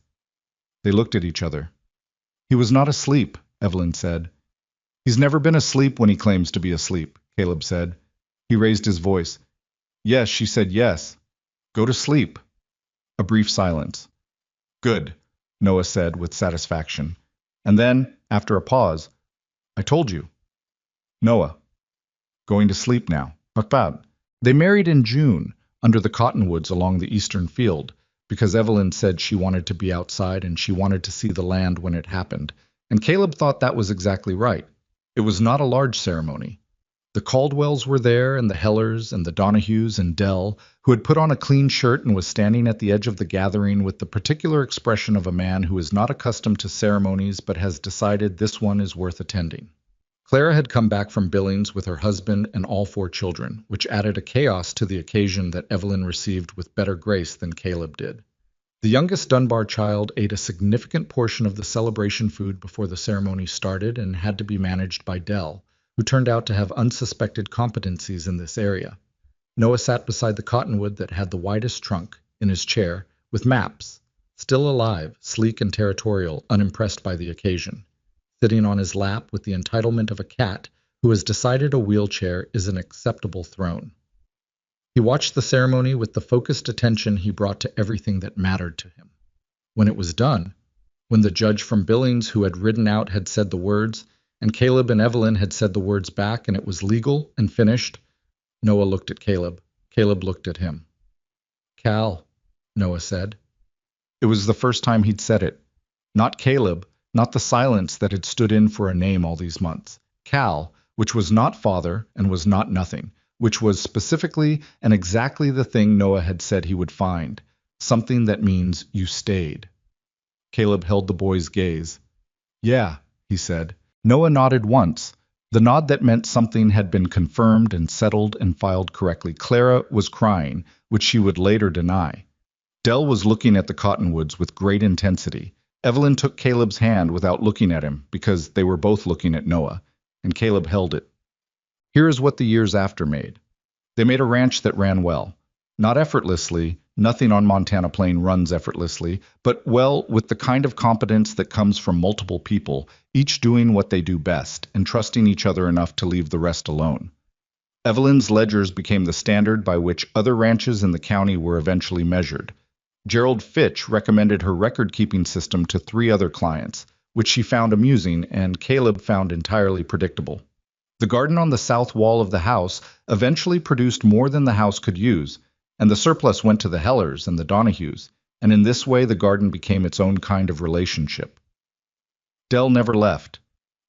They looked at each other. "He was not asleep," Evelyn said. "He's never been asleep when he claims to be asleep," Caleb said. He raised his voice. "Yes," she said, "yes. Go to sleep." A brief silence. "Good," Noah said with satisfaction. And then, after a pause, "I told you." "Noah." "Going to sleep now. About." They married in June, under the cottonwoods along the eastern field, because Evelyn said she wanted to be outside and she wanted to see the land when it happened, and Caleb thought that was exactly right. It was not a large ceremony. The Caldwells were there, and the Hellers, and the Donahues, and Dell, who had put on a clean shirt and was standing at the edge of the gathering with the particular expression of a man who is not accustomed to ceremonies but has decided this one is worth attending. Clara had come back from Billings with her husband and all 4 children, which added a chaos to the occasion that Evelyn received with better grace than Caleb did. The youngest Dunbar child ate a significant portion of the celebration food before the ceremony started and had to be managed by Dell, who turned out to have unsuspected competencies in this area. Noah sat beside the cottonwood that had the widest trunk, in his chair, with maps, still alive, sleek and territorial, unimpressed by the occasion, sitting on his lap with the entitlement of a cat who has decided a wheelchair is an acceptable throne. He watched the ceremony with the focused attention he brought to everything that mattered to him. When it was done, when the judge from Billings who had ridden out had said the words, and Caleb and Evelyn had said the words back, and it was legal and finished, Noah looked at Caleb. Caleb looked at him. Cal, Noah said. It was the first time he'd said it. Not Caleb, not the silence that had stood in for a name all these months. Cal, which was not father and was not nothing, which was specifically and exactly the thing Noah had said he would find, something that means you stayed. Caleb held the boy's gaze. Yeah, he said. Noah nodded once, the nod that meant something had been confirmed and settled and filed correctly. Clara was crying, which she would later deny. Dell was looking at the cottonwoods with great intensity. Evelyn took Caleb's hand without looking at him because they were both looking at Noah, and Caleb held it. Here is what the years after made. They made a ranch that ran well. Not effortlessly, nothing on Montana Plain runs effortlessly, but well with the kind of competence that comes from multiple people, each doing what they do best and trusting each other enough to leave the rest alone. Evelyn's ledgers became the standard by which other ranches in the county were eventually measured. Gerald Fitch recommended her record-keeping system to 3 other clients, which she found amusing and Caleb found entirely predictable. The garden on the south wall of the house eventually produced more than the house could use, and the surplus went to the Hellers and the Donahues, and in this way the garden became its own kind of relationship. Dell never left.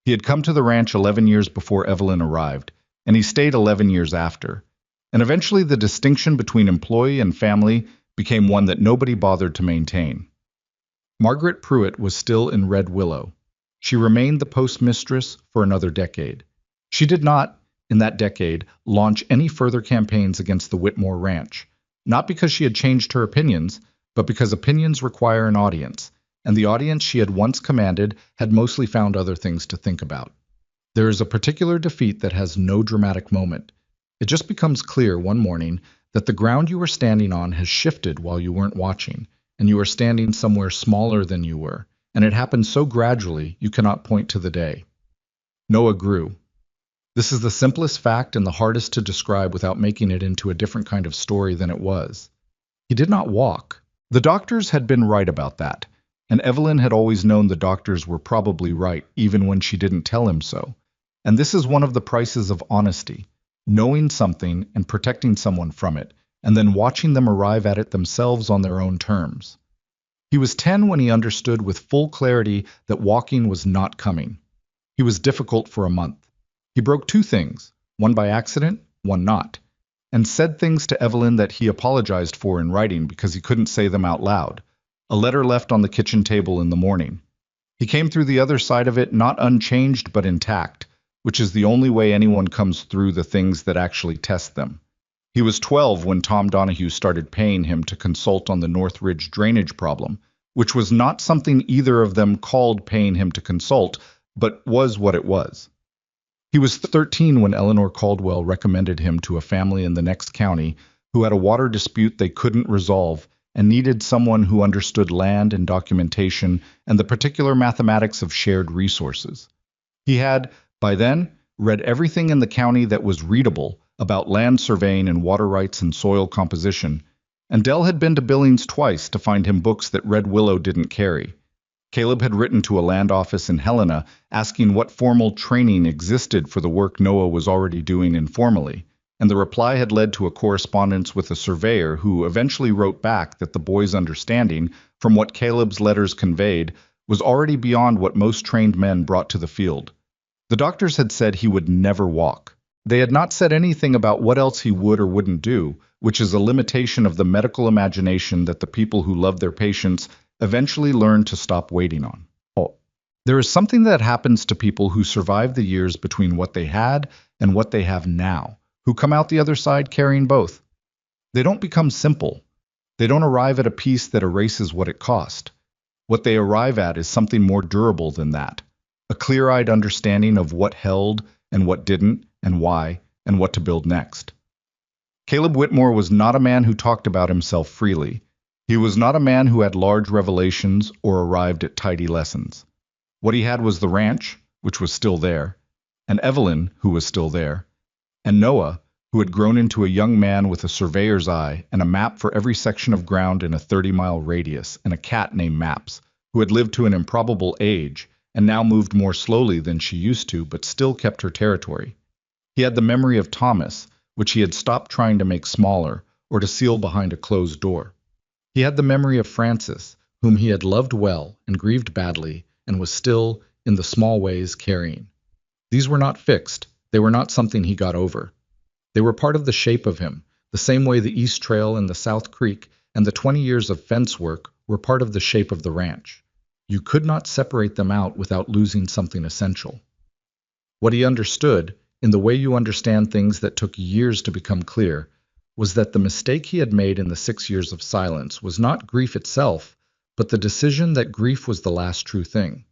He had come to the ranch 11 years before Evelyn arrived, and he stayed 11 years after. And eventually the distinction between employee and family became one that nobody bothered to maintain. Margaret Pruitt was still in Red Willow. She remained the postmistress for another decade. She did not, in that decade, launch any further campaigns against the Whitmore Ranch, not because she had changed her opinions, but because opinions require an audience, and the audience she had once commanded had mostly found other things to think about. There is a particular defeat that has no dramatic moment. It just becomes clear one morning that the ground you were standing on has shifted while you weren't watching, and you are standing somewhere smaller than you were, and it happens so gradually you cannot point to the day. Noah grew. This is the simplest fact and the hardest to describe without making it into a different kind of story than it was. He did not walk. The doctors had been right about that, and Evelyn had always known the doctors were probably right, even when she didn't tell him so. And this is one of the prices of honesty, knowing something and protecting someone from it, and then watching them arrive at it themselves on their own terms. He was 10 when he understood with full clarity that walking was not coming. He was difficult for a month. He broke 2 things, one by accident, one not, and said things to Evelyn that he apologized for in writing because he couldn't say them out loud, a letter left on the kitchen table in the morning. He came through the other side of it not unchanged but intact, which is the only way anyone comes through the things that actually test them. He was 12 when Tom Donahue started paying him to consult on the Northridge drainage problem, which was not something either of them called paying him to consult, but was what it was. He was 13 when Eleanor Caldwell recommended him to a family in the next county who had a water dispute they couldn't resolve and needed someone who understood land and documentation and the particular mathematics of shared resources. He had, by then, read everything in the county that was readable about land surveying and water rights and soil composition, and Dell had been to Billings twice to find him books that Red Willow didn't carry. Caleb had written to a land office in Helena asking what formal training existed for the work Noah was already doing informally, and the reply had led to a correspondence with a surveyor who eventually wrote back that the boy's understanding, from what Caleb's letters conveyed, was already beyond what most trained men brought to the field. The doctors had said he would never walk. They had not said anything about what else he would or wouldn't do, which is a limitation of the medical imagination that the people who love their patients eventually learn to stop waiting on. There is something that happens to people who survive the years between what they had and what they have now, who come out the other side carrying both. They don't become simple. They don't arrive at a peace that erases what it cost. What they arrive at is something more durable than that, a clear-eyed understanding of what held and what didn't and why and what to build next. Caleb Whitmore was not a man who talked about himself freely. He was not a man who had large revelations or arrived at tidy lessons. What he had was the ranch, which was still there, and Evelyn, who was still there, and Noah, who had grown into a young man with a surveyor's eye and a map for every section of ground in a 30-mile radius, and a cat named Maps, who had lived to an improbable age and now moved more slowly than she used to, but still kept her territory. He had the memory of Thomas, which he had stopped trying to make smaller or to seal behind a closed door. He had the memory of Francis, whom he had loved well and grieved badly, and was still, in the small ways, carrying. These were not fixed. They were not something he got over. They were part of the shape of him, the same way the East Trail and the South Creek and the 20 years of fence work were part of the shape of the ranch. You could not separate them out without losing something essential. What he understood, in the way you understand things that took years to become clear, was that the mistake he had made in the 6 years of silence was not grief itself, but the decision that grief was the last true thing,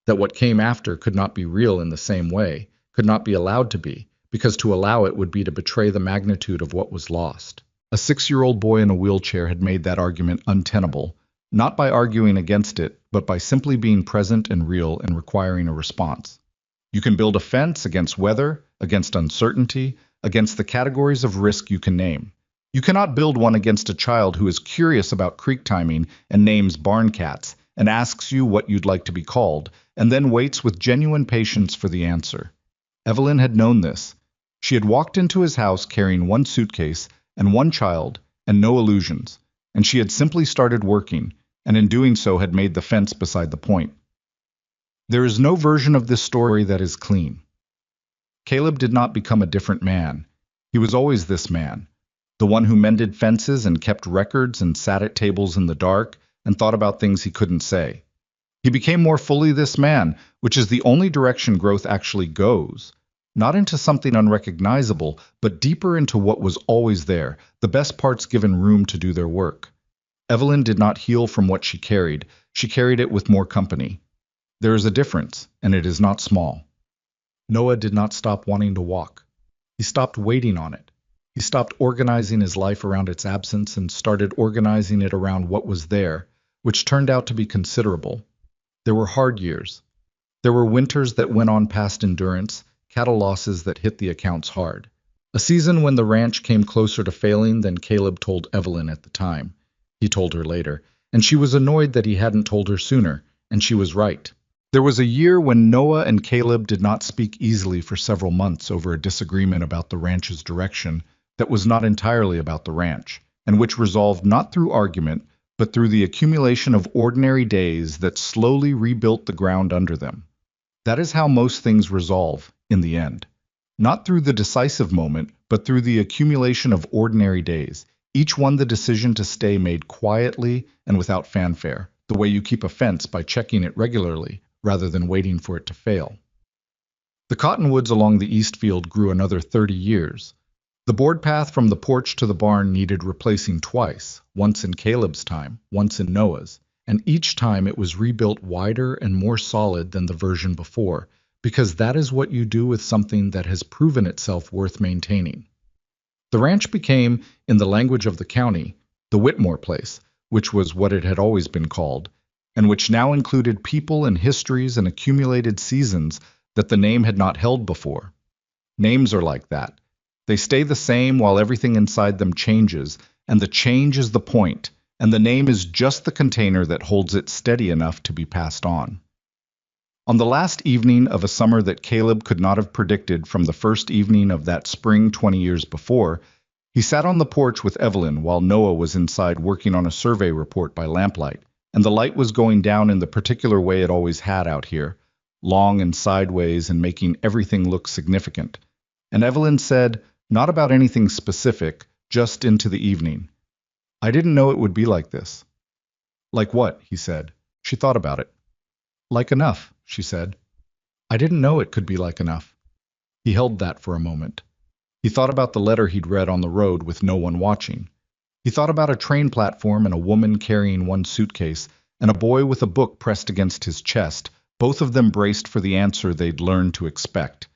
that what came after could not be real in the same way, could not be allowed to be, because to allow it would be to betray the magnitude of what was lost. A 6-year-old boy in a wheelchair had made that argument untenable, not by arguing against it, but by simply being present and real and requiring a response. You can build a fence against weather, against uncertainty, against the categories of risk you can name. You cannot build one against a child who is curious about creek timing and names barn cats and asks you what you'd like to be called, and then waits with genuine patience for the answer. Evelyn had known this. She had walked into his house carrying one suitcase and one child and no illusions, and she had simply started working, and in doing so had made the fence beside the point. There is no version of this story that is clean. Caleb did not become a different man. He was always this man, the one who mended fences and kept records and sat at tables in the dark and thought about things he couldn't say. He became more fully this man, which is the only direction growth actually goes. Not into something unrecognizable, but deeper into what was always there, the best parts given room to do their work. Evelyn did not heal from what she carried it with more company. There is a difference, and it is not small. Noah did not stop wanting to walk. He stopped waiting on it. He stopped organizing his life around its absence and started organizing it around what was there, which turned out to be considerable. There were hard years. There were winters that went on past endurance, cattle losses that hit the accounts hard. A season when the ranch came closer to failing than Caleb told Evelyn at the time. He told her later, and she was annoyed that he hadn't told her sooner, and she was right. There was a year when Noah and Caleb did not speak easily for several months over a disagreement about the ranch's direction that was not entirely about the ranch, and which resolved not through argument, but through the accumulation of ordinary days that slowly rebuilt the ground under them. That is how most things resolve, in the end. Not through the decisive moment, but through the accumulation of ordinary days, each one the decision to stay made quietly and without fanfare, the way you keep a fence by checking it regularly, rather than waiting for it to fail. The cottonwoods along the east field grew another 30 years. The board path from the porch to the barn needed replacing twice, once in Caleb's time, once in Noah's, and each time it was rebuilt wider and more solid than the version before, because that is what you do with something that has proven itself worth maintaining. The ranch became, in the language of the county, the Whitmore place, which was what it had always been called, and which now included people and histories and accumulated seasons that the name had not held before. Names are like that. They stay the same while everything inside them changes, and the change is the point, and the name is just the container that holds it steady enough to be passed on. On the last evening of a summer that Caleb could not have predicted from the first evening of that spring 20 years before, he sat on the porch with Evelyn while Noah was inside working on a survey report by lamplight, and the light was going down in the particular way it always had out here, long and sideways and making everything look significant. And Evelyn said, not about anything specific, just into the evening, "I didn't know it would be like this." "Like what?" he said. She thought about it. "Like enough," she said. "I didn't know it could be like enough." He held that for a moment. He thought about the letter he'd read on the road with no one watching. He thought about a train platform and a woman carrying one suitcase, and a boy with a book pressed against his chest, both of them braced for the answer they'd learned to expect.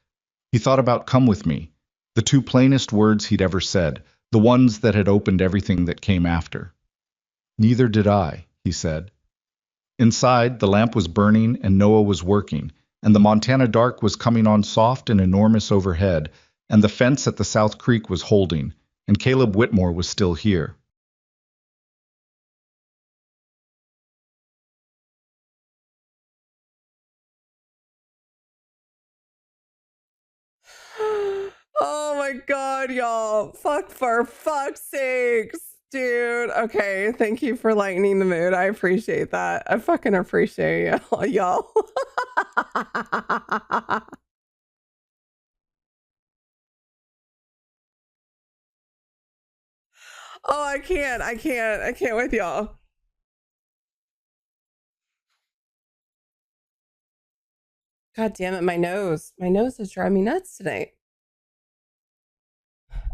He thought about "come with me," the two plainest words he'd ever said, the ones that had opened everything that came after. "Neither did I," he said. Inside, the lamp was burning and Noah was working, and the Montana dark was coming on soft and enormous overhead, and the fence at the South Creek was holding, and Caleb Whitmore was still here. Oh my God, y'all. For fuck's sakes. Dude. Okay. Thank you for lightening the mood. I appreciate that. I fucking appreciate y'all. Oh, I can't. I can't with y'all. God damn it, my nose. My nose is driving me nuts tonight.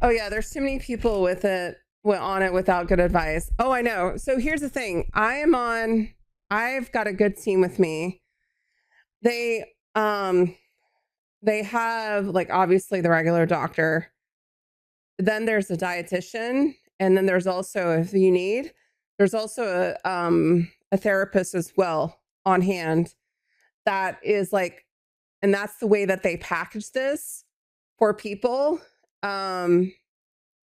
Oh yeah, there's too many people with it on it without good advice. Oh, I know. So here's the thing. I've got a good team with me. They have like obviously the regular doctor. Then there's a dietitian, and then there's also, if you need, there's also a therapist as well on hand. That is like, and that's the way that they package this for people.